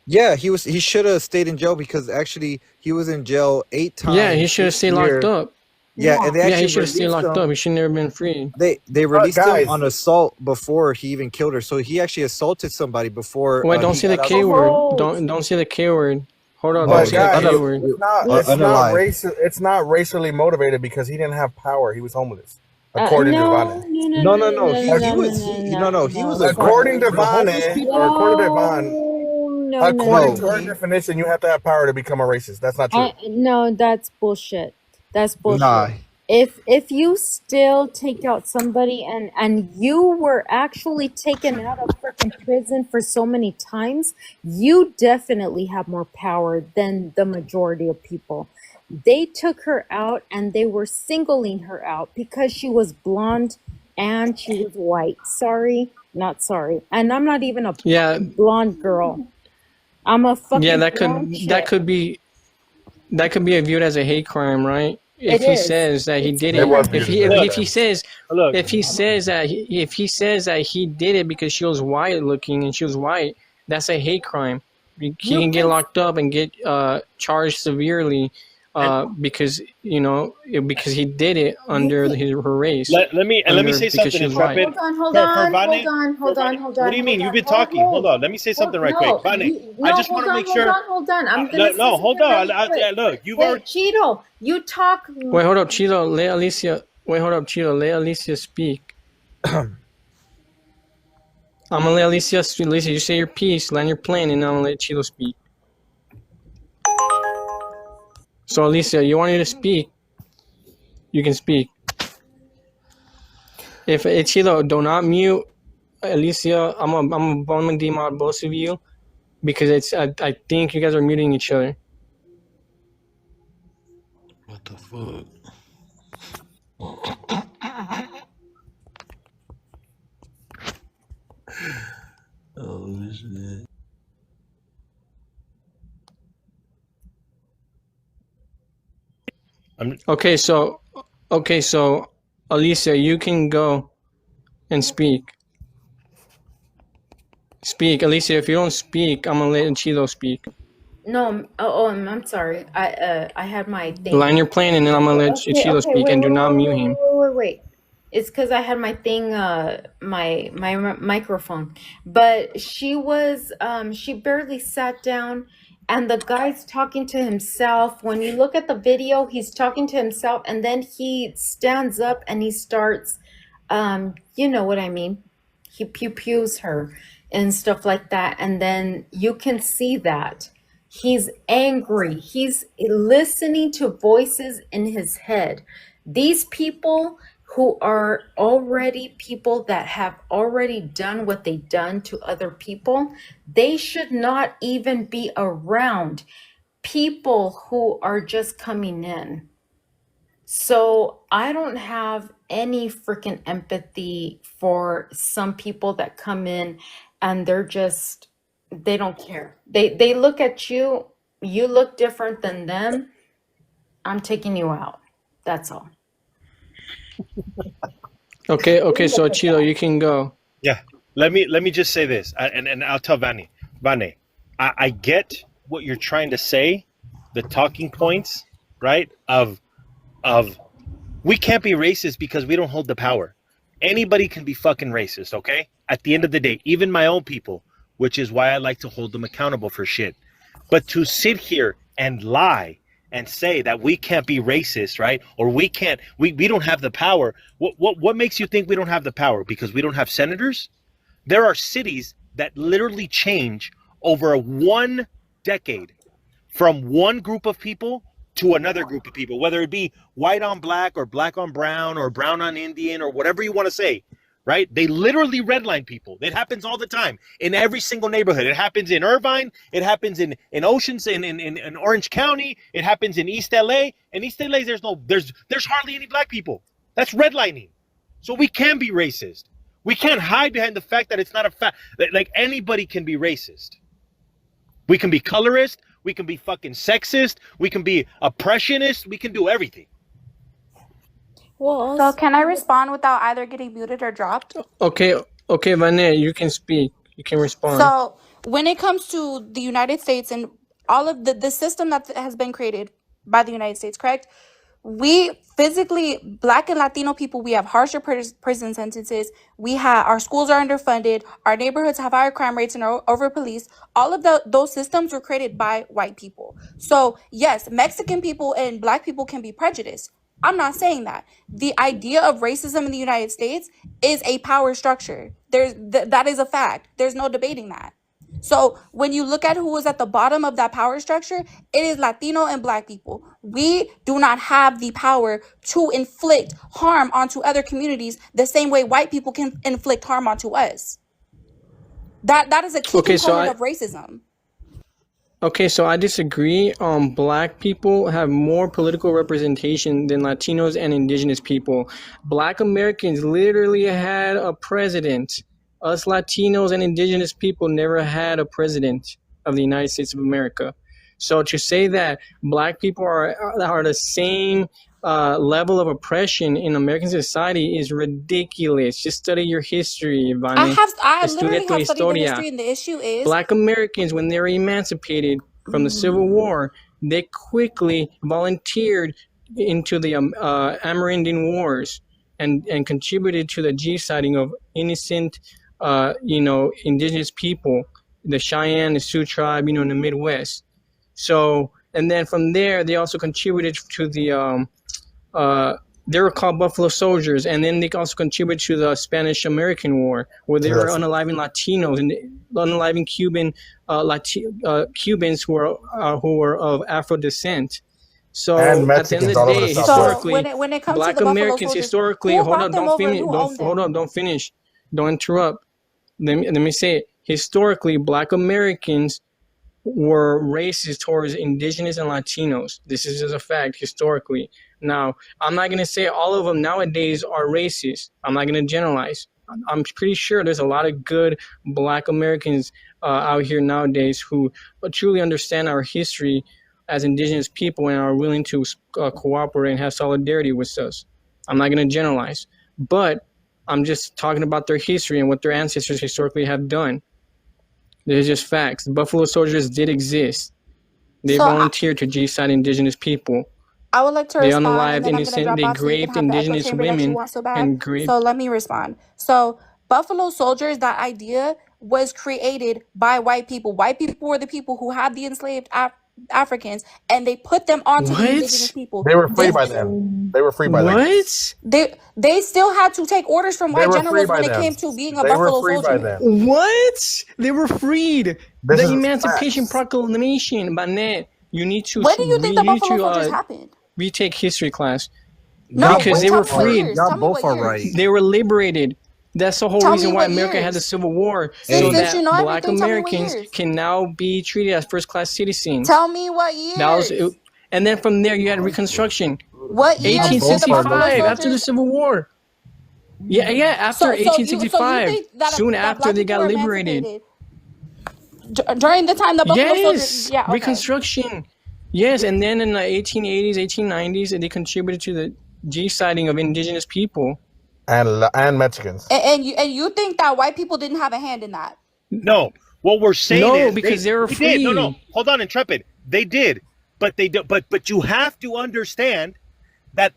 Yeah, he should have stayed in jail because actually he was in jail 8 Yeah, he times should have this stayed locked year. up. Yeah, and they Yeah, he actually should have stayed released locked him. up. He should never been freed. They released him Guys, on assault before he even killed her. So he actually assaulted somebody before Wait, don't he say the got out K of word. Hold. Don't say the K word. Hold on, don't but say the guys, K word. it's not unalive. it's not racially motivated because he didn't have power. He was homeless, No, according to no, Vane. no, no, no, No. no, He no, was he was According to the homeless Vane, people. or according to Vane, No, according No, to her definition, you have to have power to become a racist. That's not true. No, that's bullshit. That's bullshit. nah. If you still take out somebody and you were actually taken out of freaking prison for so many times, you definitely have more power than the majority of people. They took her out and they were singling her out because she was blonde and she was white. Sorry, not sorry. And I'm not even a Yeah, blonde girl. I'm a fucking yeah, brown chick. that could be viewed as a hate crime, right? If It he is. says that he It's did It it, was if viewed as he that. says Look, if he says that he did it because she was white looking and she was white, that's a hate crime. He You can get can locked up and get charged severely because because he did it you under can her race. let me say Because something, she was white. Intrepid. hold on. What do you mean? You've been talking. Hold on. Let me say something right quick. Vane, I just want to make sure. Hold on. I'm gonna say No, hold something on. really quick. Look, you've Hey, already. Cheeto, you talk. Wait, hold up, Chilo. Let Alicia. Wait, hold up, Chilo. Let Alicia speak. I'm gonna let Alicia speak. Alicia, you say your piece, land your plane, and I'm gonna let Chilo speak. So Alicia, you wanted to speak, you can speak. If Chilo, do not mute Alicia. I'm gonna demote both of you because I think you guys are muting each other. What the fuck? Oh shit. Okay, so Alicia, you can go and speak. Speak, Alicia. If you don't speak, I'm gonna let Chilo speak. No, I'm sorry. I had my thing. Line your plane, and then I'm gonna let Okay, Chilo okay, speak, wait, and wait, do not wait, mute wait, him. wait, wait, wait. It's because I had my thing, my microphone. But she barely sat down, and the guy's talking to himself. When you look at the video, he's talking to himself, and then he stands up and he starts, you know what I mean? He pew-pews her and stuff like that, and then you can see that. He's angry. He's listening to voices in his head. These people who are already people that have already done what they've done to other people, they should not even be around people who are just coming in. So I don't have any freaking empathy for some people that come in and they don't care. They look at you, you look different than them. I'm taking you out. That's all. Okay, so Chilo, you can go. Yeah. Let me just say this, and I'll tell Vane. I get what you're trying to say, the talking points, right? Of we can't be racist because we don't hold the power. Anybody can be fucking racist, okay? At the end of the day, even my own people, which is why I like to hold them accountable for shit. But to sit here and lie and say that we can't be racist, right? Or we don't have the power. What makes you think we don't have the power? Because we don't have senators? There are cities that literally change over 1 decade from one group of people to another group of people, whether it be white on black or black on brown or brown on Indian or whatever you want to say, right? They literally redline people. It happens all the time in every single neighborhood. It happens in Irvine. It happens in Oceans, in Orange County. It happens in East LA. In East LA, there's hardly any black people. That's redlining. So we can be racist. We can't hide behind the fact that it's not a fact. Like anybody can be racist. We can be colorist. We can be fucking sexist. We can be oppressionist. We can do everything. Well, So can I respond without either getting muted or dropped? Okay, Vane, you can speak. You can respond. So when it comes to the United States and all of the system that has been created by the United States, correct? We physically, Black and Latino people, we have harsher prison sentences. Our schools are underfunded. Our neighborhoods have higher crime rates and are over policed. All of those systems were created by white people. So yes, Mexican people and Black people can be prejudiced. I'm not saying that. The idea of racism in the United States is a power structure. That is a fact. There's no debating that. So when you look at who is at the bottom of that power structure, it is Latino and Black people. We do not have the power to inflict harm onto other communities the same way white people can inflict harm onto us. That is a key component of racism. Okay, so I disagree. Black people have more political representation than Latinos and indigenous people. Black Americans literally had a president. Us Latinos and indigenous people never had a president of the United States of America. So to say that black people are the same level of oppression in American society is ridiculous. Just study your history, Ivane. I literally have studied the history, and the issue is Black Americans, when they were emancipated from the Civil War, they quickly volunteered into the Amerindian Wars and contributed to the genociding of innocent, indigenous people, the Cheyenne, the Sioux tribe, in the Midwest. So, and then from there, they also contributed to the They were called Buffalo Soldiers, and then they also contributed to the Spanish-American War, where they were unaliving Latinos and unaliving Cubans who were of Afro descent. So And at the end of Mexicans the all over the day, Southwest. So historically, when it comes to Black the Buffalo Americans Soldiers, historically, who hold brought on, them don't over and finish, who owned them? hold on, don't finish, don't interrupt. Let me say it. Historically, Black Americans were racist towards indigenous and Latinos. This is just a fact historically. Now, I'm not going to say all of them nowadays are racist. I'm not going to generalize. I'm pretty sure there's a lot of good Black Americans out here nowadays who truly understand our history as indigenous people and are willing to cooperate and have solidarity with us. I'm not going to generalize. But I'm just talking about their history and what their ancestors historically have done. They're just facts. The Buffalo Soldiers did exist. They volunteered to G-side indigenous people. I would like to They respond, and unalived then I'm going to innocent, drop they off so you can raped have the echo indigenous chamber that you women want so bad. and raped. So let me respond. So Buffalo Soldiers, that idea was created by white people. White people were the people who had the enslaved Africans, and they put them onto the indigenous people. They were free by then. They were free by then. What? They still had to take orders from white generals when it came to being a Buffalo Soldier. What? They were freed. This The is Emancipation facts. Proclamation, Banet. You need to. When do you think the Buffalo Soldiers happened? Retake history class. No, because they tell were me what freed. years. Tell me what years. They were liberated. That's the whole Tell reason me why what America had the years. Civil War, Since so that you know Black everything, tell me what Americans years. can now be treated as first-class citizens. Tell me what years. That was, and then from there you had Reconstruction. What years did the Buffalo 1865, after the Soldiers? Civil War. Yeah, after 1865. Soon after they got liberated. During the time the Buffalo Soldiers. Yeah, okay. Reconstruction. Yes, and then in the 1880s, 1890s, they contributed to the G-siding of indigenous people. And Mexicans. And you think that white people didn't have a hand in that? No. What we're saying is because they were free. Did. No. Hold on, Intrepid. They did. But they do, but you have to understand that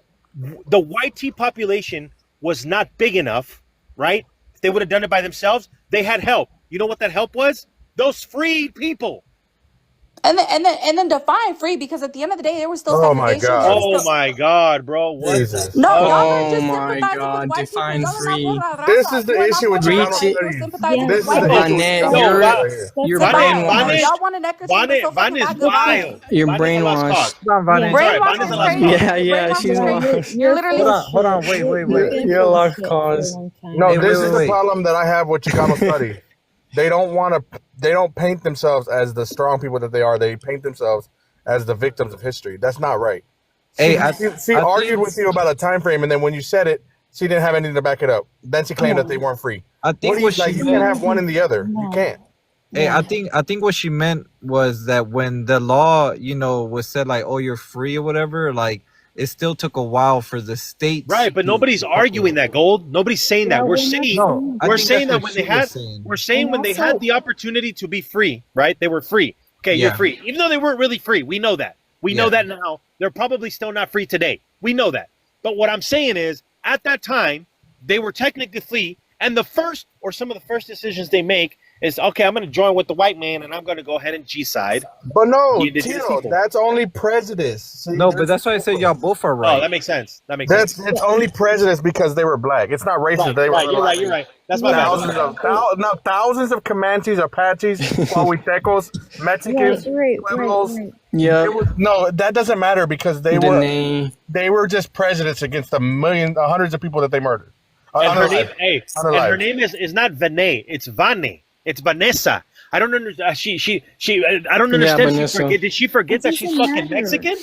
the white tea population was not big enough, right? If they would have done it by themselves, they had help. You know what that help was? Those freed people. And then define free, because at the end of the day, there was still Oh my segregation. God. Oh my God, bro! What? Jesus. No, y'all are Oh just my sympathizing God, with white define people. free. Y'all are not This is the issue with Chicano studies. This is the issue with You're Vanet, brainwashed. Y'all want an echo chamber so fucking Vanet bad. is Goodbye. wild. You're Vanet's a lost brainwashed. cause. Brainwash is crazy. Yeah, Brainwash she's is crazy. lost. You're literally. Hold on, wait. You're lost cause. No, Hey, this is the wait. problem that I have with Chicano study. They don't paint themselves as the strong people that they are. They paint themselves as the victims of history. That's not right. Hey, She argued with you about a time frame, and then when you said it, she didn't have anything to back it up. Then she claimed that they weren't free. I think you can't have one and the other. You can't. Hey, I think what she meant was that when the law, was said like, oh, you're free or whatever, like it still took a while for the states. Right, but nobody's arguing that, Gold. Nobody's saying that. We're saying that when they had the opportunity to be free, right? They were free. Okay, you're free. Even though they weren't really free. We know that. We know that now. They're probably still not free today. We know that. But what I'm saying is, at that time, they were technically free, and some of the first decisions they make is, okay, I'm going to join with the white man, and I'm going to go ahead and G-side. But no, Tito, that's only prejudice. See, no, but that's why I said y'all both are right. Oh, that makes sense. Sense. It's only prejudice because they were black. It's not racist. Right, you're right. That's my bad. Thousands of Comanches, Apaches, Huahuitecos, Mexicans, Pueblos. Yeah. No, that doesn't matter because they were just prejudiced against the hundreds of people that they murdered. And her name is not Vanet. It's Vane. It's Vanessa. I don't understand. I don't understand. Did she forget that she's fucking Mexican?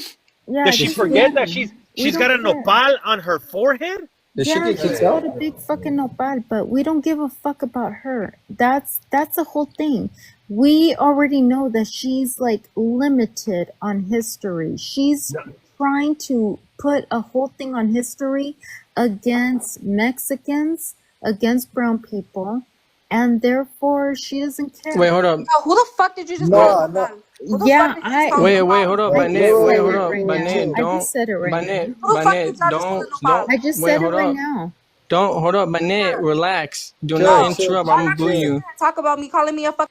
Yeah, Does she forget that she's got a nopal on her forehead? She got a big fucking nopal, but we don't give a fuck about her. That's the whole thing. We already know that she's like limited on history. She's trying to put a whole thing on history against Mexicans, against brown people, and therefore she doesn't care. Wait, hold up. No, who the fuck did you just call? Wait, hold up, Banet. Wait, hold up, Banet. I just said it right now. Banet, don't. I just said it right now. Don't, hold up, Banet. Relax. Do not interrupt. I'm gonna boo you. Talk about me calling me a fuck.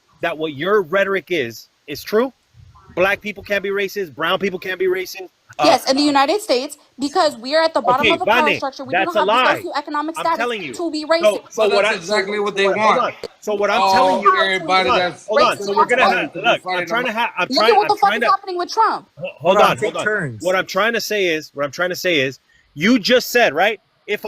that what your rhetoric is true? Black people can't be racist. Brown people can't be racist. Yes, in the United States, because we are at the bottom Okay, of the power Vane, structure, we do that's not a have the lie. socioeconomic I'm status telling you. to be racist. So But what that's I exactly what so they what hold want. on. So what I'm telling Oh, you, How to everybody hold on, that's hold on. racist So we're that's gonna funny have because you're look. I'm fighting trying them. to have. Look at what the fuck trying is to happening with Trump. hold on, Take hold on. turns. What I'm trying to say is, you just said right. If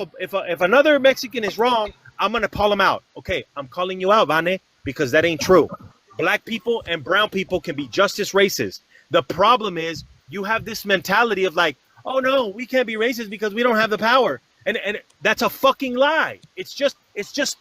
another Mexican is wrong, I'm gonna call him out. Okay, I'm calling you out, Vane, because that ain't true. Black people and brown people can be just as racist. The problem is you have this mentality of like, oh no, we can't be racist because we don't have the power. And that's a fucking lie. It's just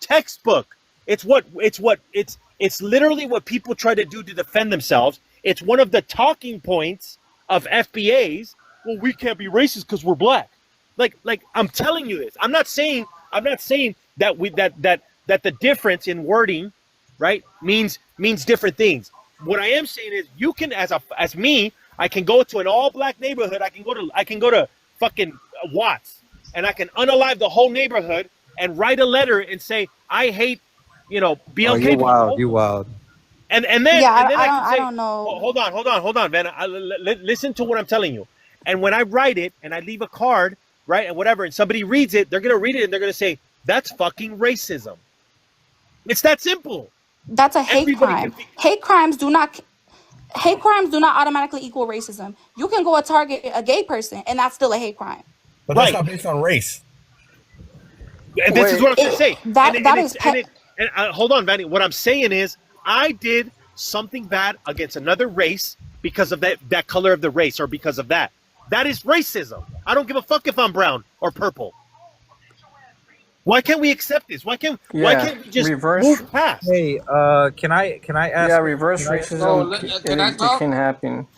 textbook. It's literally what people try to do to defend themselves. It's one of the talking points of FBAs. Well, we can't be racist because we're black. Like I'm telling you this. I'm not saying that that the difference in wording, right, means different things. What I am saying is you can, as me, I can go to an all black neighborhood. I can go to fucking Watts, and I can unalive the whole neighborhood and write a letter and say I hate, Oh, you BLK wild. people. You wild. And Yeah, then I can I say, don't know. hold on, Van. Listen to what I'm telling you. And when I write it and I leave a card, right, and whatever, and somebody reads it, they're gonna read it and they're gonna say that's fucking racism. It's that simple. That's a hate Everybody can. crime. Hate crimes do not automatically equal racism. You can go target a gay person, and that's still a hate crime. But that's not based on race. And this is what I'm trying to say. Hold on, Vanny. What I'm saying is, I did something bad against another race because of that color of the race, or because of that. That is racism. I don't give a fuck if I'm brown or purple. Why can't we accept this? Why can't we just move past? Hey, can I ask? Yeah, reverse racism it can happen.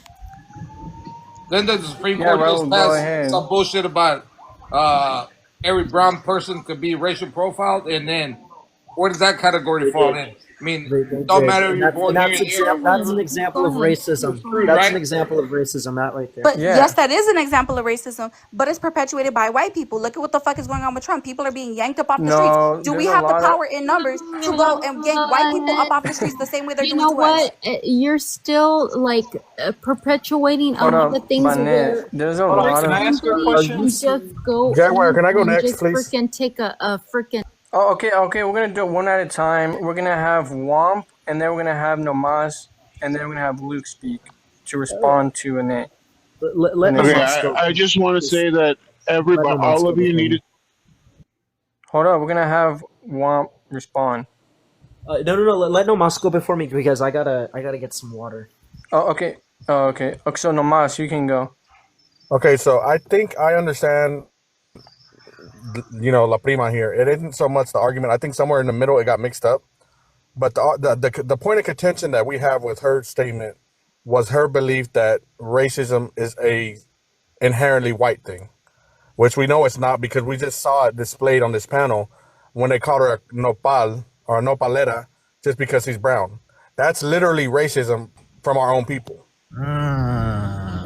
Then the Supreme Yeah, Court Raul, just go passed ahead. some bullshit about every brown person could be racial profiled, and then where does that category fall in? I mean, They don't did. matter if you're born here, That's an example of racism. free, That's an right? example of racism, that right there. But yes, that is an example of racism, but it's perpetuated by white people. Look at what the fuck is going on with Trump. People are being yanked up off the streets. No, Do we there's a have the lot of power in numbers to go and yank white people up off the streets the same way they're You doing know to us? what? You're still like perpetuating a Hold lot up, of things Banet. where There's a lot Can of. I ask you a somebody question? can just go Jaguar, can I go and next, just please? freaking take a freaking. Oh, okay. We're gonna do it one at a time. We're gonna have Womp, and then we're gonna have Nomaz, and then we're gonna have Luke speak to respond to Annette. Let Okay, Namas go. I just want to say that everybody, Namas all go of you before need me. to. Hold up, we're gonna have Womp respond. No. Let Namas go before me because I gotta get some water. Oh, okay. Okay, so Nomaz, you can go. Okay, so I think I understand, La Prima here. It isn't so much the argument. I think somewhere in the middle it got mixed up. But the point of contention that we have with her statement was her belief that racism is a inherently white thing, which we know it's not because we just saw it displayed on this panel when they called her a nopal or a nopalera just because he's brown. That's literally racism from our own people.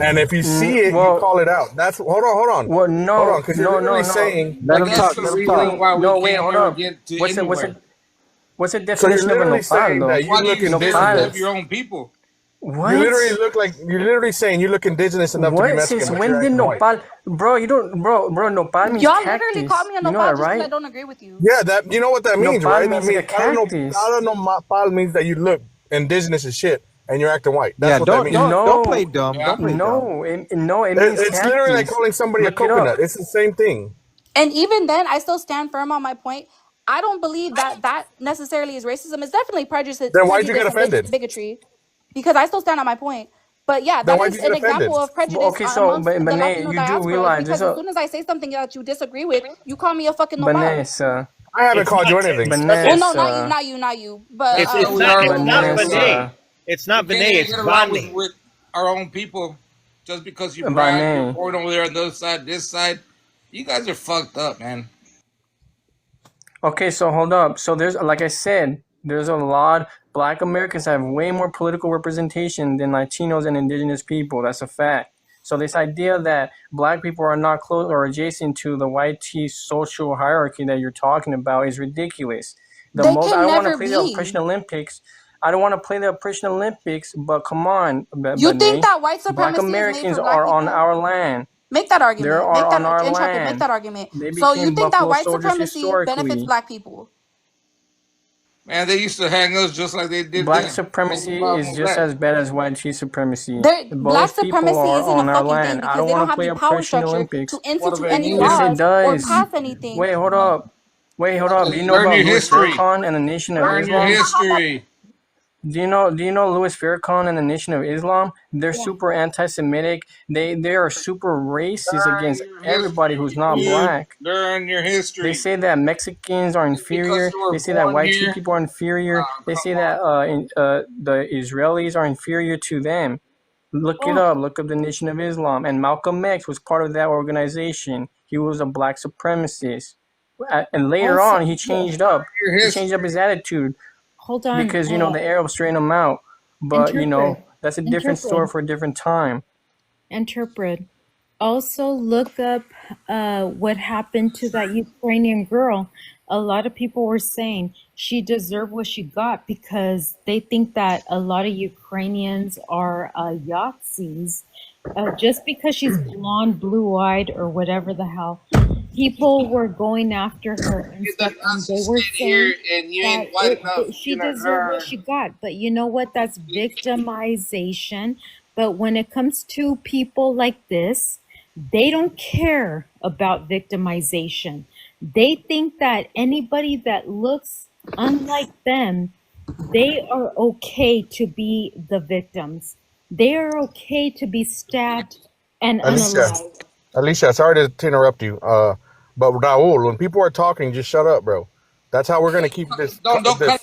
And if you see it, you call it out. That's hold on. Well, no, hold on, because you're literally no. saying. Let him That's talk. the reason why we No, wait, can't hold ever up. get to What's anywhere. the So you're definition of a literally nopal saying though? that you Why do look you indigenous. stereotype your own people? What? You literally look like you're literally saying you look indigenous enough to be What? Mexican. Since but when you're did acting white. nopal? Bro, you don't. Bro, nopal means Y'all cactus. literally called me a You know nopal that, just because I right? don't agree with you. Yeah, that you know what that means, Nopal right? means That like means a cactus. nopal means that you look indigenous as shit and you're acting white. That's Yeah, what that means. don't play dumb. Don't play dumb. No, it means It's literally like cactus. calling somebody a Look it coconut. up. It's the same thing. And even then, I still stand firm on my point. I don't believe that necessarily is racism. It's definitely prejudice Then why'd you get and offended? bigotry, because I still stand on my point. But yeah, Then that why'd is you an get offended? example of prejudice Okay, so amongst the Banet, Latino you do diaspora. Is realize there's because as a soon as I say something that you disagree with, you call me a fucking nopal. Vanessa. I haven't It's called not you anything. Well, no, Vanessa. not you. But That's how we not are. Vanessa. It's not We can't Vinay. even It's get along Vane. with our own people just because you brag, you're Banet. born over there on the other side, this side. You guys are fucked up, man. Okay, so hold up. So there's, like I said, there's a lot. Black Americans have way more political representation than Latinos and indigenous people. That's a fact. So this idea that black people are not close or adjacent to the white T social hierarchy that you're talking about is ridiculous. I they don't can want to never play the be. Oppression Olympics. I don't want to play the Oppression Olympics, but come on, You think Banet. that white Black supremacy is made Americans for black are on people? our land. Make that They argument. are Make on that our intrepid. Make land. that argument. They So you became think that buffalo white soldiers supremacy benefits historically. black people? Man, they used to hang us just like they did Black then. What's the supremacy problem is with just that? as bad as white supremacy. Black Both people supremacy are isn't a on our fucking thing land. I because don't they want don't to have play the power Oppression structure Olympics. to institute any Yes, it laws or does. pass anything. Wait, hold up. Do you know Learn about your Louis history. Farrakhan and the Nation of Learn your Islam? history. Do you know Louis Farrakhan and the Nation of Islam? They're super anti-Semitic. They are super racist Learn against your everybody who's history, not dude. black. Learn your They history. say that Mexicans are Just because inferior. you were They say that born white here, people are inferior. They say come that the Israelis are inferior to them. Look it on. up. Look up the Nation of Islam. And Malcolm X was part of that organization. he was a black supremacist. And later Also, on, he changed up. He changed up his attitude hold on. because, the Arabs straightened him out. But, Interpret. that's a different story for a different time. Interpret. Also, look up what happened to that Ukrainian girl. A lot of people were saying she deserved what she got because they think that a lot of Ukrainians are Yahtzees. Just because she's blonde, blue-eyed, or whatever the hell, people were going after her and stuff, and they were saying that she deserved what she got. But you know what? That's victimization. But when it comes to people like this, they don't care about victimization. They think that anybody that looks unlike them, they are okay to be the victims. They are okay to be stabbed and unalive. Alicia, sorry to interrupt you. But Raul, when people are talking, just shut up, bro. That's how we're gonna keep this. Don't cut.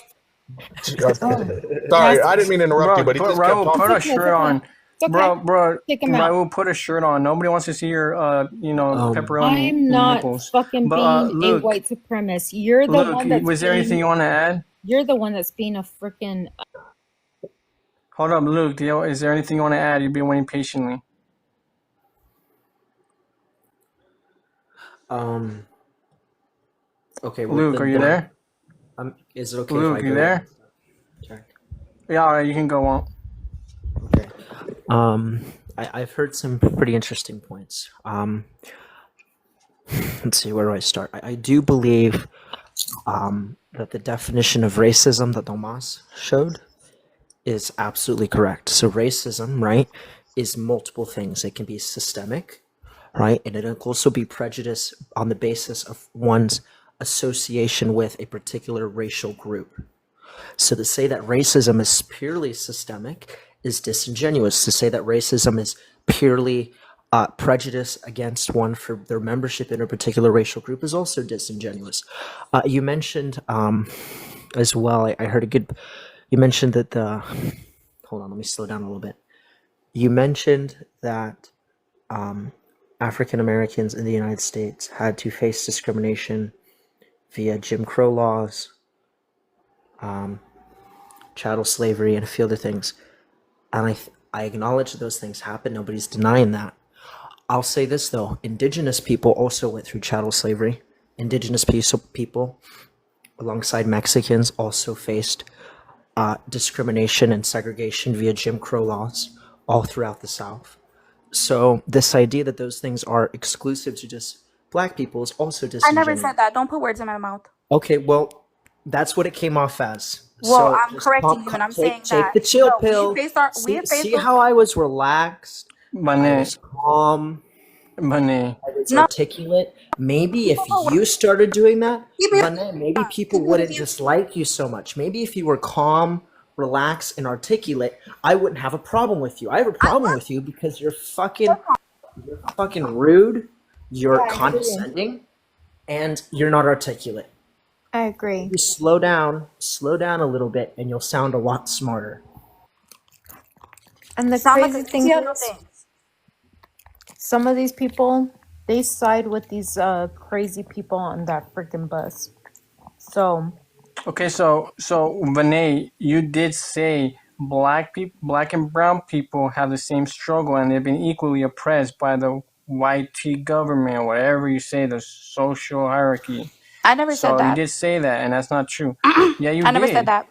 Sorry, I didn't mean to interrupt you, but he just kept Raul, talking. put a shirt on. Bro, Kick him out. Raul, put a shirt on. Nobody wants to see your, pepperoni I'm not nipples. fucking But, being Luke, a white supremacist. You're the one that's was there anything you want to add? You're the one that's being a freaking. Hold up, Luke. Is there anything you want to add? You've been waiting patiently. Okay. Well, Luke, are you there? Is it okay Luke, if I you go? there? Check. Yeah, all right, you can go on. Okay. I've heard some pretty interesting points. Let's see, where do I start? I do believe that the definition of racism that Domas showed is absolutely correct. So racism, right, is multiple things. It can be systemic, right, and it can also be prejudice on the basis of one's association with a particular racial group. So to say that racism is purely systemic is disingenuous. To say that racism is purely prejudice against one for their membership in a particular racial group is also disingenuous. You mentioned as well, I heard you mentioned that hold on, let me slow down a little bit. You mentioned that African Americans in the United States had to face discrimination via Jim Crow laws, chattel slavery, and a few other things. And I acknowledge that those things happen. Nobody's denying that. I'll say this, though. Indigenous people also went through chattel slavery. Indigenous people, alongside Mexicans, also faced discrimination and segregation via Jim Crow laws all throughout the South. So this idea that those things are exclusive to just black people is also disingenuous. I never said that. Don't put words in my mouth. Okay, well, that's what it came off as. Well, So I'm just correcting you, and I'm saying take that. the chill No, pill. we faced See how I was relaxed? I was calm. I was articulate. Maybe if you started doing that, maybe people wouldn't dislike you so much. Maybe if you were calm, relaxed, and articulate, I wouldn't have a problem with you. I have a problem with you because you're fucking rude, you're condescending, and you're not articulate. I agree. You slow down a little bit, and you'll sound a lot smarter. And the crazy thing is, some of these people, they side with these crazy people on that freaking bus. So. Okay, so Vinay, you did say black and brown people have the same struggle, and they've been equally oppressed by the YT government, or whatever you say, the social hierarchy. I never said that. So you did say that, and that's not true. Yeah, you did. I never said that.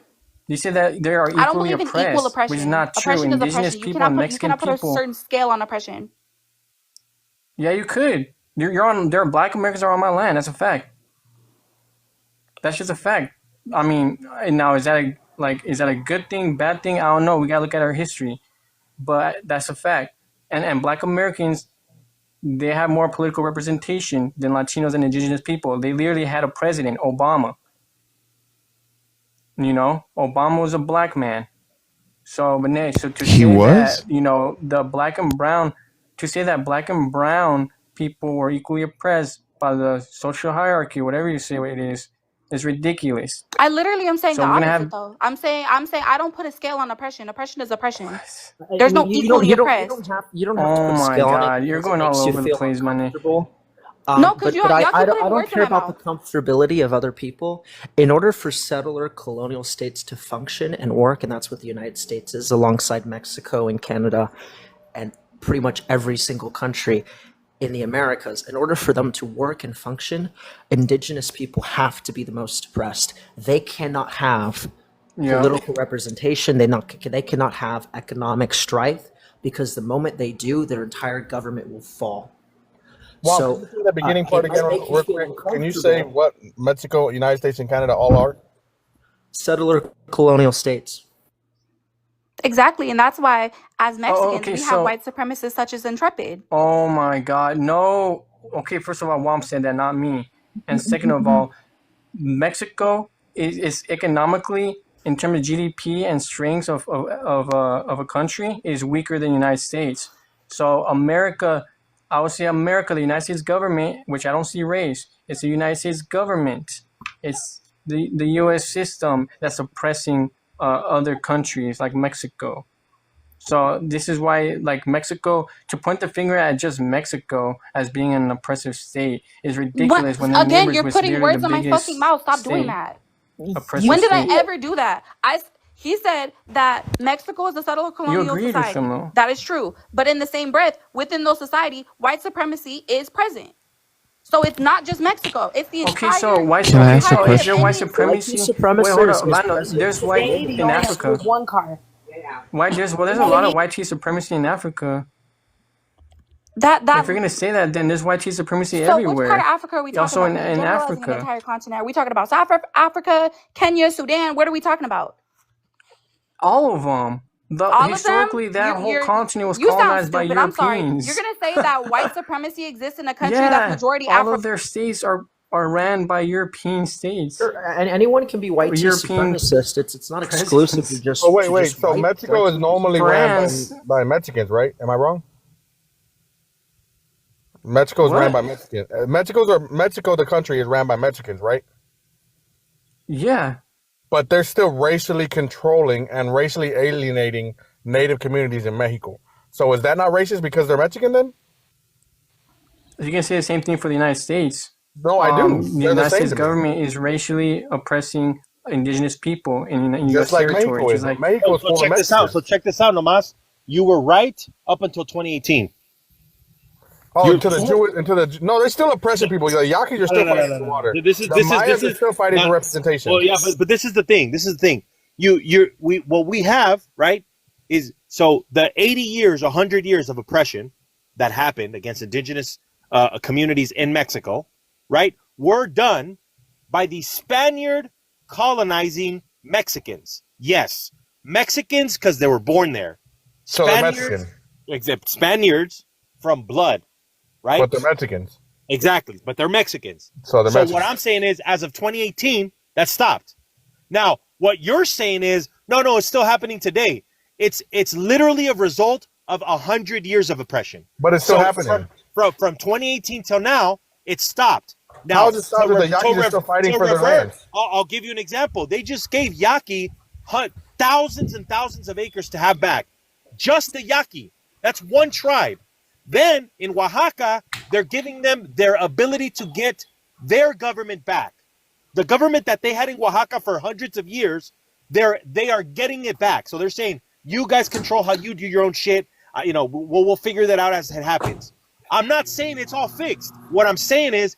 You said that they are equally I don't believe in oppressed, equal oppression. which is not true. Oppression is Indigenous oppression. people and Mexican you cannot put people. a certain scale on oppression. Yeah, you could. You're on. There are black Americans are on my land. That's a fact. That's just a fact. I mean, now is that a good thing, bad thing? I don't know. We gotta look at our history, but that's a fact. And black Americans, they have more political representation than Latinos and indigenous people. They literally had a president, Obama. Obama was a black man. So, but to say that, the black and brown, to say that black and brown people were equally oppressed by the social hierarchy, whatever you say it is ridiculous. I literally am saying So the we're gonna opposite, have- though. I'm saying I don't put a scale on oppression. Oppression is oppression. There's no You equally don't oppressed. have to put a Oh my scale on God, it you're because it going all makes you over the feel place, man. uncomfortable. No, because But y'all keep putting I don't words in care my about the mouth. comfortability of other people. In order for settler colonial states to function and work, and that's what the United States is, alongside Mexico and Canada and pretty much every single country in the Americas, in order for them to work and function, indigenous people have to be the most oppressed. They cannot have Yeah. political representation. They cannot have economic strife, because the moment they do, their entire government will fall. Wow, can So you say the beginning part it again might make you real feel quick? Can you say uncomfortable. what Mexico, United States, and Canada all are? Settler colonial states. Exactly, and that's why, as Oh, Mexicans, okay. we have So, white supremacists such as Intrepid. oh my God, no. Okay, first of all, Wom said that, not me. And second of all, Mexico is economically, in terms of GDP and strength of a country, is weaker than the United States. So America, I would say America, the United States government, which I don't see race, it's the United States government. It's the U.S. system that's oppressing other countries like Mexico. So this is why, like, Mexico, to point the finger at just Mexico as being an oppressive state is What? ridiculous when their Again, neighbors you're was putting literally the words in my fucking biggest mouth. Stop doing state, that. oppressive When did I state. ever do that? He said that Mexico is a settler You colonial agreed with him society. though. That is true. But in the same breath, within those society, white supremacy is present. So it's not just Mexico. It's the Okay, so entire white. it's the Okay, so entirety is of there white any White supremacy? Wait, hold supremacy up, is Lando. present There's white today Today, in you only have to Africa. use one car. There's a lot of white supremacy in Africa. that If you're that gonna say that, then there's white supremacy so which part of everywhere. Africa are we talking Also about? Because you're in generalizing an Africa. entire continent. Are we talking about South Africa, Kenya, Sudan? What are we talking about? All of them. All of them? Historically, that whole continent was You sound colonized by stupid. I'm sorry. You're Europeans. gonna say that white supremacy exists in a country that's Yeah, majority all Afro. of their states are ran by European states. And anyone can be white European supremacist. It's not exclusive to presidents. just Oh wait. So white Mexico is normally ran France. by Mexicans, right? Am I wrong? Mexico is ran by What? Mexicans. Mexico, the country, is ran by Mexicans, right? Yeah. But they're still racially controlling and racially alienating native communities in Mexico. So is that not racist because they're Mexican then? You can say the same thing for the United States. No, I do. The They're the United same States to me. government is racially oppressing indigenous people in Just U.S. like territory. Mexico Just is. like Mexico is So full of check this out. Mexicans. So check this out, Nomas. You were right up until 2018. Oh, You're into the Jewish, into the no, they're still oppressing people. The Yaquis are still fighting for the water. This is The Mayas are still fighting for representation. Well, yeah, but this is the thing. This is the thing. What we have, right, is so the 80 years, 100 years of oppression that happened against indigenous communities in Mexico, right, were done by the Spaniard colonizing Mexicans. Yes, Mexicans because they were born there. So they're Mexican. Except Spaniards from blood, right? But they're Mexicans. Exactly, but they're Mexicans. So they're Mexicans. What I'm saying is, as of 2018, that stopped. Now, what you're saying is, no, it's still happening today. It's literally a result of 100 years of oppression. But it's still happening. From 2018 till now, it stopped. Now, how does it stop if the Yaquis are still fighting for their land? I'll give you an example. They just gave Yaqui thousands and thousands of acres to have back. Just the Yaqui. That's one tribe. Then in Oaxaca, they're giving them their ability to get their government back. The government that they had in Oaxaca for hundreds of years, they are getting it back. So they're saying, you guys control how you do your own shit. We'll figure that out as it happens. I'm not saying it's all fixed. What I'm saying is,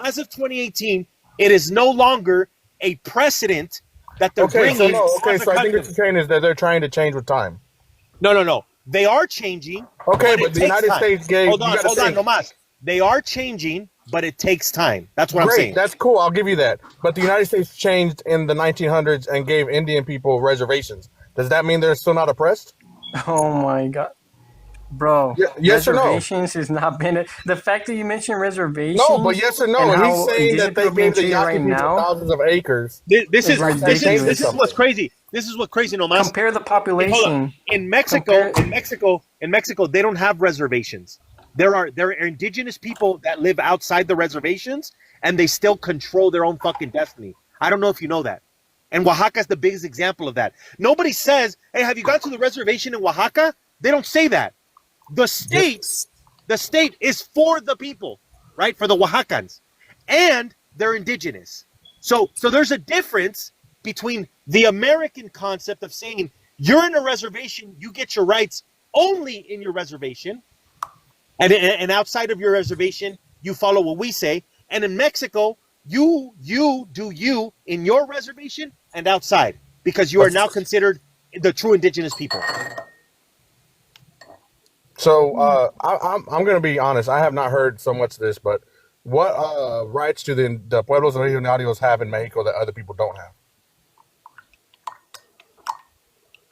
as of 2018, it is no longer a precedent that they're bringing. So I think what you're saying is that they're trying to change with time. No. They are changing. Okay, but the United States gave. Hold on, Nomas. They are changing, but it takes time. That's what I'm saying. That's cool. I'll give you that. But the United States changed in the 1900s and gave Indian people reservations. Does that mean they're still not oppressed? Oh my God, bro. Yes or no? Reservations has not been the fact that you mentioned reservations. No, but yes or no. And he's saying that they gave the Yaqui people thousands of acres. This is what's crazy. This is what's crazy, Nomas. Compare the population. In Mexico, they don't have reservations. There are indigenous people that live outside the reservations, and they still control their own fucking destiny. I don't know if you know that. And Oaxaca is the biggest example of that. Nobody says, "Hey, have you gone to the reservation in Oaxaca?" They don't say that. The state is for the people. right? For the Oaxacans, and they're indigenous. So there's a difference between the American concept of saying you're in a reservation, you get your rights only in your reservation, and outside of your reservation, you follow what we say. And in Mexico, you do you in your reservation and outside, because you are now considered the true indigenous people. So I'm going to be honest. I have not heard so much of this, but what rights do the pueblos originarios have in Mexico that other people don't have?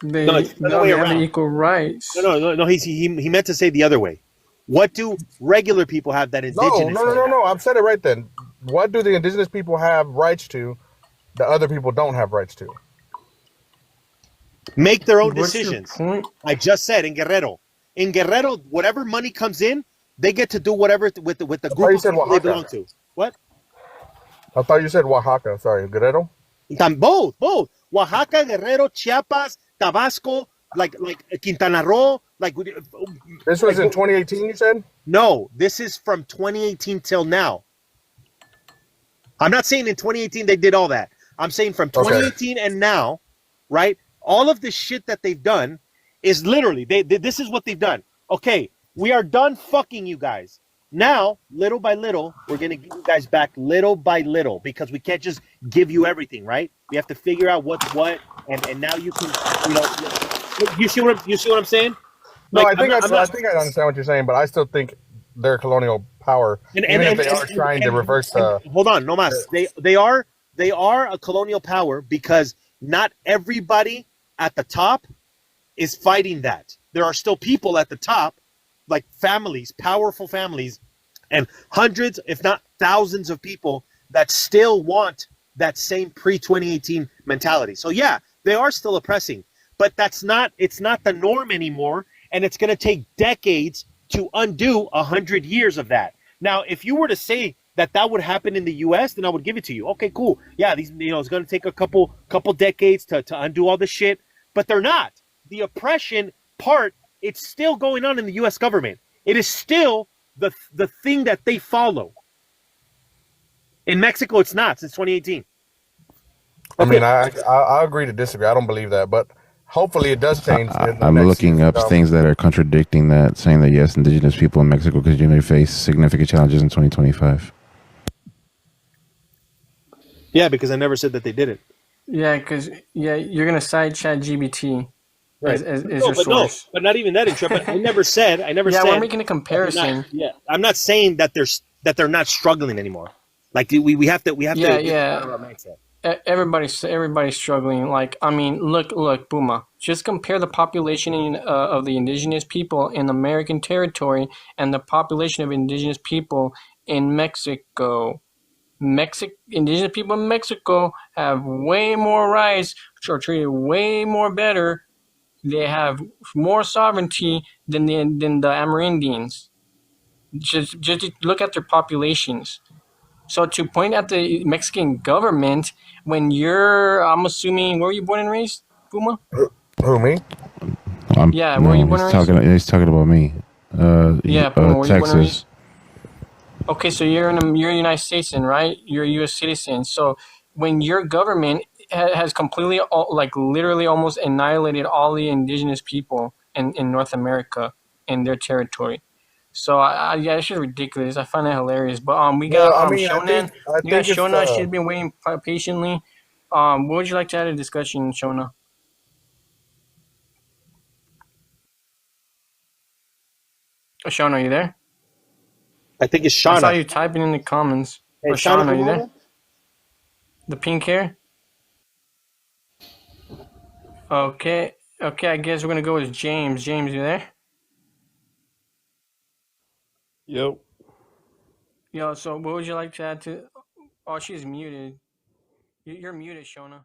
No, it's the other way they have the around. equal rights. No. He meant to say the other way. What do regular people have that indigenous? No. I've said it right then. What do the indigenous people have rights to that other people don't have rights to? Make their own What's your decisions. point? I just said in Guerrero. In Guerrero, whatever money comes in, they get to do whatever with the group of people they belong to. What? I thought you said Oaxaca. Sorry, Guerrero. Both. Oaxaca, Guerrero, Chiapas, Tabasco, like Quintana Roo, like. This was in 2018. You said? No, this is from 2018 till now. I'm not saying in 2018 they did all that. I'm saying from 2018 and now, right? All of the shit that they've done is literally this is what they've done. Okay, we are done fucking you guys. Now, little by little, we're gonna give you guys back little by little, because we can't just give you everything, right? We have to figure out what's what, and now you can, you see what I'm saying? No, I think I understand what you're saying, but I still think they're colonial power, even if they are trying to reverse the. Hold on, no mas. They are a colonial power because not everybody at the top is fighting that. There are still people at the top, like families, powerful families, and hundreds, if not thousands of people that still want that same pre-2018 mentality. So yeah, they are still oppressing, but it's not the norm anymore, and it's going to take decades to undo 100 years of that. Now, if you were to say that would happen in the U.S., then I would give it to you. Okay, cool. Yeah, it's going to take a couple decades to undo all this shit, but they're not. The oppression part, it's still going on in the U.S. government. It is still the thing that they follow. In Mexico, it's not since 2018. I mean, I agree to disagree. I don't believe that, but hopefully it does change. I'm looking up things that are contradicting that, saying that yes, indigenous people in Mexico continue to face significant challenges in 2025. Yeah, because I never said that they didn't. Yeah, because you're gonna cite JvT as your source. But not even that, Intrepid. I never said. Yeah, we're making a comparison. I'm not saying that they're not struggling anymore. Like we have to. Yeah. Everybody's struggling. Like, I mean, look, Puma. Just compare the population of the indigenous people in American territory and the population of indigenous people in Mexico. Indigenous people in Mexico have way more rights, are treated way more better. They have more sovereignty than the Amerindians. Just look at their populations. So to point at the Mexican government, when I'm assuming, where were you born and raised, Puma? Who, me? Yeah, where were you born and raised? He's talking about me. Puma, where you born and Texas. raised? Okay, so you're a United States citizen, right? You're a U.S. citizen. So when your government has completely, like literally almost annihilated all the indigenous people in North America in their territory. So it's just ridiculous. I find that hilarious. But we got Shona. We got Shona. She's been waiting patiently. What would you like to add to the discussion, Shona? Shona, are you there? I think it's Shauna. I saw you typing in the comments. Hey, Shona, are you there? The pink hair? Okay, I guess we're gonna go with James. James, you there? Yo, so what would you like to add to? Oh, she's muted. You're muted, Shona.